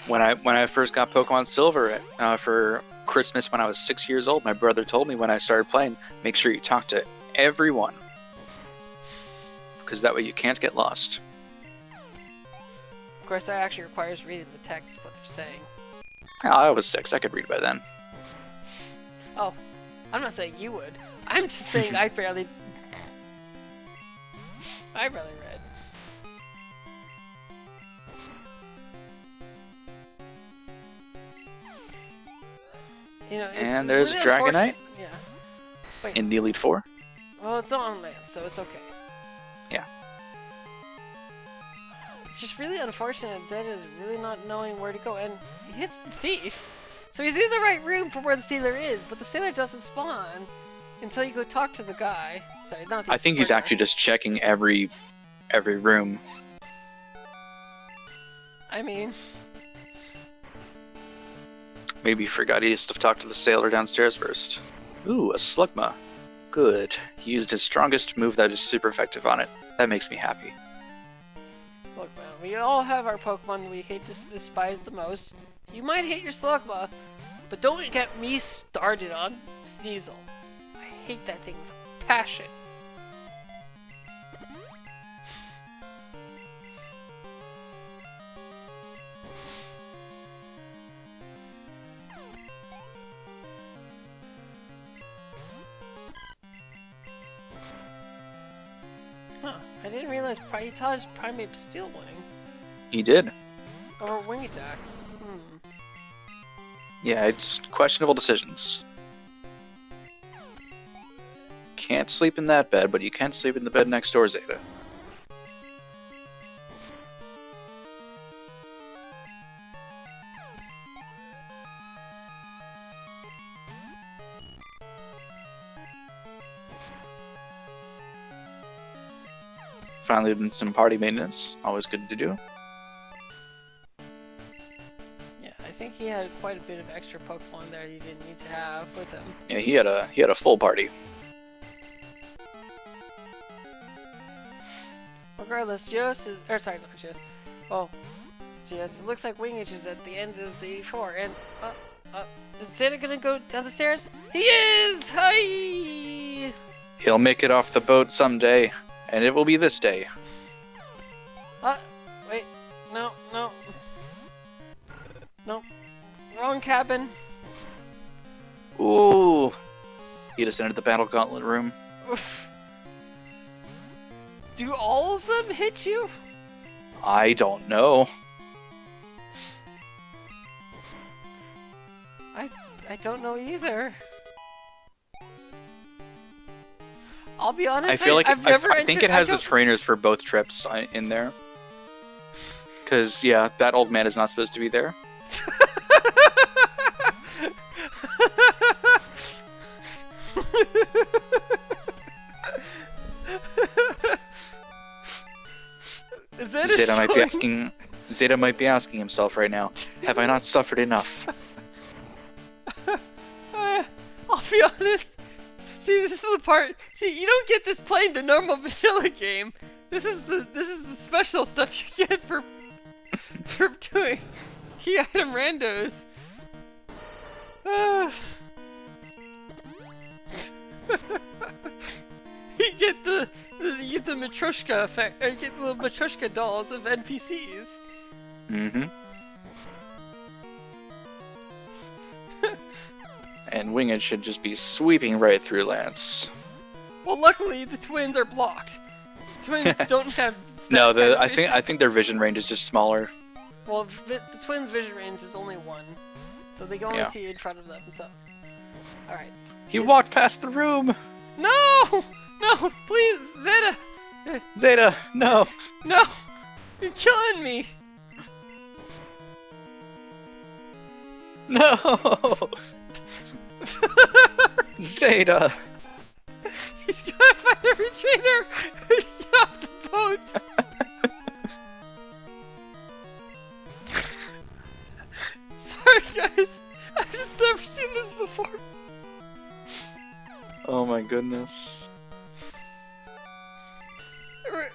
When I first got Pokemon Silver for Christmas when I was 6 years old, my brother told me when I started playing, make sure you talk to everyone, because that way you can't get lost. Of course, that actually requires reading the text of what they're saying. I was 6, I could read by then. Oh, I'm not saying you would. I'm just saying I barely read. You know, it's And there's really Dragonite. unfortunate- Yeah. Wait. In the Elite Four. Well, it's not on land, so it's okay. Yeah. It's just really unfortunate Zed is really not knowing where to go, and he hits the thief. So he's in the right room for where the sailor is, but the sailor doesn't spawn until you go talk to the guy. Sorry, not the I think he's actually just checking every room. I mean... Maybe he forgot he has to talk to the sailor downstairs first. Ooh, a Slugma. Good. He used his strongest move that is super effective on it. That makes me happy. Look, man, we all have our Pokemon we hate to despise the most. You might hate your Slugma, but don't get me started on Sneasel. I hate that thing with passion. Huh, I didn't realize he taught his Primate Steel Wing. He did. Or Wing Attack. Yeah, it's questionable decisions. Can't sleep in that bed, but you can sleep in the bed next door, Zeta. Finally did some party maintenance. Always good to do. Yeah, I think he had quite a bit of extra Pokemon there you didn't need to have with him. Yeah, he had a full party. Regardless, Geos is... Or sorry, not Geos. Well, Geos, it looks like wingidge is at the end of the 4, and... is Zeta gonna go down the stairs? He is! Hi! He'll make it off the boat someday, and it will be this day. Wait. No. No. Wrong cabin. Ooh. He just entered the battle gauntlet room. Do all of them hit you? I don't know. I don't know either. I'll be honest, I feel like I've never I think it has the trainers for both trips in there. Because, yeah, that old man is not supposed to be there. Zeta might be asking himself right now, have I not suffered enough? I'll be honest. See, this is the part. See, you don't get this playing the normal vanilla game. This is the special stuff you get for doing key item randos. You get the Matryoshka effect, or you get the little Matryoshka dolls of NPCs. Mm-hmm. And wingidge should just be sweeping right through Lance. Well, luckily the twins are blocked. Twins don't have. No, I think their vision range is just smaller. Well, the twins' vision range is only 1, so they can only see in front of them. So, all right. He walked past the room. No, please, Zeta. Zeta, no. No, you're killing me. No. Zeta. He's gotta find a retrainer. Get off the boat. Sorry, guys. I've just never seen this before. Oh my goodness.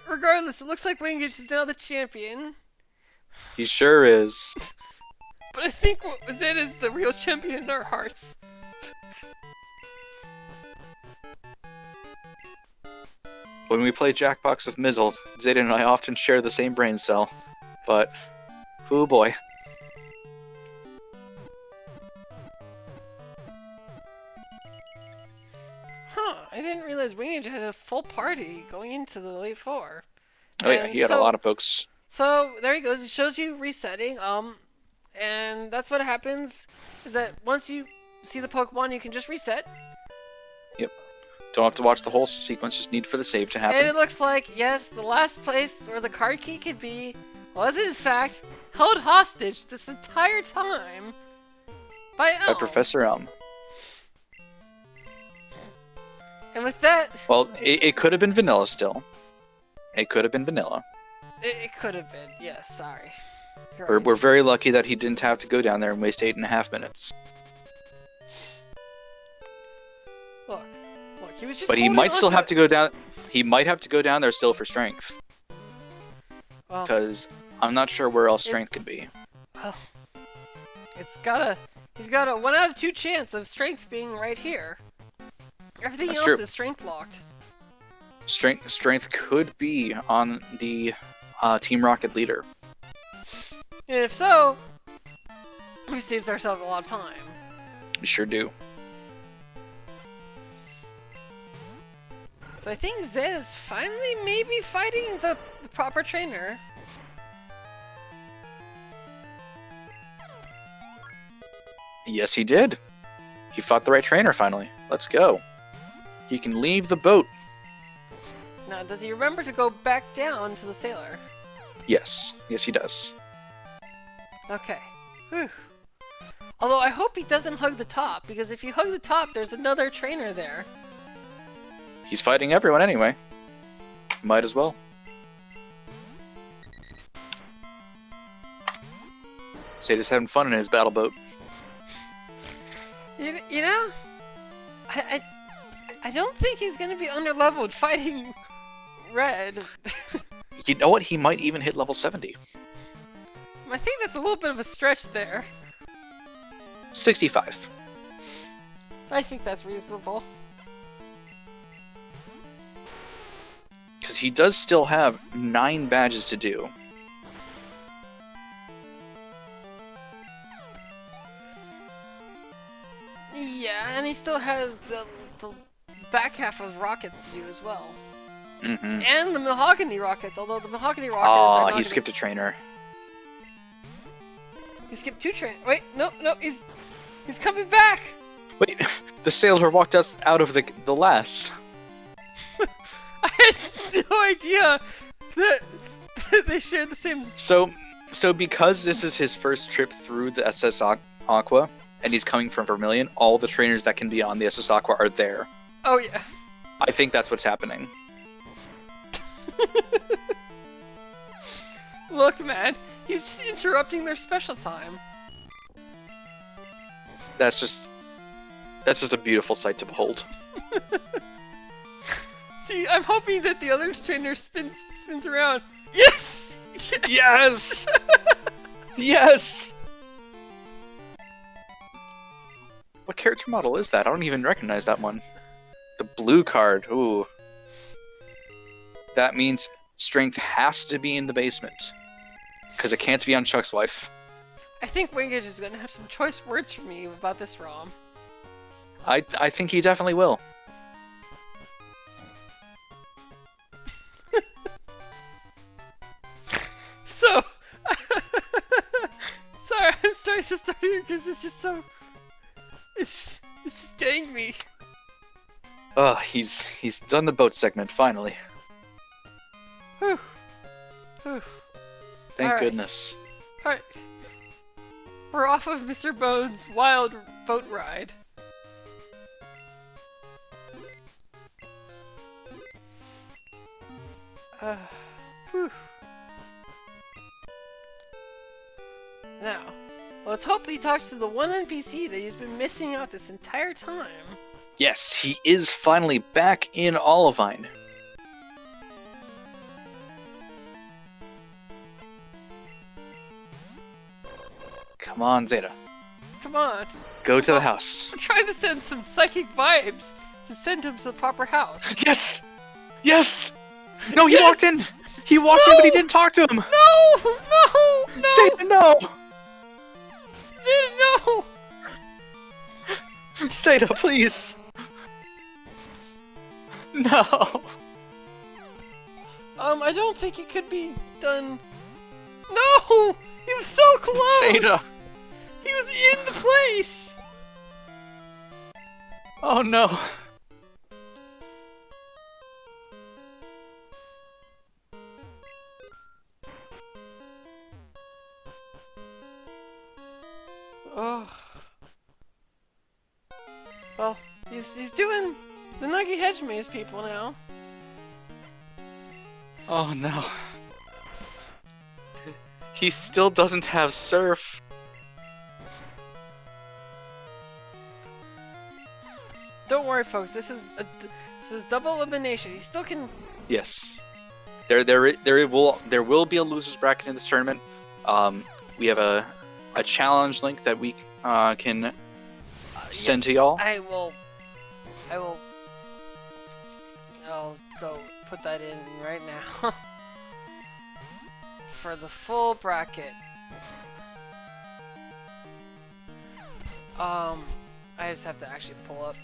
Regardless, it looks like wingidge is now the champion. He sure is. But I think what Zeta is the real champion in our hearts. When we play Jackbox with Mizzle, Zeta and I often share the same brain cell. But, oh boy. Huh, I didn't realize wingidge had a full party going into the late 4. Oh yeah, he had a lot of folks. So, there he goes. It shows you resetting. And that's what happens, is that once you see the Pokemon, you can just reset. Yep. Don't have to watch the whole sequence, just need for the save to happen. And it looks like, yes, the last place where the card key could be was in fact held hostage this entire time By by Elm. Professor Elm. And with that, Well, it could have been vanilla still. It could have been vanilla. it could have been. Yes, sorry. You're We're, right. we're very lucky that he didn't have to go down there and waste 8.5 minutes. Look, he was just. But he holding might still onto have to go down. He might have to go down there still for strength, Well, because I'm not sure where else strength could be. well, he's got a 1 out of 2 chance of strength being right here. Everything That's else true. is strength locked. Strength could be on the Team Rocket leader. And if so, we saves ourselves a lot of time. We sure do. So I think Zed is finally maybe fighting the proper trainer. Yes, he did. He fought the right trainer finally. Let's go. He can leave the boat. Now, does he remember to go back down to the sailor? Yes. Yes, he does. Okay. Whew. Although I hope he doesn't hug the top, because if you hug the top, there's another trainer there. He's fighting everyone anyway. Might as well. Sada's having fun in his battle boat. You know, I don't think he's gonna be underleveled fighting Red. You know what? He might even hit level 70. I think that's a little bit of a stretch there. 65. I think that's reasonable. Because he does still have 9 badges to do. Yeah, and he still has the back half of rockets to do as well. Mm-hmm. And the mahogany rockets, although the mahogany rockets Oh, are not he gonna- skipped a trainer. He skipped 2 train. Wait, no, he's coming back! Wait, the sailor walked us out of the last. I had no idea that they shared the same. So because this is his first trip through the SS Aqua, and he's coming from Vermilion, all the trainers that can be on the SS Aqua are there. Oh yeah. I think that's what's happening. Look, man, he's just interrupting their special time. That's just a beautiful sight to behold. See, I'm hoping that the other trainer spins around. Yes! Yes! Yes! What character model is that? I don't even recognize that one. The blue card. Ooh. That means strength has to be in the basement. Because it can't be on Chuck's wife. I think wingidge is gonna have some choice words for me about this ROM. I think he definitely will. So, sorry, I'm starting to start here because it's just so. It's just getting me. Oh, he's done the boat segment finally. Whew. Whew. Thank All right. goodness. Alright. We're off of Mr. Bones' wild boat ride. Whew. Now, let's hope he talks to the one NPC that he's been missing out this entire time. Yes, he is finally back in Olivine. Come on, Zeta. Come on. Go to the house. I'm trying to send some psychic vibes to send him to the proper house. Yes! Yes! No, he Yes! walked in! He walked in, but he didn't talk to him! No! No! Zeta, no! No! Zeta, please! No! I don't think it could be done. No! He was so close! Zeta! He was in the place! Oh no! Oh. be hedge maze people now. Oh no. He still doesn't have surf. Don't worry, folks. This is double elimination. He still can. Yes. There will be a losers bracket in this tournament. We have a challenge link that we can send to y'all. I'll go put that in right now. For the full bracket. I just have to actually pull up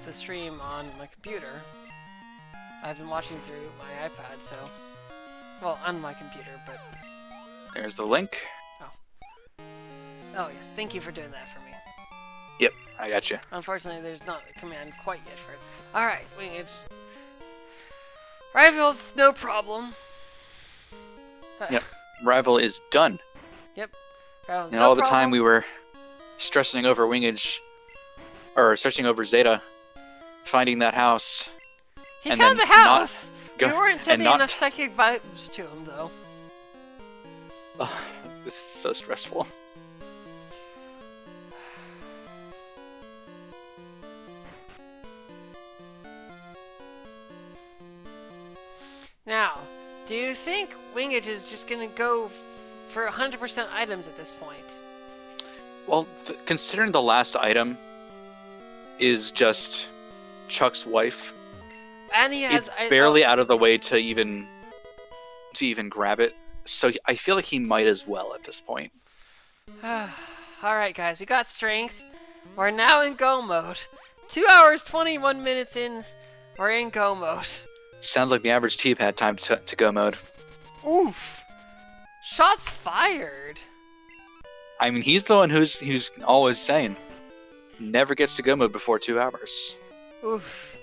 the stream on my computer. I've been watching through my iPad, so... Well, on my computer, but... There's the link. Oh yes, thank you for doing that for me. Yep, I got you. Unfortunately, there's not a command quite yet for it. Alright, wingidge. Rivals, no problem. Yep, rival is done. Yep, rivals, And no all the problem. time we were stressing over wingidge, or searching over Zeta, finding that house. He and found the then not house! go- We weren't and sending not- enough psychic vibes to him, though. Ugh, this is so stressful. Now, do you think wingidge is just gonna go for 100% items at this point? Well, considering the last item is just Chuck's wife, And he has... it's barely out of the way to even grab it. So I feel like he might as well at this point. Alright guys, we got strength. We're now in go mode. 2 hours, 21 minutes in, we're in go mode. Sounds like the average team had time to go mode. Oof. Shots fired. I mean, he's the one who's always saying, never gets to go mode before 2 hours. Oof.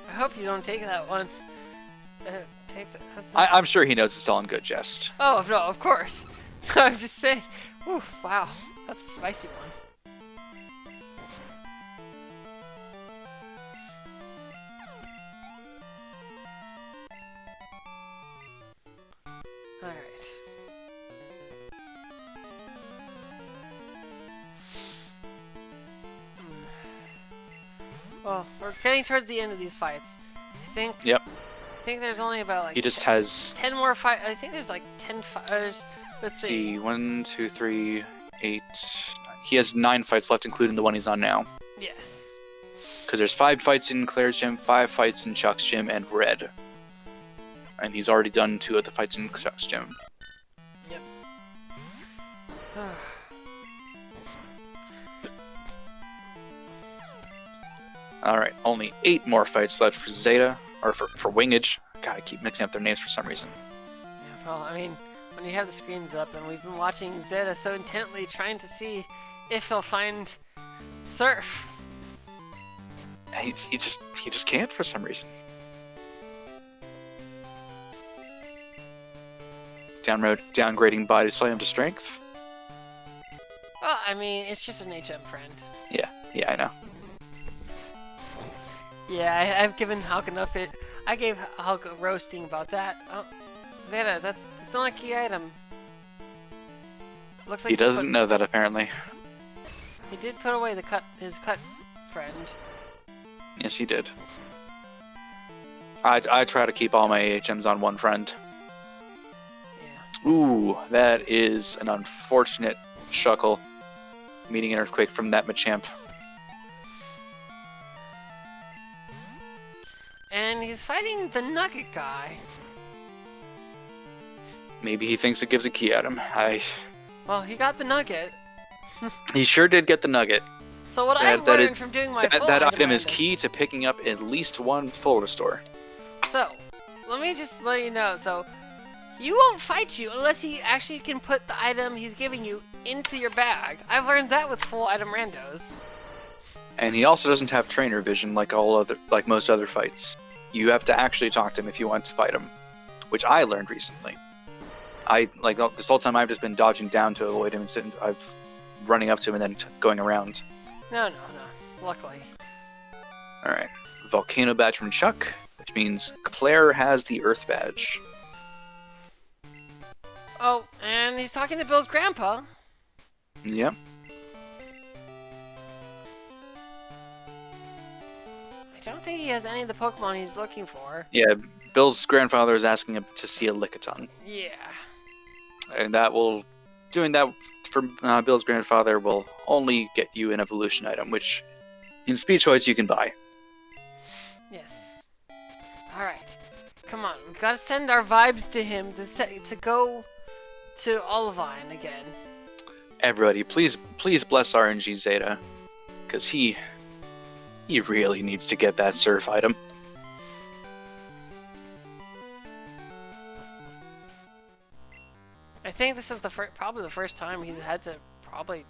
I hope you don't take that one. Take that. I'm sure he knows it's all in good jest. Oh, no, of course. I'm just saying. Oof, wow. That's a spicy one. Alright. Well, we're getting towards the end of these fights. I think. Yep. I think there's only about like. He just has. 10 more fights. I think there's like 10 fighters. Let's see. 1, 2, 3, 8. He has 9 fights left, including the one he's on now. Yes. Because there's 5 fights in Claire's gym, 5 fights in Chuck's gym, and Red. And he's already done 2 of the fights in Chuck's gym. Yep. Alright, only 8 more fights left for Zeta, or for wingidge. God, I keep mixing up their names for some reason. Yeah, well, I mean, when you have the screens up and we've been watching Zeta so intently trying to see if he'll find Surf. He just can't for some reason. Downgrading body slam to strength. Well, I mean, it's just an HM friend. Yeah, I know. Yeah, I've given Hulk enough it. I gave Hulk a roasting about that. Oh, Zeta, that's not a key item. Looks like He doesn't know that apparently. He did put away his cut friend. Yes, he did. I try to keep all my HMs on one friend. Yeah. Ooh, that is an unfortunate shuckle. Meeting an earthquake from that Machamp. And he's fighting the Nugget guy. Maybe he thinks it gives a key item. Well, he got the Nugget. He sure did get the nugget. So what I've learned from doing my full that item is random- key to picking up at least one full restore. So, let me just let you know. So, he won't fight you unless he actually can put the item he's giving you into your bag. I've learned that with full item randos. And he also doesn't have trainer vision like most other fights. You have to actually talk to him if you want to fight him, which I learned recently. This whole time I've just been dodging down to avoid him and I've running up to him and then going around. No. Luckily. All right, volcano badge from Chuck, which means Claire has the Earth badge. Oh, and he's talking to Bill's grandpa. Yep. I don't think he has any of the Pokemon he's looking for. Yeah, Bill's grandfather is asking him to see a Lickitung. Yeah. And doing that for Bill's grandfather will only get you an evolution item, which in Speed Choice you can buy. Yes. Alright. Come on, we gotta send our vibes to him to go to Olivine again. Everybody, please bless RNG Zeta, because he really needs to get that surf item. I think this is probably the first time he's had to probably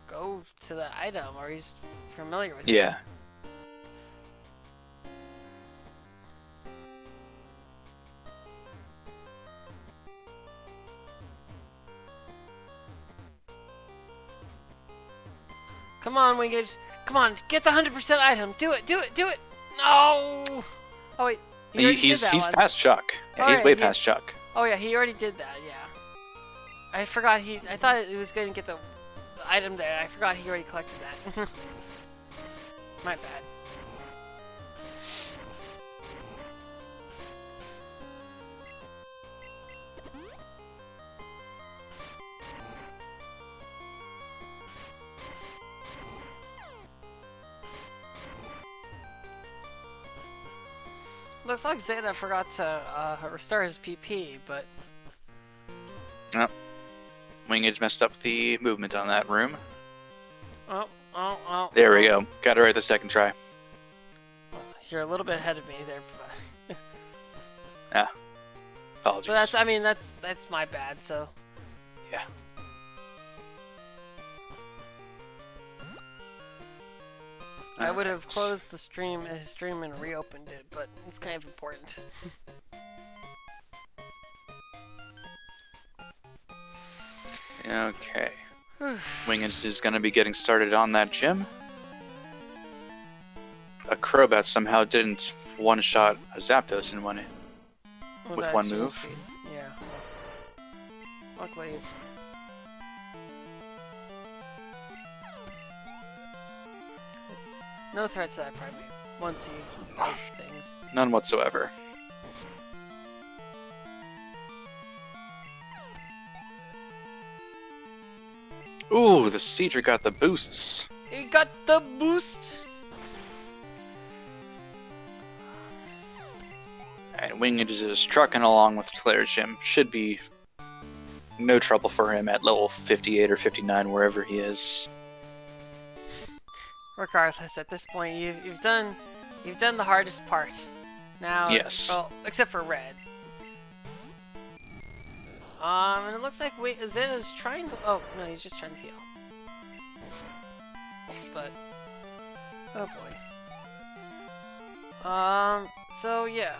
go to the item, or he's familiar with it. Yeah. Come on, wingidge. Come on, get the 100% item. Do it, do it, do it. No! Oh, wait. He's past Chuck. Yeah, he's way past Chuck. Oh, yeah, he already did that, yeah. I forgot I thought he was going to get the item there. I forgot he already collected that. My bad. Looks like Zeta forgot to restore his PP, but... Yep. Wingage messed up the movement on that room. Oh. There we go. Got it right the second try. You're a little bit ahead of me there. But... Yeah. Apologies. But that's my bad, so... Yeah. I would have closed his stream and reopened it, but it's kind of important. Okay. Wingage is going to be getting started on that gym. A Crobat somehow didn't one-shot a Zapdos in one with one move. Yeah. Luckily, no threat to that primate once he does things. None whatsoever. Ooh, the Cedric got the boosts. He got the boost! And Wingage is trucking along with Claire's gym. Should be no trouble for him at level 58 or 59, wherever he is. Regardless, at this point, you've done the hardest part. Now, yes. Well, except for Red. And it looks like Zeta's trying to. Oh no, he's just trying to heal. But oh boy. So yeah.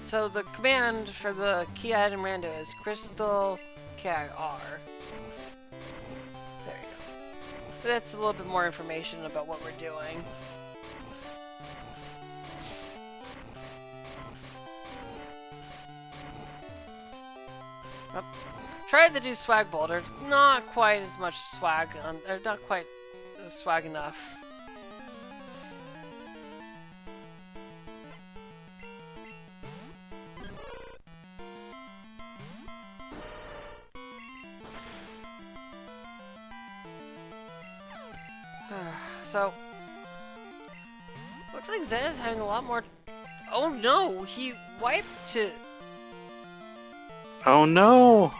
So the command for the key item Rando is Crystal KIR. There you go. So that's a little bit more information about what we're doing. Tried to do Swag Boulder, not quite as much swag, or not quite swag enough. So, looks like Zeta's having a lot more. Oh no, he wiped to. Oh no!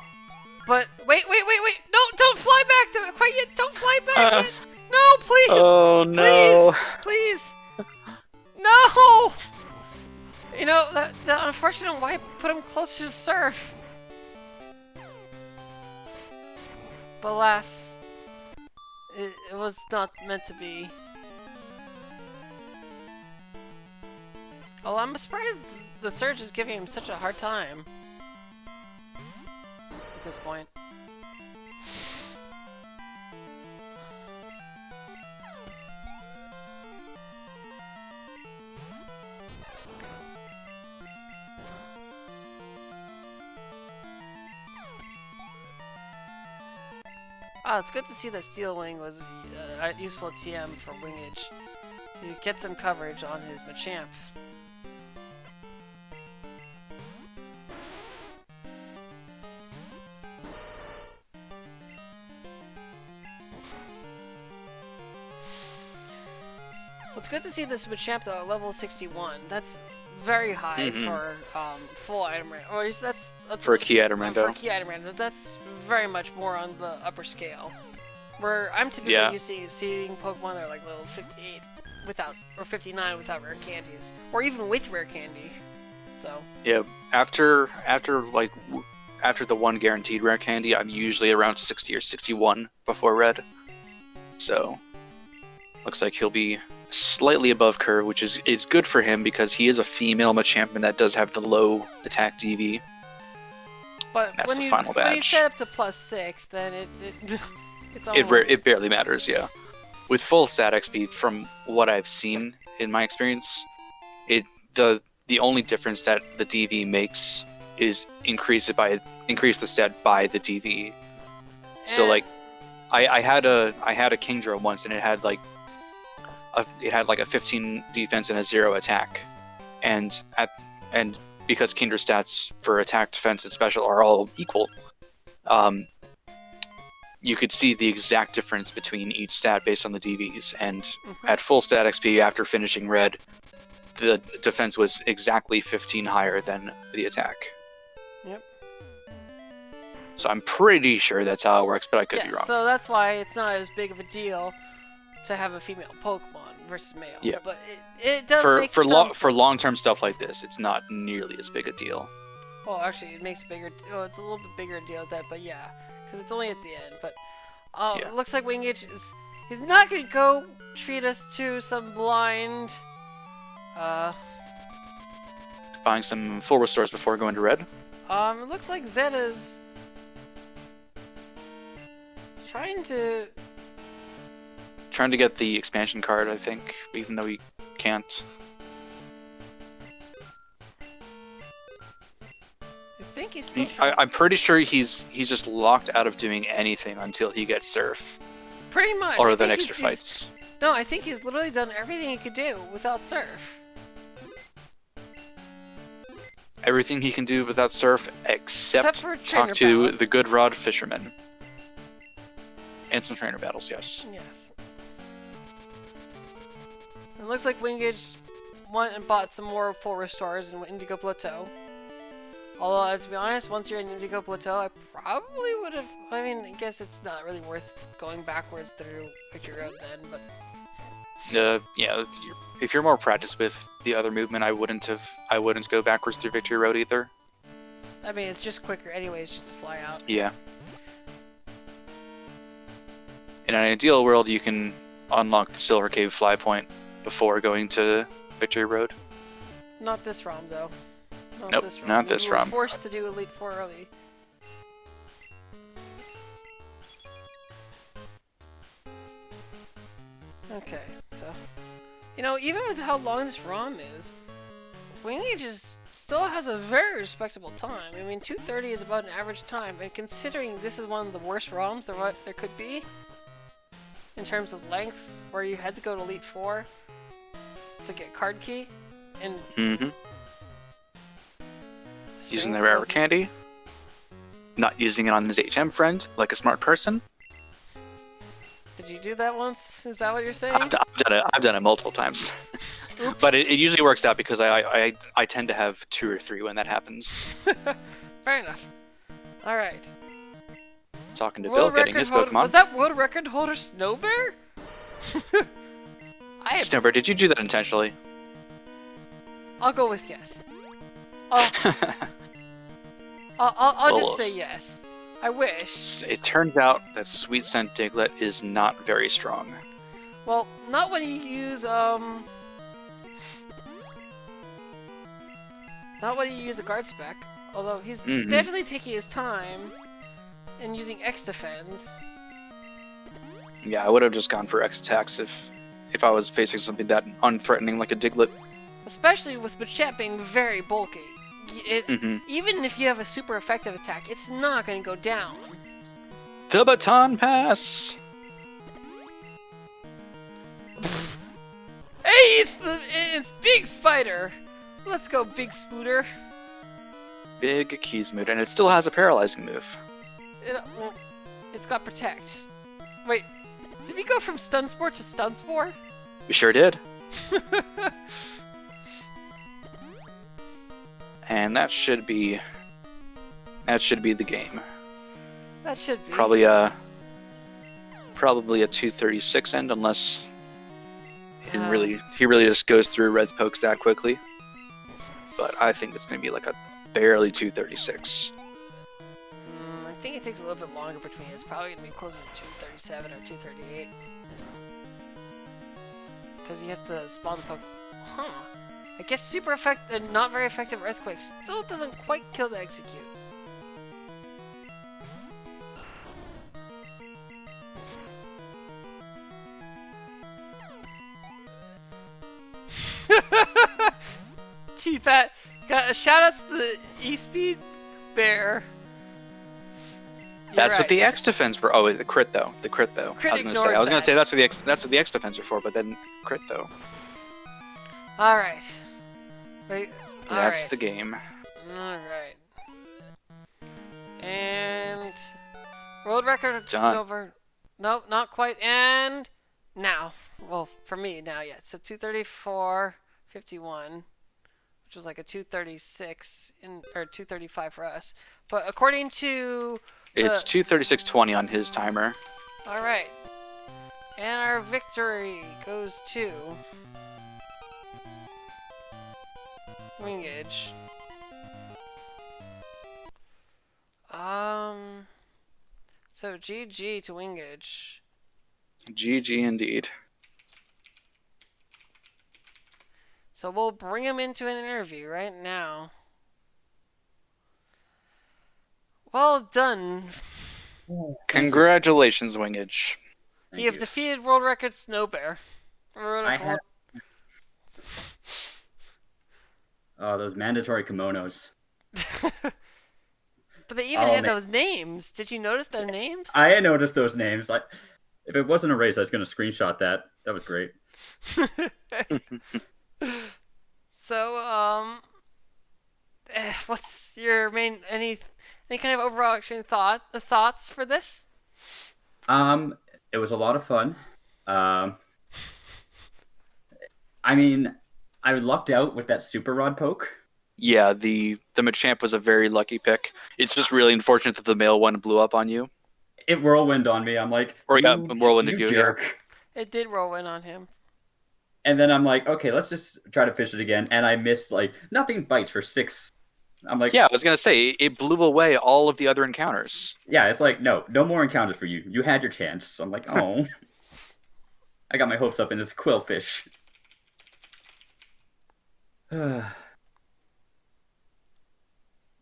But wait! No, don't fly back to it quite yet. Don't fly back yet. No, please. Oh no! Please. No. You know that unfortunate wipe put him close to surf. But alas, it was not meant to be. Oh, I'm surprised the Surge is giving him such a hard time at this point. Oh, it's good to see that Steel Wing was a useful TM for wingidge. He gets some coverage on his Machamp. Well, it's good to see this Machamp though at level 61. That's very high for full item random. Or that's For a key item rando. For a key item random, that's very much more on the upper scale. Where I'm typically used to seeing Pokemon that are like level 58 without, or 59 without rare candies, or even with rare candy. So. Yeah, after the one guaranteed rare candy, I'm usually around 60 or 61 before red. So, looks like he'll be slightly above Kerr, which is good for him because he is a female Machamp and that does have the low attack DV. But that's when the you final badge. When you set up to +6, then it barely matters. Yeah, with full stat XP, from what I've seen in my experience, the only difference that the DV makes is increase the stat by the DV. So like, I had a Kingdra once and it had like a 15 defense and a 0 attack, and because Kingdra stats for attack, defense, and special are all equal, you could see the exact difference between each stat based on the DVs. And at full stat XP after finishing red, the defense was exactly 15 higher than the attack. Yep. So I'm pretty sure that's how it works, but I could be wrong. So that's why it's not as big of a deal to have a female Pokemon versus male. Yeah. But it does make sense. For long-term stuff like this, it's not nearly as big a deal. Well, actually, it makes bigger. Oh, it's a little bit bigger deal at that, but yeah, because it's only at the end. But it looks like wingidge he's not gonna go treat us to some blind. Buying some full restores before going to red. It looks like Zetta's trying to get the expansion card, I think, even though he can't. I think he's still I'm pretty sure he's just locked out of doing anything until he gets Surf. Pretty much. Or the extra fights. No, I think he's literally done everything he could do without Surf. Everything he can do without Surf, except for talk to battles. the good Rod Fisherman. And some trainer battles, yes. Yes. It looks like wingidge went and bought some more full restores in Indigo Plateau. Although, to be honest, once you're in Indigo Plateau, I probably would have. I mean, I guess it's not really worth going backwards through Victory Road then, but. Yeah, if you're more practiced with the other movement, I wouldn't go backwards through Victory Road either. I mean, it's just quicker anyways, just to fly out. Yeah. In an ideal world, you can unlock the Silver Cave fly point before going to Victory Road. Not this ROM, though. Nope, not this ROM. We were forced to do Elite Four early. Okay, so... You know, even with how long this ROM is, wingidge still has a very respectable time. I mean, 2:30 is about an average time, and considering this is one of the worst ROMs there could be, in terms of length, where you had to go to Elite Four to get card key, and using the rare candy, not using it on his HM friend like a smart person. Did you do that once? Is that what you're saying? I've done it multiple times. But it usually works out because I tend to have 2 or 3 when that happens. Fair enough. Alright. Talking to Bill, getting his Pokemon. Was that world record holder Snowbear? Snowbear, did you do that intentionally? I'll go with yes. I'll just say yes. I wish. It turns out that Sweet Scent Diglett is not very strong. Well, not when you use not when you use a guard spec. Although he's definitely taking his time and using X defense. Yeah, I would have just gone for X attacks if I was facing something that unthreatening like a Diglett. Especially with Machamp being very bulky. Even if you have a super effective attack, it's not going to go down. The baton pass. Hey, it's Big Spider. Let's go, Big Spooter. Big keys mood, and it still has a paralyzing move. Well, it's got Protect. Wait, did we go from Stun Spore to Stun Spore? We sure did. And that should be the game. That should be. Probably a 236 end, unless he really just goes through Red's pokes that quickly. But I think it's gonna be like a barely 236. I think it takes a little bit longer between. It's probably gonna be closer to 237 or 238. Because you have to spawn the poke. Huh. I guess super effective, not very effective Earthquake still doesn't quite kill the Execute. T-Pat got a shout out to the E-Speed Bear. That's right. What the X defense for. Oh, wait, the crit though. The crit though. Crit I was gonna say that's what the X defense are for, but then crit though. All right. Wait. That's the game. All right. And world record done. over. Nope, not quite. And now, well, for me now, yeah. So 234.51, which was like a 236 or 235 for us. But according to it's 236.20 on his timer. All right. And our victory goes to wingidge. So GG to wingidge. GG indeed. So we'll bring him into an interview right now. Well done. Congratulations, wingidge. You have defeated world record Snow Bear. I have. Oh, those mandatory kimonos. But they even had those names. Did you notice their names? I had noticed those names. If it wasn't a race, I was going to screenshot that. That was great. So, what's your main any kind of overarching thoughts for this? It was a lot of fun. I mean, I lucked out with that super rod poke. Yeah, the Machamp was a very lucky pick. It's just really unfortunate that the male one blew up on you. It whirlwind on me. I'm like, whirlwind you jerk. Yeah. It did whirlwind on him. And then I'm like, okay, let's just try to fish it again. And I missed, nothing bites for 6. I'm like... Yeah, I was going to say, it blew away all of the other encounters. Yeah, it's like, no more encounters for you. You had your chance. I'm like, oh. I got my hopes up in this quillfish.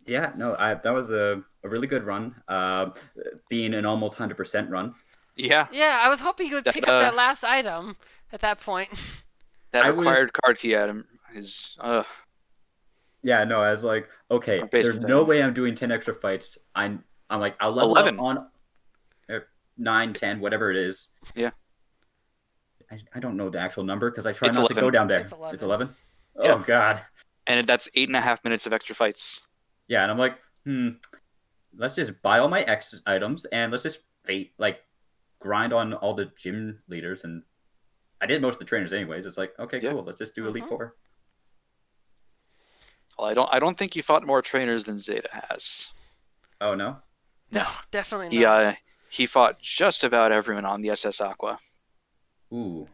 Yeah, no, that was a really good run. Being an almost 100% run. Yeah. Yeah, I was hoping you would pick up that last item at that point. That required card key item is... Yeah, no, I was like, okay, there's no way I'm doing 10 extra fights. I'm like, I'll level 11. up on 9, 10, whatever it is. Yeah. I don't know the actual number because I try not 11. to go down there. It's 11? Yeah. Oh, God. And that's 8.5 minutes of extra fights. Yeah, and I'm like, let's just buy all my X items and let's just grind on all the gym leaders. And I did most of the trainers anyways. It's like, okay, cool. Let's just do Elite 4. Well, I don't think you fought more trainers than Zeta has. Oh, no? No, definitely not. He fought just about everyone on the SS Aqua. Ooh.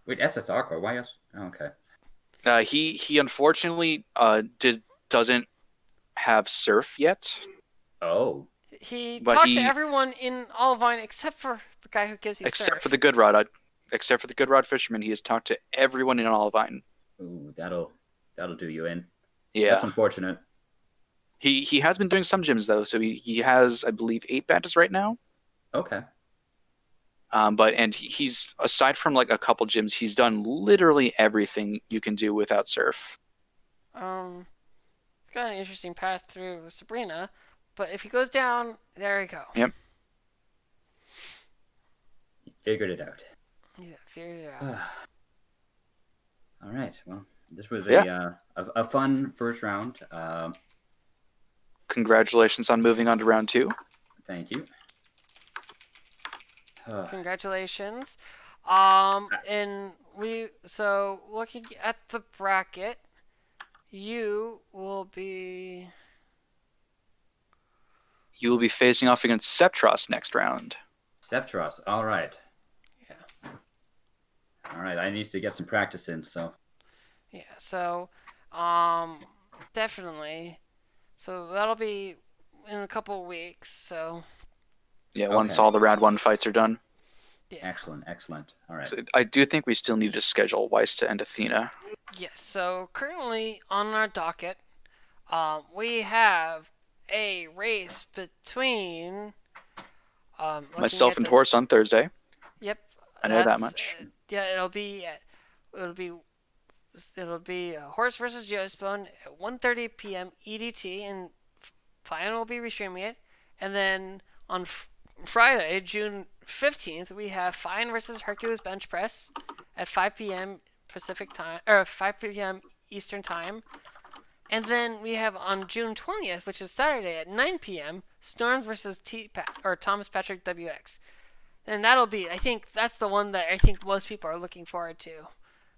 Wait, SS Aqua? Why S? Oh, okay. He unfortunately doesn't have Surf yet. Oh. He talked to everyone in Olivine except for the guy who gives you Except Surf. for the Good Rod. Except for the Good Rod Fisherman, he has talked to everyone in Olivine. Ooh, that'll do you in. Yeah. That's unfortunate. He has been doing some gyms though, so he has, I believe, 8 badges right now. Okay. But he's aside from a couple gyms, he's done literally everything you can do without Surf. Got an interesting path through Sabrina, but if he goes down, there we go. Yep. Figured it out. Yeah, figured it out. All right. Well, this was Yeah. a fun first round. Congratulations on moving on to round 2. Thank you. Congratulations. And so looking at the bracket, you will be facing off against Septros next round. Septros. All right. Yeah. All right. I need to get some practice in. So. Yeah. So, definitely. So that'll be in a couple weeks. So. Yeah, once all the round 1 fights are done. Yeah. Excellent. All right. So I do think we still need to schedule Weista and Athena. Yes. So currently on our docket, we have a race between Myself and Horse on Thursday. Yep. I know that much. Yeah, it'll be Horse versus Geospawn at 1:30 p.m. EDT, and final will be restreaming it. And then on Friday, June 15th, we have Fine versus Hercules Bench Press at 5 p.m. Pacific time, or 5 p.m. Eastern time. And then we have on June 20th, which is Saturday at 9 p.m., Storms versus Thomas Patrick WX. And that'll be, I think that's the one that I think most people are looking forward to.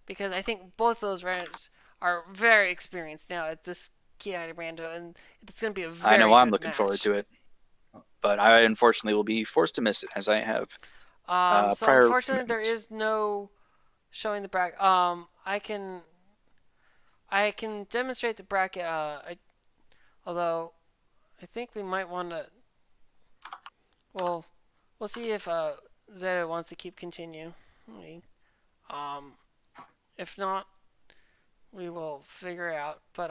Because I think both those runners are very experienced now at this Ki Rando, and it's going to be a very I know good I'm looking match. forward to it. But I unfortunately will be forced to miss it, as I have So prior unfortunately, there commitments. is no showing the bracket. I can demonstrate the bracket. Although I think we might want to. Well, we'll see if Zeta wants to keep continuing. If not, we will figure it out. But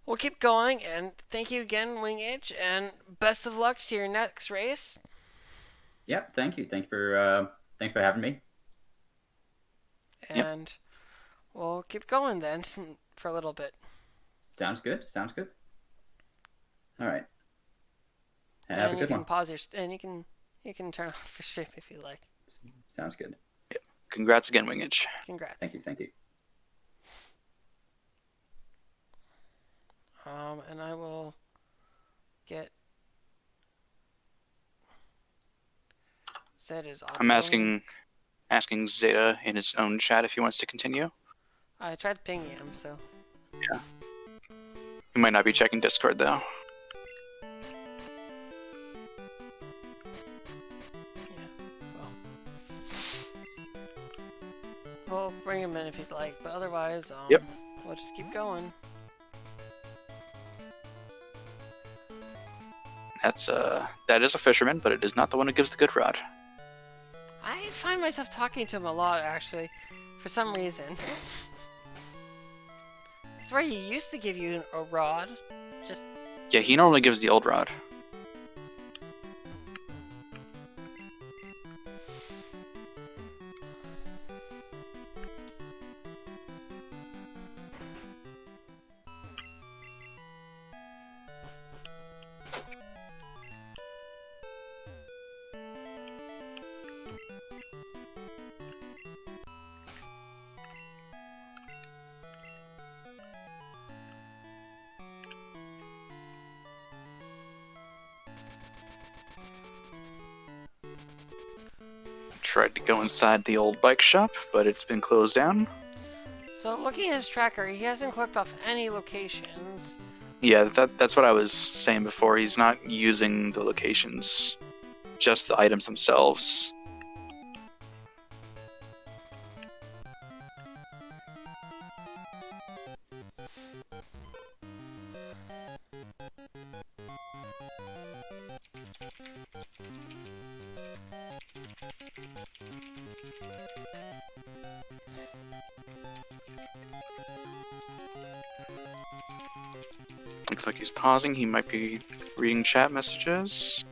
we'll keep going. And thank you again, wingidge, and best of luck to your next race. Yep. Thank you. Thanks for having me. And we'll keep going then for a little bit. Sounds good. All right. Have a good one. Pause your and you can turn off your stream if you like. Sounds good. Yeah. Congrats again, wingidge. Congrats. Thank you. And I will get Zeta's audio. I'm asking Zeta in his own chat if he wants to continue. I tried pinging him, so. Yeah. He might not be checking Discord though. We'll bring him in if you'd like, but otherwise, Yep. We'll just keep going. That is a fisherman, but it is not the one who gives the good rod. I find myself talking to him a lot, actually, for some reason. That's where he used to give you a rod. Yeah, he normally gives the old rod. Tried to go inside the old bike shop, but it's been closed down. So looking at his tracker, he hasn't clicked off any locations. Yeah, that's what I was saying before. He's not using the locations, just the items themselves. Looks like he's pausing. He might be reading chat messages.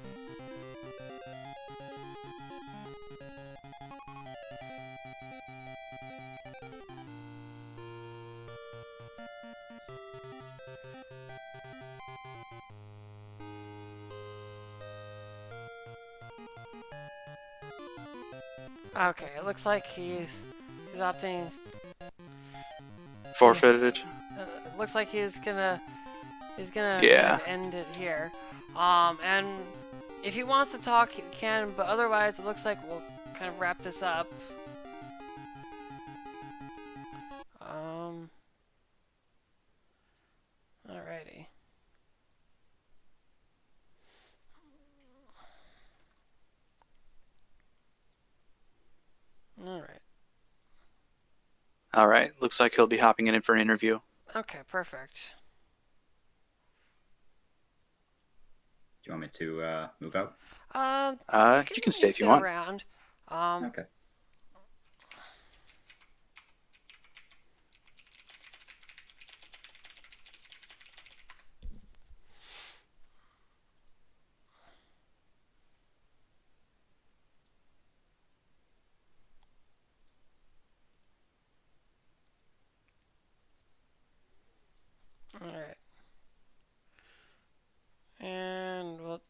Okay, it looks like he's opting. Forfeited. Looks like he's gonna kind Yeah. of end it here. And if he wants to talk, he can. But otherwise, it looks like we'll kind of wrap this up. Alrighty. Alright. All right. Looks like he'll be hopping in for an interview. Okay, perfect. Do you want me to move out? You can stay if you stay want. around. Okay. Alright. And we'll.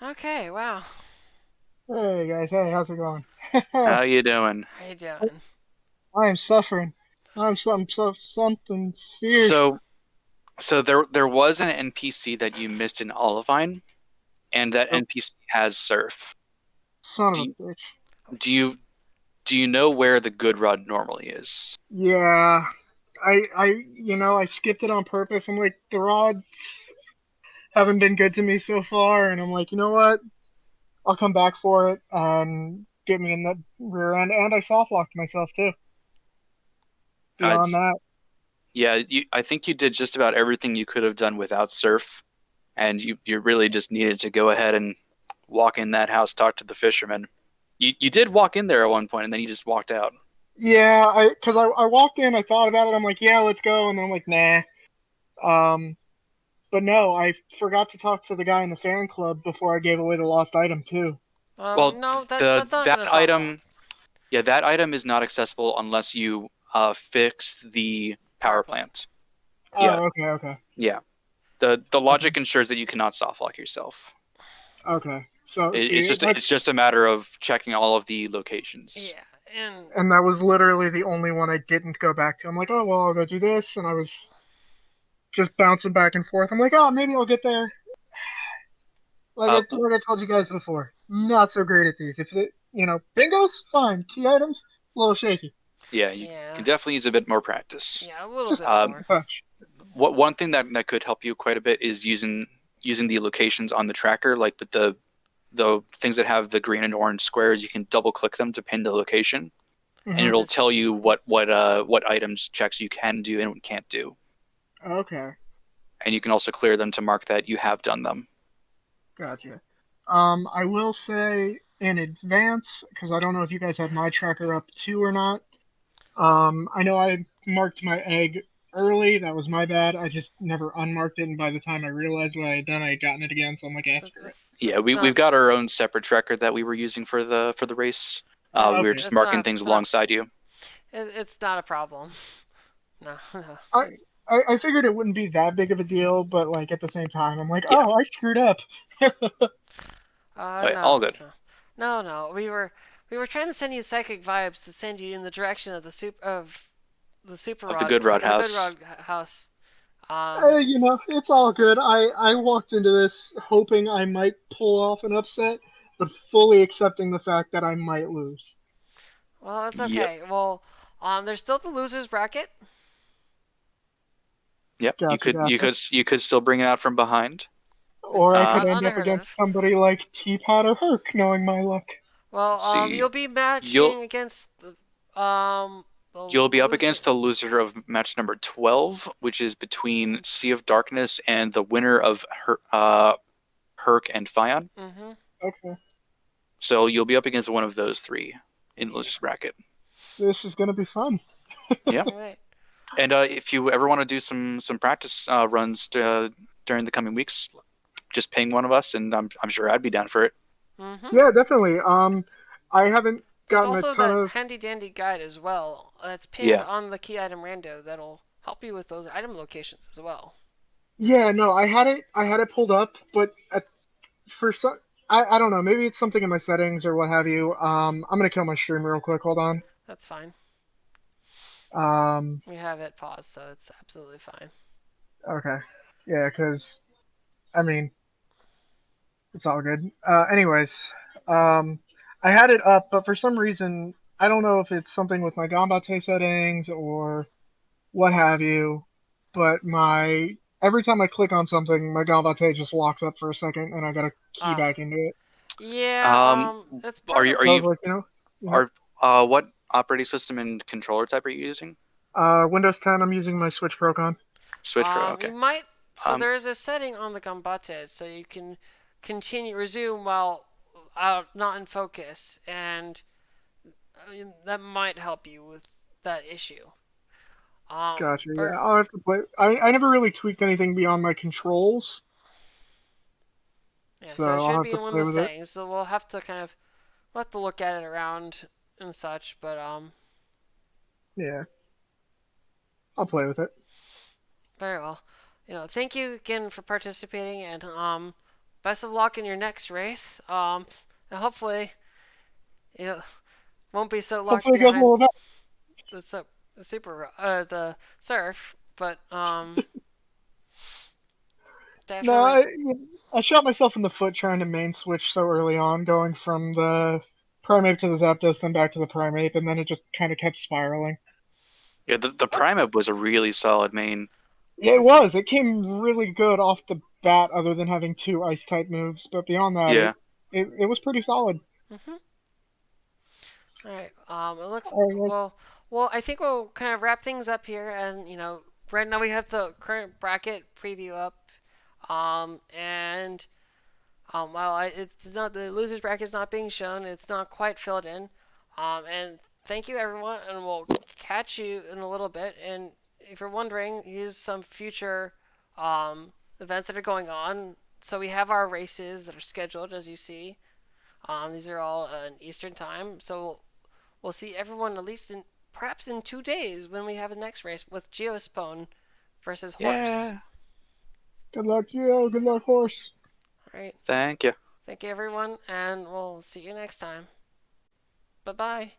Okay, wow. Hey guys, hey, how's it going? How you doing? How you doing? I am suffering. I'm something fierce. So there was an NPC that you missed in Olivine, and that Oh. NPC has Surf. Son Do of you, a bitch. do you know where the good rod normally is? Yeah, I skipped it on purpose. I'm like, the rods haven't been good to me so far, and I'm like, you know what? I'll come back for it and get me in the rear end, and I soft locked myself too. Beyond It's- that, Yeah, I think you did just about everything you could have done without Surf, and you really just needed to go ahead and walk in that house, talk to the fisherman. You did walk in there at one point, and then you just walked out. yeah, I walked in, I thought about it, I'm like, yeah, let's go, and then I'm like, nah. But no, I forgot to talk to the guy in the fan club before I gave away the lost item too. Well, No, that's not that gonna solve item, yeah, that item is not accessible unless you fix the power plant. Yeah, Oh, okay. yeah. The logic ensures that you cannot soft lock yourself. Okay. So It's see, it's just a matter of checking all of the locations. Yeah, and and that was literally the only one I didn't go back to. I'm like, oh well, I'll go do this, and I was just bouncing back and forth. I'm like, oh, maybe I'll get there. Uh, Like I told you guys before, not so great at these. If it, bingos, fine. Key items, a little shaky. yeah, you yeah, can definitely use a bit more practice. a little Just bit more. touch. One thing that could help you quite a bit is using the locations on the tracker, like with the things that have the green and orange squares. You can double click them to pin the location, and Mhm. it'll tell you what items checks you can do and can't do. Okay, And you can also clear them to mark that you have done them. gotcha. I will say in advance because I don't know if you guys had my tracker up too or not. I know I marked my egg early. That was my bad. I just never unmarked it, and by the time I realized what I had done, I had gotten it again. So I'm like, screw it. Yeah, we've got our own separate tracker that we were using for the race. We were Okay. just marking things alongside you. It's not a problem. No. I figured it wouldn't be that big of a deal, but like at the same time, I'm like, Yeah. oh, I screwed up. Okay, No. all good. No. We were trying to send you psychic vibes to send you in the direction of the super Of the Good Rod House. Good Rod House. It's all good. I walked into this hoping I might pull off an upset, but fully accepting the fact that I might lose. Well, it's Yep. okay. Well, there's still the losers bracket. Yep, Gotcha. you could still bring it out from behind. Or I Uh, could Not end up unheard against of. somebody like Teapot or Herc, knowing my luck. Well, Let's see. you'll be matching You'll against the you'll be up loser- against the loser of match number 12, which is between Sea of Darkness and the winner of Herc and Fion. Mm-hmm. Okay. So you'll be up against one of those three in the losers bracket. This is gonna be fun. Yeah. All right. And if you ever want to do some practice runs during the coming weeks, just ping one of us, and I'm sure I'd be down for it. Mm-hmm. Yeah, definitely. I haven't There's gotten a also ton that of. handy dandy guide as well. That's pinned Yeah. on the key item rando that'll help you with those item locations as well. Yeah, no, I had it pulled up, but for some I don't know. Maybe it's something in my settings or what have you. I'm gonna kill my stream real quick. Hold on. That's fine. Um, We have it paused, so it's absolutely fine. okay. Yeah, because I mean, it's all good. Anyways, I had it up, but for some reason, I don't know if it's something with my Gambate settings or what have you, but my every time I click on something, my Gambate just locks up for a second, and I gotta key Ah, back into it. yeah. Um, That's are part you of. are So I was you like, what operating system and controller type are you using? Windows 10. I'm using my Switch Procon. Switch Pro. You Okay. might. So Um, there's a setting on the Gambate, so you can resume while not in focus, and that might help you with that issue. Gotcha. Yeah, For I'll have to play. I never really tweaked anything beyond my controls, yeah, so so it I'll should have be to in one of play the with it. settings. So we'll have to look at it around and such. But Yeah, I'll play with it. very well. Thank you again for participating, and best of luck in your next race. And hopefully it won't be so locked Hopefully, it goes a behind little better. the super the surf, but No, definitely. I shot myself in the foot trying to main switch so early on, going from the Primeape to the Zapdos, then back to the Primeape, and then it just kind of kept spiraling. yeah, the Primate was a really solid main. Yeah, it Mhm. was. It came really good off the bat, other than having two Ice type moves. But beyond that, Yeah. it was pretty solid. Mhm. All right. It looks All right, well. Well, I think we'll kind of wrap things up here, and right now we have the current bracket preview up. And while it's not the losers bracket is not being shown, it's not quite filled in. And thank you everyone, and we'll catch you in a little bit. And if you're wondering, here's some future events that are going on. So we have our races that are scheduled, as you see. These are all in Eastern time. So we'll see everyone at least in perhaps in 2 days when we have the next race with Geospone versus Horse. Yeah. good luck, Geo. Good luck, horse. All right. Thank you. Thank you everyone, and we'll see you next time. Bye bye.